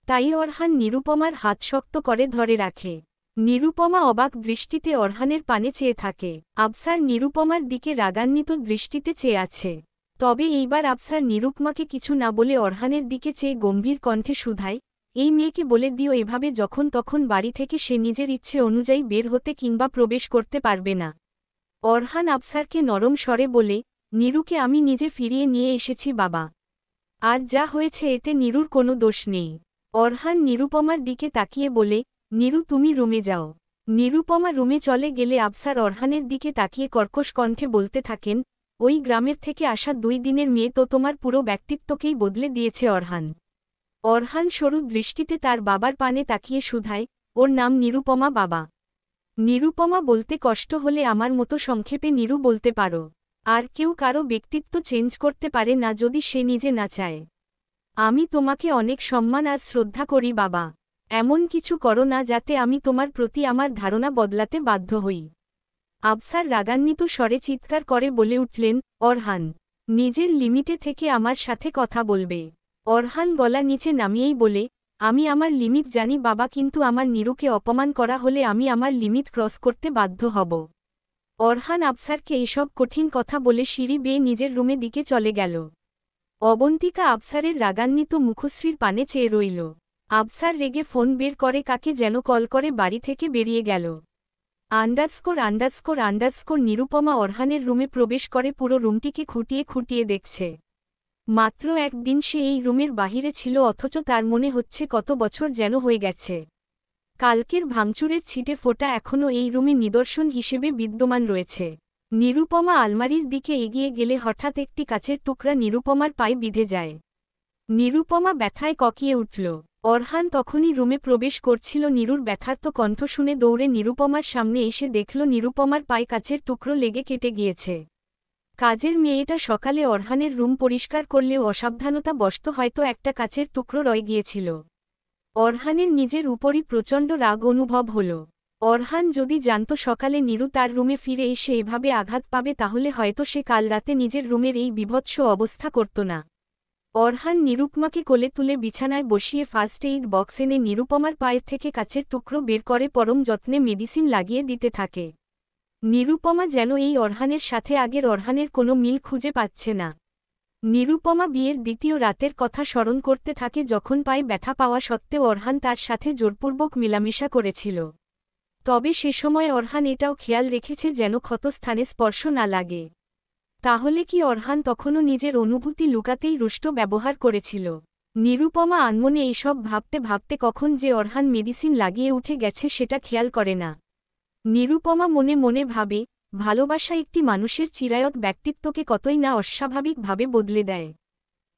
তাই অরহান নিরুপমার হাত শক্ত করে ধরে রাখে। নিরুপমা অবাক দৃষ্টিতে অরহানের পানে চেয়ে থাকে। আফসার নিরুপমার দিকে রাগান্বিত দৃষ্টিতে চেয়ে আছে। তবে এইবার আফসার নিরুপমাকে কিছু না বলে অরহানের দিকে চেয়ে গম্ভীর কণ্ঠে শুধায়, এই মেয়েকে বলে দিও এভাবে যখন তখন বাড়ি থেকে সে নিজের ইচ্ছে অনুযায়ী বের হতে কিংবা প্রবেশ করতে পারবে না। অরহান আফসারকে নরম স্বরে বলে, নিরুকে আমি নিজে ফিরিয়ে নিয়ে এসেছি বাবা। আর যা হয়েছে এতে নিরুর কোনো দোষ নেই। অরহান নিরুপমার দিকে তাকিয়ে বলে, নিরু তুমি রুমে যাও। নিরুপমা রুমে চলে গেলে আফসার অরহানের দিকে তাকিয়ে কর্কশ কণ্ঠে বলতে থাকেন, ওই গ্রামের থেকে আসা 2 দিনের মেয়ে তো তোমার পুরো ব্যক্তিত্বকেই বদলে দিয়েছে অরহান। অরহান সরু দৃষ্টিতে তার বাবার পানে তাকিয়ে শুধায়, ওর নাম নিরুপমা বাবা? নিরুপমা বলতে কষ্ট হলে আমার মতো সংক্ষেপে নিরু বলতে পারো। আর কেউ কারো ব্যক্তিত্ব চেঞ্জ করতে পারে না যদি সে নিজে না চায়। আমি তোমাকে অনেক সম্মান আর শ্রদ্ধা করি বাবা। এমন কিছু করো না যাতে আমি তোমার প্রতি আমার ধারণা বদলাতে বাধ্য হই। আফসার রাগান্বিত স্বরে চিৎকার করে বলে উঠলেন, অরহান, নিজের লিমিটে থেকে আমার সাথে কথা বলবে। অরহান গলা নিচে নামিয়েই বলে, আমি আমার লিমিট জানি বাবা, কিন্তু আমার নিরুকে অপমান করা হলে আমি আমার লিমিট ক্রস করতে বাধ্য হব। অরহান আফসারকে এইসব কঠিন কথা বলে সিঁড়ি বেয়ে নিজের রুমে দিকে চলে গেল। অবন্তিকা আফসারের রাগান্বিত মুখশ্রীর পানে চেয়ে রইল। আফসার রেগে ফোন বের করে কাকে যেন কল করে বাড়ি থেকে বেরিয়ে গেল। _ নিরুপমা অরহানের রুমে প্রবেশ করে পুরো রুমটিকে খুঁটিয়ে খুঁটিয়ে দেখছে। মাত্র একদিন সে এই রুমের বাহিরে ছিল, অথচ তার মনে হচ্ছে কত বছর যেন হয়ে গেছে। কালকের ভাঙচুরের ছিটে ফোঁটা এখনও এই রুমে নিদর্শন হিসেবে বিদ্যমান রয়েছে। নিরুপমা আলমারির দিকে এগিয়ে গেলে হঠাৎ একটি কাচের টুকরা নিরুপমার পায়ে বিঁধে যায়। নিরুপমা ব্যথায় ককিয়ে উঠল। অরহান তখনই রুমে প্রবেশ করছিল। নিরুর ব্যথার্ত কণ্ঠ শুনে দৌড়ে নিরুপমার সামনে এসে দেখল নিরুপমার পায়ে কাচের টুকরো লেগে কেটে গিয়েছে। কাজের মেয়েটা সকালে অরহানের রুম পরিষ্কার করলেও অসাবধানতাবশত হয়তো একটা কাচের টুকরো রয়ে গিয়েছিল। অরহানের নিজের উপরই প্রচণ্ড রাগ অনুভব হল। অরহান যদি জানত সকালে নিরু তার রুমে ফিরে এসে এভাবে আঘাত পাবে তাহলে হয়তো সে কাল রাতে নিজের রুমের এই বীভৎস অবস্থা করত না। অরহান নিরুপমাকে কোলে তুলে বিছানায় বসিয়ে ফার্স্ট এইড বক্স এনে নিরুপমার পায়ের থেকে কাচের টুকরো বের করে পরম যত্নে মেডিসিন লাগিয়ে দিতে থাকে। নিরুপমা যেন এই অরহানের সাথে আগের অরহানের কোনো মিল খুঁজে পাচ্ছে না। নিরুপমা বিয়ের দ্বিতীয় রাতের কথা স্মরণ করতে থাকে, যখন পায়ে ব্যথা পাওয়া সত্ত্বেও অরহান তার সাথে জোরপূর্বক মেলামেশা করেছিল। তবে সে সময় অরহান এটাও খেয়াল রেখেছে যেন ক্ষতস্থানে স্পর্শ না লাগে। তাহলে কি অরহান তখনও নিজের অনুভূতি লুকাতেই রুষ্ট ব্যবহার করেছিল? নিরুপমা আনমনে এইসব ভাবতে ভাবতে কখন যে অরহান মেডিসিন লাগিয়ে উঠে গেছে সেটা খেয়াল করে না। নিরুপমা মনে মনে ভাবে, ভালোবাসা একটি মানুষের চিরায়ত ব্যক্তিত্বকে কতই না অস্বাভাবিকভাবে বদলে দেয়।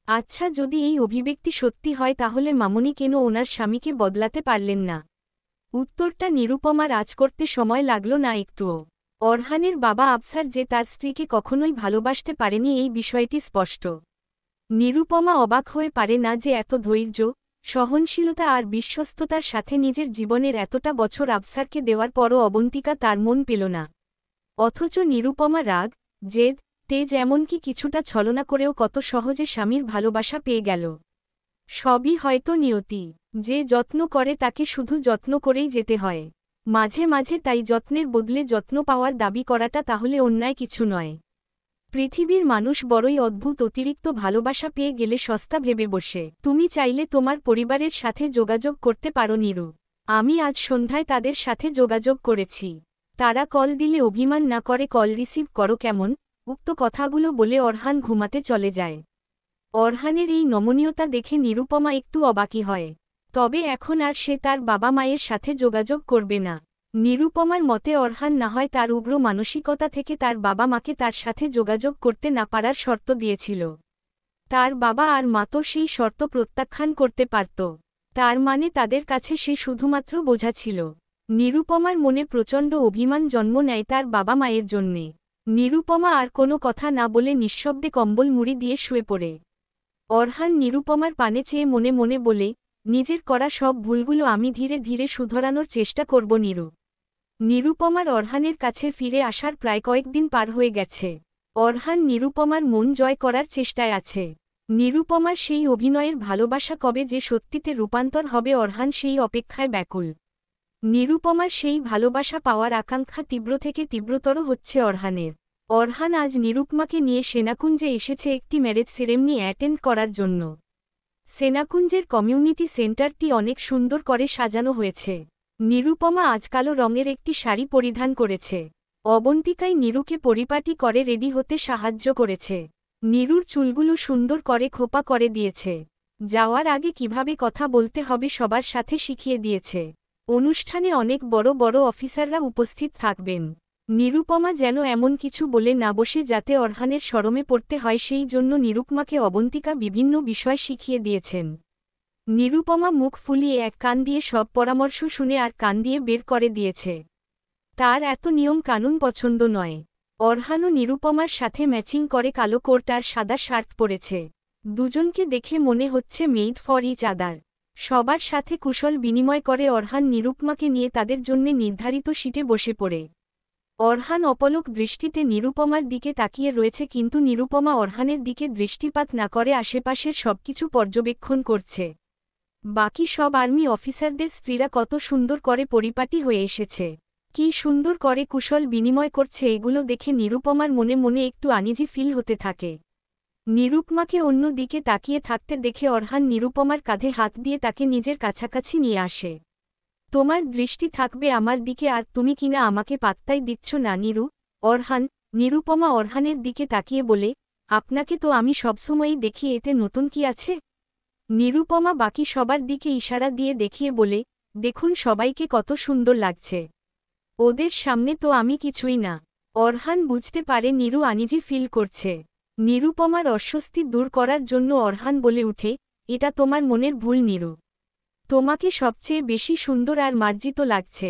আচ্ছা, যদি এই অভিব্যক্তি সত্যি হয় তাহলে মামুনি কেন ওনার স্বামীকে বদলাতে পারলেন না? উত্তরটা নিরুপমার আজ করতে সময় লাগল না একটুও। অরহানের বাবা আফসার যে তার স্ত্রীকে কখনোই ভালোবাসতে পারেনি এই বিষয়টি স্পষ্ট। নিরুপমা অবাক হয়ে পারে না যে এত ধৈর্য, সহনশীলতা আর বিশ্বস্ততার সাথে নিজের জীবনের এতটা বছর আফসারকে দেওয়ার পরও অবন্তিকা তার মন পেল না। অথচ নিরুপমা রাগ, জেদ, তেজ এমনকি কিছুটা ছলনা করেও কত সহজে স্বামীর ভালোবাসা পেয়ে গেল। সবই হয়তো নিয়তি। যে যত্ন করে তাকে শুধু যত্ন করেই যেতে হয়। মাঝে মাঝে তাই যত্নের বদলে যত্ন পাওয়ার দাবি করাটা তাহলে অন্যায় কিছু নয়। পৃথিবীর মানুষ বড়ই অদ্ভুত, অতিরিক্ত ভালোবাসা পেয়ে গেলে সস্তা ভেবে বসে। তুমি চাইলে তোমার পরিবারের সাথে যোগাযোগ করতে পারো নীরু। আমি আজ সন্ধ্যায় তাদের সাথে যোগাযোগ করেছি। তারা কল দিলে অভিমান না করে কল রিসিভ করো কেমন। উক্ত কথাগুলো বলে অরহান ঘুমাতে চলে যায়। অরহানের এই নমনীয়তা দেখে নিরুপমা একটু অবাকি হয়। তবে এখন আর সে তার বাবা মায়ের সাথে যোগাযোগ করবে না। নিরুপমার মতে অরহান না হয় তার উগ্র মানসিকতা থেকে তার বাবা মাকে তার সাথে যোগাযোগ করতে না পারার শর্ত দিয়েছিল। তার বাবা আর মা তো সেই শর্ত প্রত্যাখ্যান করতে পারত। তার মানে তাদের কাছে সে শুধুমাত্র বোঝা ছিল। নিরুপমার মনে প্রচণ্ড অভিমান জন্ম নেয় তার বাবা মায়ের জন্যে। নিরুপমা আর কোনো কথা না বলে নিঃশব্দে কম্বল মুড়ি দিয়ে শুয়ে পড়ে। অরহান নিরুপমার পানে চেয়ে মনে মনে বলে, নিজের করা সব ভুলগুলো আমি ধীরে ধীরে শুধরানোর চেষ্টা করব নীরু। নিরুপমার অরহানের কাছে ফিরে আসার প্রায় কয়েকদিন পার হয়ে গেছে। অরহান নিরুপমার মন জয় করার চেষ্টায় আছে। নিরুপমার সেই অভিনয়ের ভালোবাসা কবে যে সত্যিতে রূপান্তর হবে অরহান সেই অপেক্ষায় ব্যাকুল। নিরুপমার সেই ভালোবাসা পাওয়ার আকাঙ্ক্ষা তীব্র থেকে তীব্রতর হচ্ছে অরহানের। অরহান আজ নিরুপমাকে নিয়ে সেনাকুঞ্জে এসেছে একটি ম্যারেজ সেরেমনি অ্যাটেন্ড করার জন্য। সেনাকুঞ্জের কমিউনিটি সেন্টারটি অনেক সুন্দর করে সাজানো হয়েছে। নিরুপমা আজ কালো রঙের একটি শাড়ি পরিধান করেছে। অবন্তিকাই নীরুকে পরিপাটি করে রেডি হতে সাহায্য করেছে। নীরুর চুলগুলো সুন্দর করে খোপা করে দিয়েছে। যাওয়ার আগে কিভাবে কথা বলতে হবে সবার সাথে শিখিয়ে দিয়েছে। অনুষ্ঠানে অনেক বড় বড় অফিসাররা উপস্থিত থাকবেন। নিরুপমা যেন এমন কিছু বলে না বসে যাতে অরহানের শরমে পড়তে হয় সেই জন্য নিরুপমাকে অবন্তিকা বিভিন্ন বিষয় শিখিয়ে দিয়েছেন। নিরুপমা মুখ ফুলিয়ে এক কান দিয়ে সব পরামর্শ শুনে আর কান দিয়ে বের করে দিয়েছে। তার এত নিয়ম কানুন পছন্দ নয়। অরহানও নিরুপমার সাথে ম্যাচিং করে কালো কোট আর সাদা শার্ট পরেছে। দুজনকে দেখে মনে হচ্ছে মেড ফর ইচ আদার। সবার সাথে কুশল বিনিময় করে অরহান নিরুপমাকে নিয়ে তাদের জন্যে নির্ধারিত সিটে বসে পড়ে। অরহান অপলক দৃষ্টিতে নিরুপমার দিকে তাকিয়ে রয়েছে কিন্তু নিরুপমা অরহানের দিকে দৃষ্টিপাত না করে আশেপাশের সবকিছু পর্যবেক্ষণ করছে। বাকি সব আর্মি অফিসারদের স্ত্রীরা কত সুন্দর করে পরিপাটি হয়ে এসেছে, কি সুন্দর করে কুশল বিনিময় করছে, এগুলো দেখে নিরুপমার মনে মনে একটু আনইজি ফিল হতে থাকে। নিরুপমাকে অন্য দিকে তাকিয়ে থাকতে দেখে অরহান নিরুপমার কাঁধে হাত দিয়ে তাকে নিজের কাছাকাছি নিয়ে আসে। তোমার দৃষ্টি থাকবে আমার দিকে আর তুমি কিনা আমাকে পাত্তাই দিচ্ছ না নীরু। অরহান। নিরুপমা অরহানের দিকে তাকিয়ে বলে, আপনাকে তো আমি সবসময়ই দেখি, এতে নতুন কি আছে? নিরুপমা বাকি সবার দিকে ইশারা দিয়ে দেখিয়ে বলে, দেখুন সবাইকে কত সুন্দর লাগছে। ওদের সামনে তো আমি কিছুই না। অরহান বুঝতে পারে নীরু আনইজি ফিল করছে। নিরুপমার অস্বস্তি দূর করার জন্য অরহান বলে উঠে, এটা তোমার মনের ভুল নীরু। তোমাকে সবচেয়ে বেশি সুন্দর আর মার্জিত লাগছে।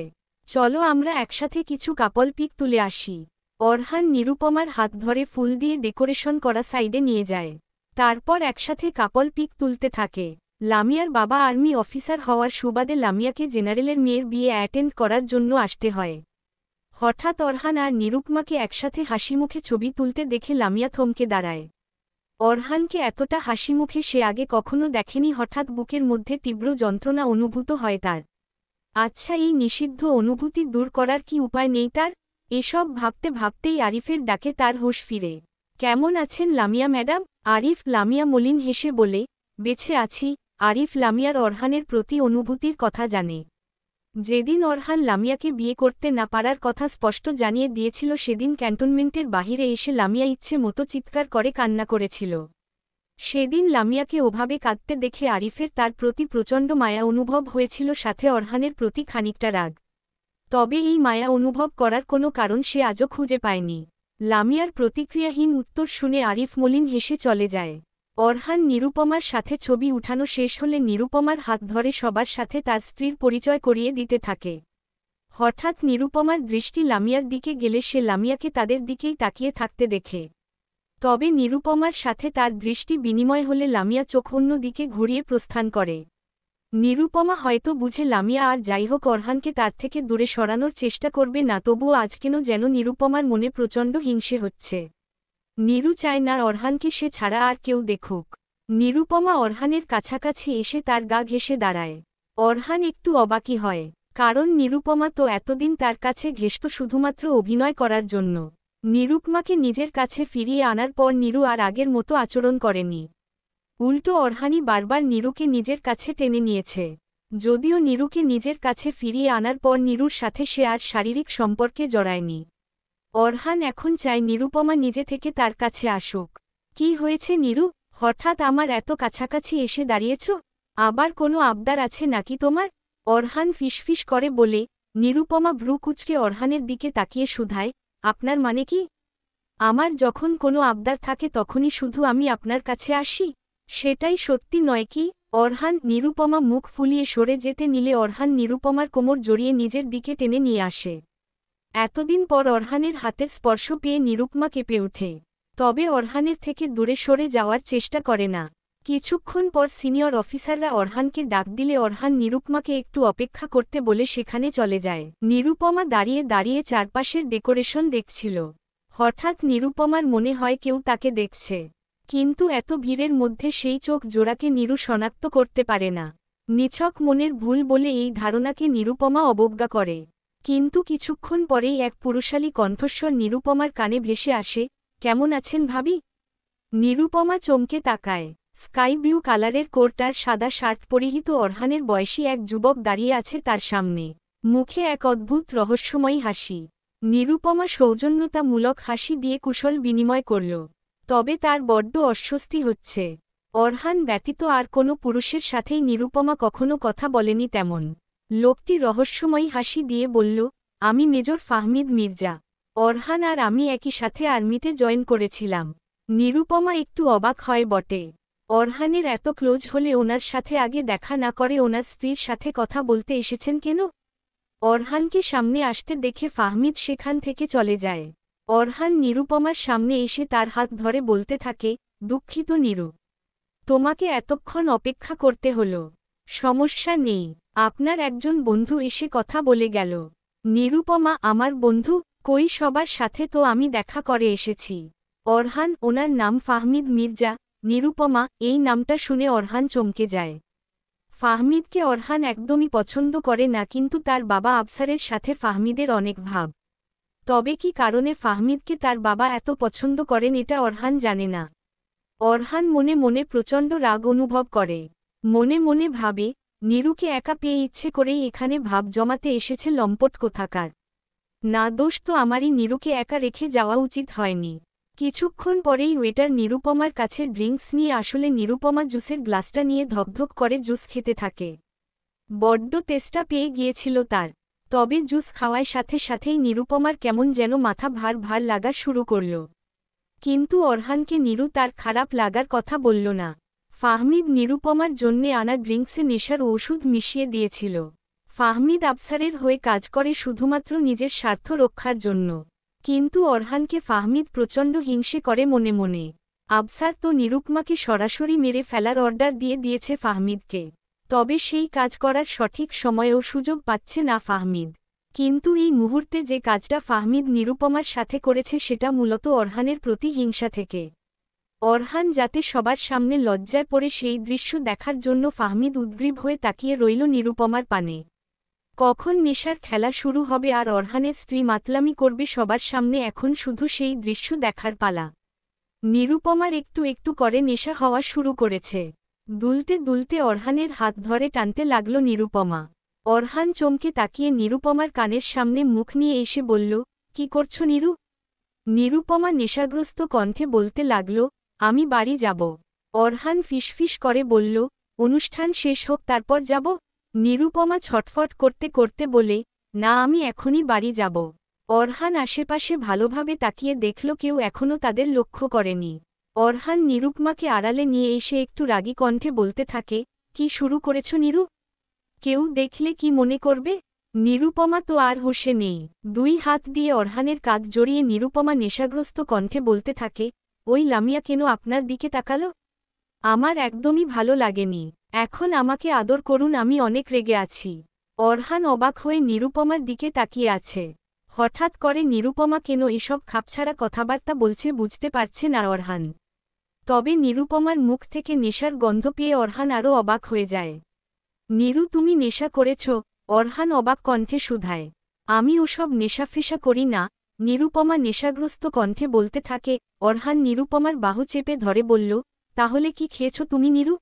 চলো আমরা একসাথে কিছু কাপল পিক তুলে আসি। অরহান নিরুপমার হাত ধরে ফুল দিয়ে ডেকোরেশন করা সাইডে নিয়ে যায়। তারপর একসাথে কাপল পিক তুলতে থাকে। লামিয়ার বাবা আর্মি অফিসার হওয়ার সুবাদে লামিয়াকে জেনারেলের মেয়ের বিয়ে অ্যাটেন্ড করার জন্য আসতে হয়। হঠাৎ অরহান আর নিরুপমাকে একসাথে হাসিমুখে ছবি তুলতে দেখে লামিয়া থমকে দাঁড়ায়। অরহানকে এতটা হাসিমুখে সে আগে কখনো দেখেনি। হঠাৎ বুকের মধ্যে তীব্র যন্ত্রণা অনুভূত হয় তার। আচ্ছা, এই নিষিদ্ধ অনুভূতি দূর করার কি উপায় নেই তার? এসব ভাবতে ভাবতেই আরিফের ডাকে তার হুঁশ ফিরে। কেমন আছেন লামিয়া ম্যাডাম? আরিফ। লামিয়া মলিন হেসে বলে, বেঁচে আছি। আরিফ লামিয়ার অরহানের প্রতি অনুভূতির কথা জানে। যেদিন অরহান লামিয়াকে বিয়ে করতে না পারার কথা স্পষ্ট জানিয়ে দিয়েছিল সেদিন ক্যান্টনমেন্টের বাহিরে এসে লামিয়া ইচ্ছে মতো চিৎকার করে কান্না করেছিল। সেদিন লামিয়াকে ওভাবে কাঁদতে দেখে আরিফের তার প্রতি প্রচণ্ড মায়া অনুভব হয়েছিল, সাথে অরহানের প্রতি খানিকটা রাগ। তবে এই মায়া অনুভব করার কোনো কারণ সে আজও খুঁজে পায়নি। লামিয়ার প্রতিক্রিয়াহীন উত্তর শুনে আরিফ মলিন হেসে চলে যায়। অরহান নিরুপমার সাথে ছবি উঠানো শেষ হলে নিরুপমার হাত ধরে সবার সাথে তার স্ত্রীর পরিচয় করিয়ে দিতে থাকে। হঠাৎ নিরুপমার দৃষ্টি লামিয়ার দিকে গেলে সে লামিয়াকে তাদের দিকেই তাকিয়ে থাকতে দেখে। তবে নিরুপমার সাথে তার দৃষ্টি বিনিময় হলে লামিয়া চোখ অন্য দিকে ঘুরিয়ে প্রস্থান করে। নিরুপমা হয়তো বুঝে লামিয়া আর যাই হোক অরহানকে তার থেকে দূরে সরানোর চেষ্টা করবে না, তবুও আজ কেন যেন নিরুপমার মনে প্রচণ্ড হিংসে হচ্ছে। নীরু চায় না অরহানকে সে ছাড়া আর কেউ দেখুক। নিরুপমা অরহানের কাছাকাছি এসে তার গা ঘেঁষে দাঁড়ায়। অরহান একটু অবাকই হয়, কারণ নিরুপমা তো এতদিন তার কাছে ঘেঁষত শুধুমাত্র অভিনয় করার জন্য। নিরুপমাকে নিজের কাছে ফিরিয়ে আনার পর নীরু আর আগের মতো আচরণ করেনি। উল্টো অর্হানই বারবার নীরুকে নিজের কাছে টেনে নিয়েছে। যদিও নীরুকে নিজের কাছে ফিরিয়ে আনার পর নীরুর সাথে সে আর শারীরিক সম্পর্কে জড়ায়নি। অর্হান এখন চায় নিরুপমা নিজে থেকে তার কাছে আসুক। কি হয়েছে নীরু, হঠাৎ আমার এত কাছাকাছি এসে দাঁড়িয়েছ? আবার কোনো আবদার আছে নাকি তোমার? অর্হান ফিসফিস করে বলে। নিরুপমা ভ্রু কুঁচকে অর্হানের দিকে তাকিয়ে শুধায়, আপনার মানে কি? আমার যখন কোনো আবদার থাকে তখনই শুধু আমি আপনার কাছে আসি, সেটাই সত্যি নয় কি? অর্হান নিরুপমা মুখ ফুলিয়ে সরে যেতে নিলে অর্হান নিরুপমার কোমর জড়িয়ে নিজের দিকে টেনে নিয়ে আসে। এতদিন পর অর্হানের হাতের স্পর্শ পেয়ে নিরুপমা কেঁপে ওঠে। তবে অর্হানের থেকে দূরে সরে যাওয়ার চেষ্টা করে না। কিছুক্ষণ পর সিনিয়র অফিসাররা অর্হানকে ডাক দিলে অর্হান নিরুপমাকে একটু অপেক্ষা করতে বলে সেখানে চলে যায়। নিরুপমা দাঁড়িয়ে দাঁড়িয়ে চারপাশের ডেকোরেশন দেখছিল। হঠাৎ নিরুপমার মনে হয় কেউ তাকে দেখছে। কিন্তু এত ভিড়ের মধ্যে সেই চোখ জোড়াকে নীরু শনাক্ত করতে পারে না। নিছক মনের ভুল বলে এই ধারণাকে নিরুপমা অবজ্ঞা করে। কিন্তু কিছুক্ষণ পরেই এক পুরুষালী কণ্ঠস্বর নিরুপমার কানে ভেসে আসে, কেমন আছেন ভাবি? নিরুপমা চমকে তাকায়। স্কাই ব্লু কালারের কোট আর সাদা শার্ট পরিহিত অর্হানের বয়সী এক যুবক দাঁড়িয়ে আছে তার সামনে। মুখে এক অদ্ভুত রহস্যময়ী হাসি। নিরুপমা সৌজন্যতামূলক হাসি দিয়ে কুশল বিনিময় করল। তবে তার বড্ড অস্বস্তি হচ্ছে। অর্হান ব্যতীত আর কোনো পুরুষের সাথেই নিরুপমা কখনো কথা বলেনি তেমন। লোকটি রহস্যময়ী হাসি দিয়ে বলল, আমি মেজর ফাহমিদ মির্জা। অর্হান আর আমি একই সাথে আর্মিতে জয়েন করেছিলাম। নিরুপমা একটু অবাক হয় বটে। অর্হানের এত ক্লোজ হলে ওনার সাথে আগে দেখা না করে ওনার স্ত্রীর সাথে কথা বলতে এসেছেন কেন? অর্হানকে সামনে আসতে দেখে ফাহমিদ সেখান থেকে চলে যায়। অর্হান নিরুপমার সামনে এসে তার হাত ধরে বলতে থাকে, দুঃখিত নীরু, তোমাকে এতক্ষণ অপেক্ষা করতে হলো। সমস্যা নেই, আপনার একজন বন্ধু এসে কথা বলে গেল। নিরুপমা আমার বন্ধু? কই, সবার সাথে তো আমি দেখা করে এসেছি। অর্হান ওনার নাম ফাহমিদ মির্জা। নিরুপমা এই নামটা শুনে অর্হান চমকে যায়। ফাহমিদকে অর্হান একদমই পছন্দ করে না, কিন্তু তার বাবা আফসারের সাথে ফাহমিদের অনেক ভাব। তবে কি কারণে ফাহমিদকে তার বাবা এত পছন্দ করেন এটা অর্হান জানে না। অর্হান মনে মনে প্রচণ্ড রাগ অনুভব করে। মনে মনে ভাবে, নীরুকে একা পেয়ে ইচ্ছে করেই এখানে ভাব জমাতে এসেছে লম্পট কোথাকার। না, দোষ তো আমারই, নীরুকে একা রেখে যাওয়া উচিত হয়নি। কিছুক্ষণ পরেই ওয়েটার নিরুপমার কাছে ড্রিঙ্কস নিয়ে আসলে নিরুপমা জুসের গ্লাসটা নিয়ে ধকধক করে জুস খেতে থাকে। বড্ড তেষ্টা পেয়ে গিয়েছিল তার। তবে জুস খাওয়ার সাথে সাথেই নিরুপমার কেমন যেন মাথা ভার ভার লাগা শুরু করল। কিন্তু অর্হানকে নীরু তার খারাপ লাগার কথা বলল না। ফাহমিদ নিরুপমার জন্যে আনা ড্রিঙ্কসে নেশার ওষুধ মিশিয়ে দিয়েছিল। ফাহমিদ আফসারের হয়ে কাজ করে শুধুমাত্র নিজের স্বার্থ রক্ষার জন্য। কিন্তু অর্হানকে ফাহমিদ প্রচণ্ড হিংসে করে মনে মনে। আফসার তো নিরুপমাকে সরাসরি মেরে ফেলার অর্ডার দিয়ে দিয়েছে ফাহমিদকে। তবে সেই কাজ করার সঠিক সময় ও সুযোগ পাচ্ছে না ফাহমিদ। কিন্তু এই মুহূর্তে যে কাজটা ফাহমিদ নিরুপমার সাথে করেছে সেটা মূলত অর্হানের প্রতি হিংসা থেকে। অর্হান যাতে সবার সামনে লজ্জায় পড়ে সেই দৃশ্য দেখার জন্য ফাহমিদ উদ্গ্রীব হয়ে তাকিয়ে রইল নিরুপমার পানে। কখন নেশার খেলা শুরু হবে আর অর্হানের স্ত্রী মাতলামি করবে সবার সামনে, এখন শুধু সেই দৃশ্য দেখার পালা। নিরুপমার একটু একটু করে নেশা হওয়া শুরু করেছে। দুলতে দুলতে অর্হানের হাত ধরে টানতে লাগল নিরুপমা। অর্হান চমকে তাকিয়ে নিরুপমার কানের সামনে মুখ নিয়ে এসে বলল, কি করছো নীরু? নিরুপমা নেশাগ্রস্ত কণ্ঠে বলতে লাগল, আমি বাড়ি যাব। অর্হান ফিসফিস করে বলল, অনুষ্ঠান শেষ হোক তারপর যাব। নিরুপমা ছটফট করতে করতে বলে, না, আমি এখনই বাড়ি যাব। অর্হান আশেপাশে ভালোভাবে তাকিয়ে দেখল কেউ এখনও তাদের লক্ষ্য করেনি। অর্হান নিরুপমাকে আড়ালে নিয়ে এসে একটু রাগী কণ্ঠে বলতে থাকে, কি শুরু করেছ নীরু? কেউ দেখলে কি মনে করবে? নিরুপমা তো আর হুঁশে নেই। দুই হাত দিয়ে অর্হানের কাঁধ জড়িয়ে নিরুপমা নেশাগ্রস্ত কণ্ঠে বলতে থাকে, ওই লামিয়া কেন আপনার দিকে তাকালো? আমার একদমই ভালো লাগেনি। এখন আমাকে আদর করুন, আমি অনেক রেগে আছি। অর্হান অবাক হয়ে নিরুপমার দিকে তাকিয়ে আছে। হঠাৎ করে নিরুপমা কেন এসব খাপছাড়া কথাবার্তা বলছে বুঝতে পারছে না অর্হান। তবে নিরুপমার মুখ থেকে নেশার গন্ধ পেয়ে অর্হান আরও অবাক হয়ে যায়। নীরু, তুমি নেশা করেছ? অর্হান অবাক কণ্ঠে শুধায়। আমি ওসব নেশাফেশা করি না, নিরুপমা নেশাগ্রস্ত কণ্ঠে বলতে থাকে। অরহান নিরুপমার বাহু চেপে ধরে বলল, তাহলে কি খেয়েছ তুমি নিরু?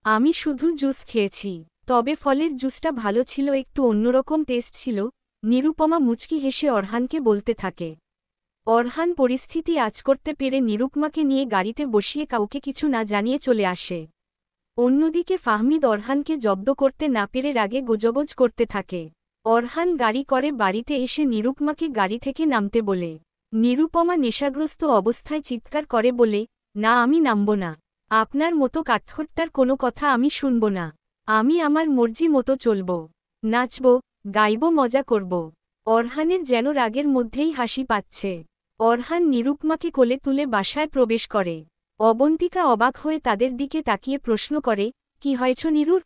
আমি শুধু জুস খেয়েছি। তবে ফলের জুসটা ভালো ছিল, একটু অন্যরকম টেস্ট ছিল। নিরুপমা মুচকি হেসে অরহানকে বলতে থাকে। অরহান পরিস্থিতি আঁচ করতে পেরে নিরুপমাকে নিয়ে গাড়িতে বসিয়ে কাউকে কিছু না জানিয়ে চলে আসে। অন্যদিকে ফাহমিদ অরহানকে জব্দ করতে না পেরে রাগে গোজগোজ করতে থাকে। অরহান গাড়ি করে বাড়িতে এসে নিরুপমাকে গাড়ি থেকে নামতে বলে। নিরুপমা নেশাগ্রস্ত অবস্থায় চিৎকার করে বলে, না আমি নামব না। আপনার মতো কাঠখোট্টার কোনো কথা আমি শুনব না। আমি আমার মর্জি মতো চলব, নাচব, গাইব, মজা করব। অরহানের যেন রাগের মধ্যেই হাসি পাচ্ছে। অরহান নিরুপমাকে কোলে তুলে বাসায় প্রবেশ করে। অবন্তিকা অবাক হয়ে তাদের দিকে তাকিয়ে প্রশ্ন করে, কি হয়েছ নিরুর?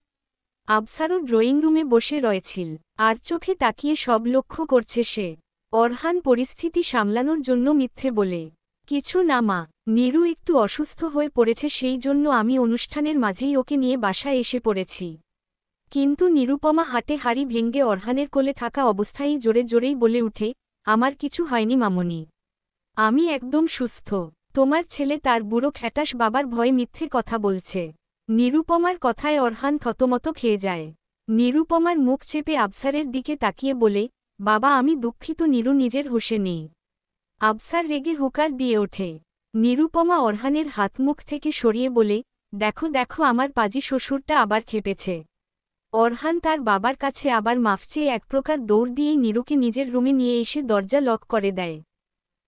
আবসারও ড্রয়িং রুমে বসে রয়েছিল, আর চোখে তাকিয়ে সব লক্ষ্য করছে সে। অরহান পরিস্থিতি সামলানোর জন্য মিথ্যে বলে, কিছু না মা, নিরু একটু অসুস্থ হয়ে পড়েছে, সেই জন্য আমি অনুষ্ঠানের মাঝেই ওকে নিয়ে বাসায় এসে পড়েছি। কিন্তু নিরুপমা হাটে হাড়ি ভেঙ্গে অরহানের কোলে থাকা অবস্থায় জোরে জোরেই বলে উঠে, আমার কিছু হয়নি মামনি। আমি একদম সুস্থ। তোমার ছেলে তার বুড়ো খ্যাটাস বাবার ভয়ে মিথ্যে কথা বলছে। নিরুপমার কথায় অরহান থতমত খেয়ে যায়। নিরুপমার মুখ চেপে আবসারের দিকে তাকিয়ে বলে, বাবা আমি দুঃখিত। নিরু নিজের হুঁশে নেই। আবসার রেগে হুকার দিয়ে ওঠে। নিরুপমা অরহানের হাত মুখ থেকে সরিয়ে বলে, দেখো দেখো আমার পাজি শ্বশুরটা আবার খেপেছে। অরহান তার বাবার কাছে আবার মাফ চেয়ে এক প্রকার দৌড় দিয়েই নিরুকে নিজের রুমে নিয়ে এসে দরজা লক করে দেয়।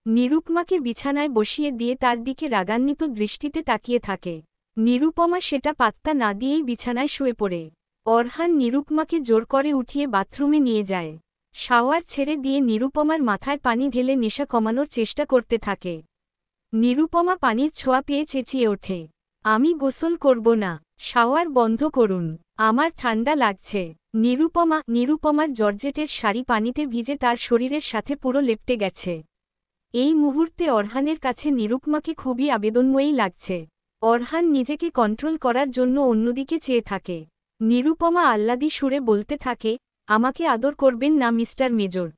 নিরুপমাকে বিছানায় বসিয়ে দিয়ে তার দিকে রাগান্বিত দৃষ্টিতে তাকিয়ে থাকে। নিরুপমা সেটা পাত্তা না দিয়েই বিছানায় শুয়ে পড়ে। অরহান নিরুপমাকে জোর করে উঠিয়ে বাথরুমে নিয়ে যায়। শাওয়ার ছেড়ে দিয়ে নিরুপমার মাথায় পানি ঢেলে নেশা কমানোর চেষ্টা করতে থাকে। নিরুপমা পানির ছোঁয়া পেয়ে চেঁচিয়ে ওঠে, আমি গোসল করব না, শাওয়ার বন্ধ করুন, আমার ঠান্ডা লাগছে। নিরুপমার জর্জেটের শাড়ি পানিতে ভিজে তার শরীরের সাথে পুরো লেপ্টে গেছে। এই মুহূর্তে অরহানের কাছে নিরুপমাকে খুবই আবেদনময়ী লাগছে। অরহান নিজেকে কন্ট্রোল করার জন্য অন্যদিকে চেয়ে থাকে। নিরুপমা আহ্লাদী সুরে বলতে থাকে, আমাকে আদর করবেন না মিস্টার মেজর।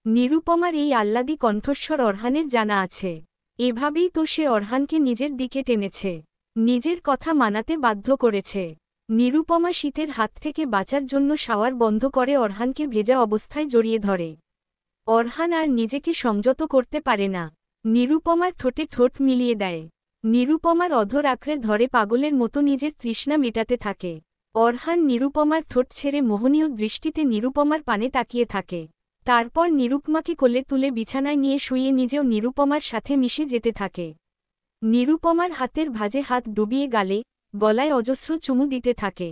নিরুপমার এই আহ্লাদী কণ্ঠস্বর অরহানের জানা আছে। এভাবেই তো সে অরহানকে নিজের দিকে টেনেছে, নিজের কথা মানাতে বাধ্য করেছে। নিরুপমা শীতের হাত থেকে বাঁচার জন্য শাওয়ার বন্ধ করে অরহানকে ভেজা অবস্থায় জড়িয়ে ধরে। অরহান আর নিজেকে সংযত করতে পারে না। নিরুপমার ঠোঁটে ঠোঁট মিলিয়ে দেয়। নিরুপমার অধর আঁকড়ে ধরে পাগলের মতো নিজের তৃষ্ণা মেটাতে থাকে। অরহান নিরুপমার ঠোঁট ছেড়ে মোহনীয় দৃষ্টিতে নিরুপমার পানে তাকিয়ে থাকে। তারপর নিরুপমাকে কোলে তুলে বিছানায় নিয়ে শুইয়ে নিজেও নিরুপমার সাথে মিশে যেতে থাকে। নিরুপমার হাতের ভাঁজে হাত ডুবিয়ে গালে, গলায় অজস্র চুমু দিতে থাকে।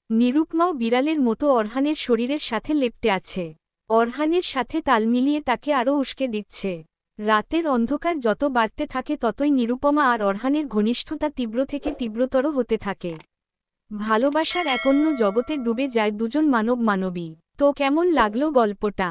নিরুপমাও বিড়ালের মতো অরহানের শরীরের সাথে লেপ্টে আছে। অরহানের সাথে তাল মিলিয়ে তাকে আরও উস্কে দিচ্ছে। রাতের অন্ধকার যত বাড়তে থাকে ততই নিরুপমা আর অরহানের ঘনিষ্ঠতা তীব্র থেকে তীব্রতর হতে থাকে। ভালোবাসার এক অন্য জগতে ডুবে যায় দুজন মানব মানবী। তো কেমন লাগলো গল্পটা?